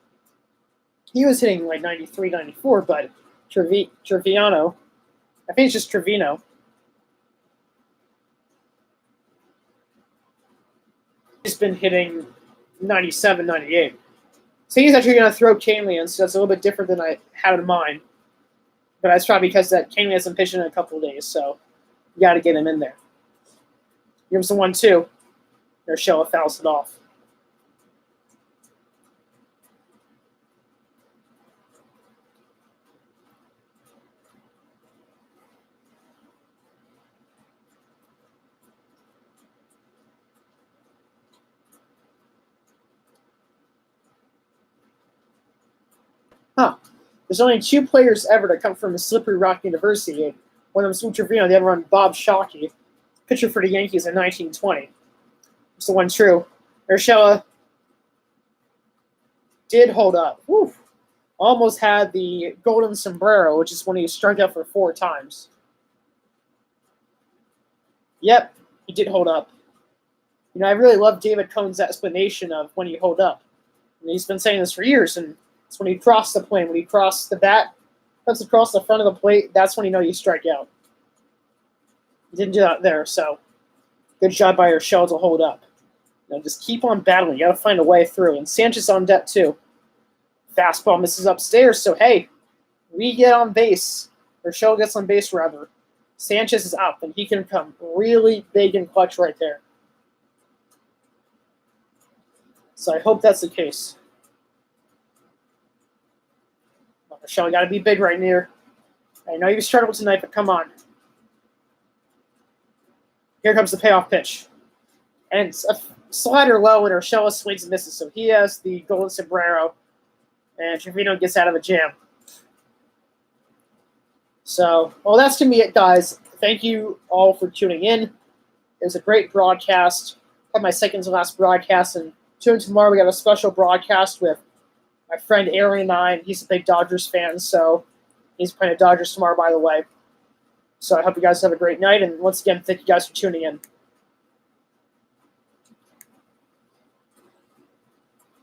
He was hitting like 93, 94, but Trevino, I think it's just Trevino. He's been hitting 97, 98. So he's actually going to throw Canely in, so that's a little bit different than I had in mind. But that's probably because that Canely hasn't pitched in a couple of days, so you got to get him in there. Gives the 1-2. Urshela fouls it off. There's only 2 players ever to come from a Slippery Rock University. One of them's Lou Trevino, the other one Bob Shockey, pitcher for the Yankees in 1920. It's the one true. Urshela did hold up. Whew. Almost had the golden sombrero, which is when he struck out for 4 times. Yep, he did hold up. You know, I really love David Cohn's explanation of when you hold up. And he's been saying this for years, and it's when you cross the plane, when you cross the bat, comes across the front of the plate, that's when you know you strike out. He didn't do that there, so good job by Urshela to hold up. You know, just keep on battling. You got to find a way through. And Sanchez on deck, too. Fastball misses upstairs, so hey, we get on base. Urshela gets on base, rather. Sanchez is up, and he can come really big and clutch right there. So I hope that's the case. Urshela got to be big right near. I know you struggled tonight, but come on. Here comes the payoff pitch. And it's a slider low, and Urshela swings and misses, so he has the golden sombrero. And Trevino gets out of a jam. So, well, that's going to be it, guys. Thank you all for tuning in. It was a great broadcast. I had my second to last broadcast. And tune in tomorrow. We got a special broadcast with my friend Aaron and I. And he's a big Dodgers fan, so he's playing the Dodgers tomorrow, by the way. So I hope you guys have a great night. And once again, thank you guys for tuning in.